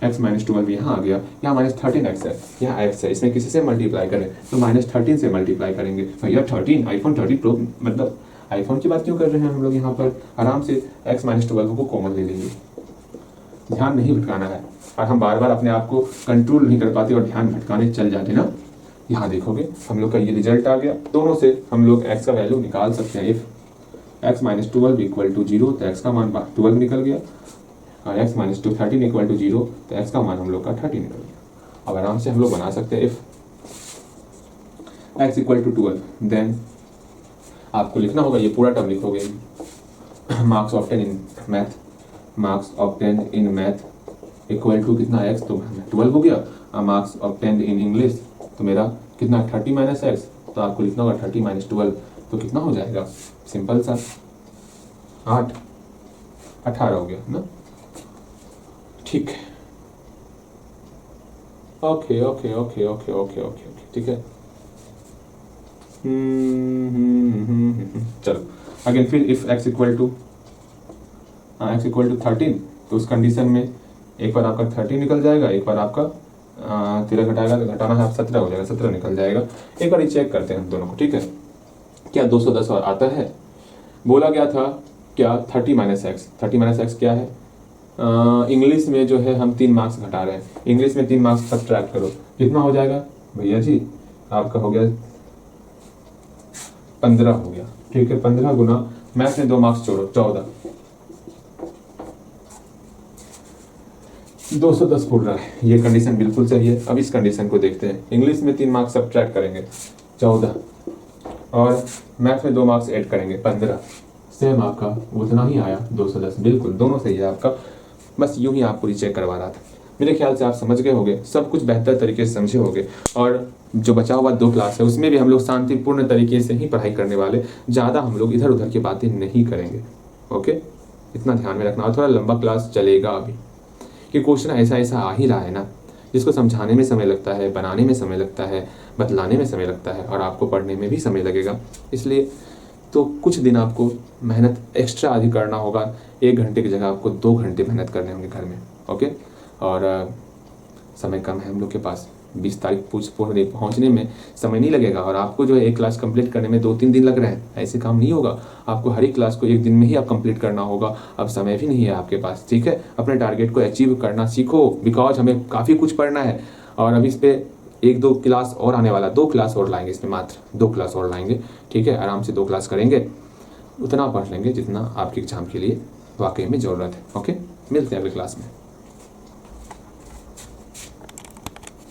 x -12 यहाँ आ गया, यहाँ -13x है, यहाँ x है, इसमें किसी से मल्टीप्लाई करें तो -13 से मल्टीप्लाई करेंगे। भैया 13 iPhone 13 Pro, मतलब आईफोन की बात क्यों कर रहे हैं हम लोग यहाँ पर। आराम से x -12 को कॉमन ले लेंगे, ध्यान नहीं भटकाना है, और हम बार बार अपने आप को कंट्रोल नहीं कर पाते और ध्यान भटकाने चल जाते ना। यहाँ देखोगे हम लोग का ये रिजल्ट आ गया, दोनों से हम लोग x का वैल्यू निकाल सकते हैं। इफ x -12 = 0 तो x का मान 12 निकल गया, और x -13 = 0 तो x का मान हम लोग का 30 निकल गया। अब आराम से हम लोग बना सकते हैं इफ x = 12, देन आपको लिखना होगा, ये पूरा टर्म लिखोगे, marks of 10 in math, marks of 10 in math equal to कितना x, तो 12 हो गया, और मार्क्स ऑफ 10 इन इंग्लिश तो मेरा कितना 30 - x, तो आपको लिखना होगा 30 - 12 तो कितना हो जाएगा, सिंपल सा 8 18 हो गया ना, ठीक है। Okay okay okay okay okay okay ठीक है। चलो अगेन फिर इफ x = x = 13 तो उस कंडीशन में एक बार आपका 30 निकल जाएगा, एक बार आपका 13 घटाएगा तो घटाना है 17 हो जाएगा, 17 निकल जाएगा। एक बार ये चेक करते हैं हम दोनों को, ठीक है, क्या 210 और आता है। बोला गया था क्या 30 - x, 30 - x क्या है, इंग्लिश में जो है हम 3 मार्क्स घटा रहे हैं, इंग्लिश में 3 मार्क्स सब्ट्रैक्ट करो, कितना हो जाएगा भैया जी, आपका हो गया 15 हो गया, ठीक है, 15 गुना मैथ में 2 मार्क्स जोड़ो 14, 210 फुट रहा है, ये कंडीशन बिल्कुल सही है। अब इस कंडीशन को देखते हैं, इंग्लिश में 3 मार्क्स सब्ट्रैक्ट करेंगे 14, और मैथ में 2 मार्क्स ऐड करेंगे 15, सेम आपका उतना ही आया 210, बिल्कुल दोनों सही है आपका। बस यूं ही आपको रीचेक करवा रहा था। मेरे ख्याल से आप समझ गए होंगे, सब कुछ बेहतर तरीके से समझे होंगे, और जो बचा हुआ 2 क्लास है उसमें भी हम लोग शांतिपूर्ण तरीके से ही पढ़ाई करने वाले, ज़्यादा हम लोग इधर उधर की बातें नहीं करेंगे। ओके, इतना ध्यान में रखना। और थोड़ा लंबा क्लास चलेगा अभी, कि क्वेश्चन ऐसा ऐसा आ ही रहा है ना, जिसको समझाने में समय लगता है, बनाने में समय लगता है, बतलाने में समय लगता है, और आपको पढ़ने में भी समय लगेगा। इसलिए तो कुछ दिन आपको मेहनत एक्स्ट्रा अधिक करना होगा, 1 घंटे की जगह आपको 2 घंटे मेहनत करने होंगे घर में। ओके, और समय कम है हम लोग के पास, 20 तारीख पहुंचने में समय नहीं लगेगा, और आपको जो है एक क्लास कंप्लीट करने में 2-3 दिन लग रहे हैं, ऐसे काम नहीं होगा। आपको हर एक क्लास को 1 दिन में ही आप कंप्लीट करना होगा। अब समय भी नहीं है आपके पास, ठीक है। अपने टारगेट को अचीव करना सीखो, बिकॉज हमें काफ़ी कुछ पढ़ना है, और अभी इस पर 1-2 क्लास और आने वाला, 2 क्लास और लाएंगे, इसमें मात्र 2 क्लास और लाएंगे, ठीक है। आराम से 2 क्लास करेंगे, उतना पढ़ लेंगे जितना आपके एग्जाम के लिए वाकई में ज़रूरत है। ओके, मिलते हैं अगले क्लास में।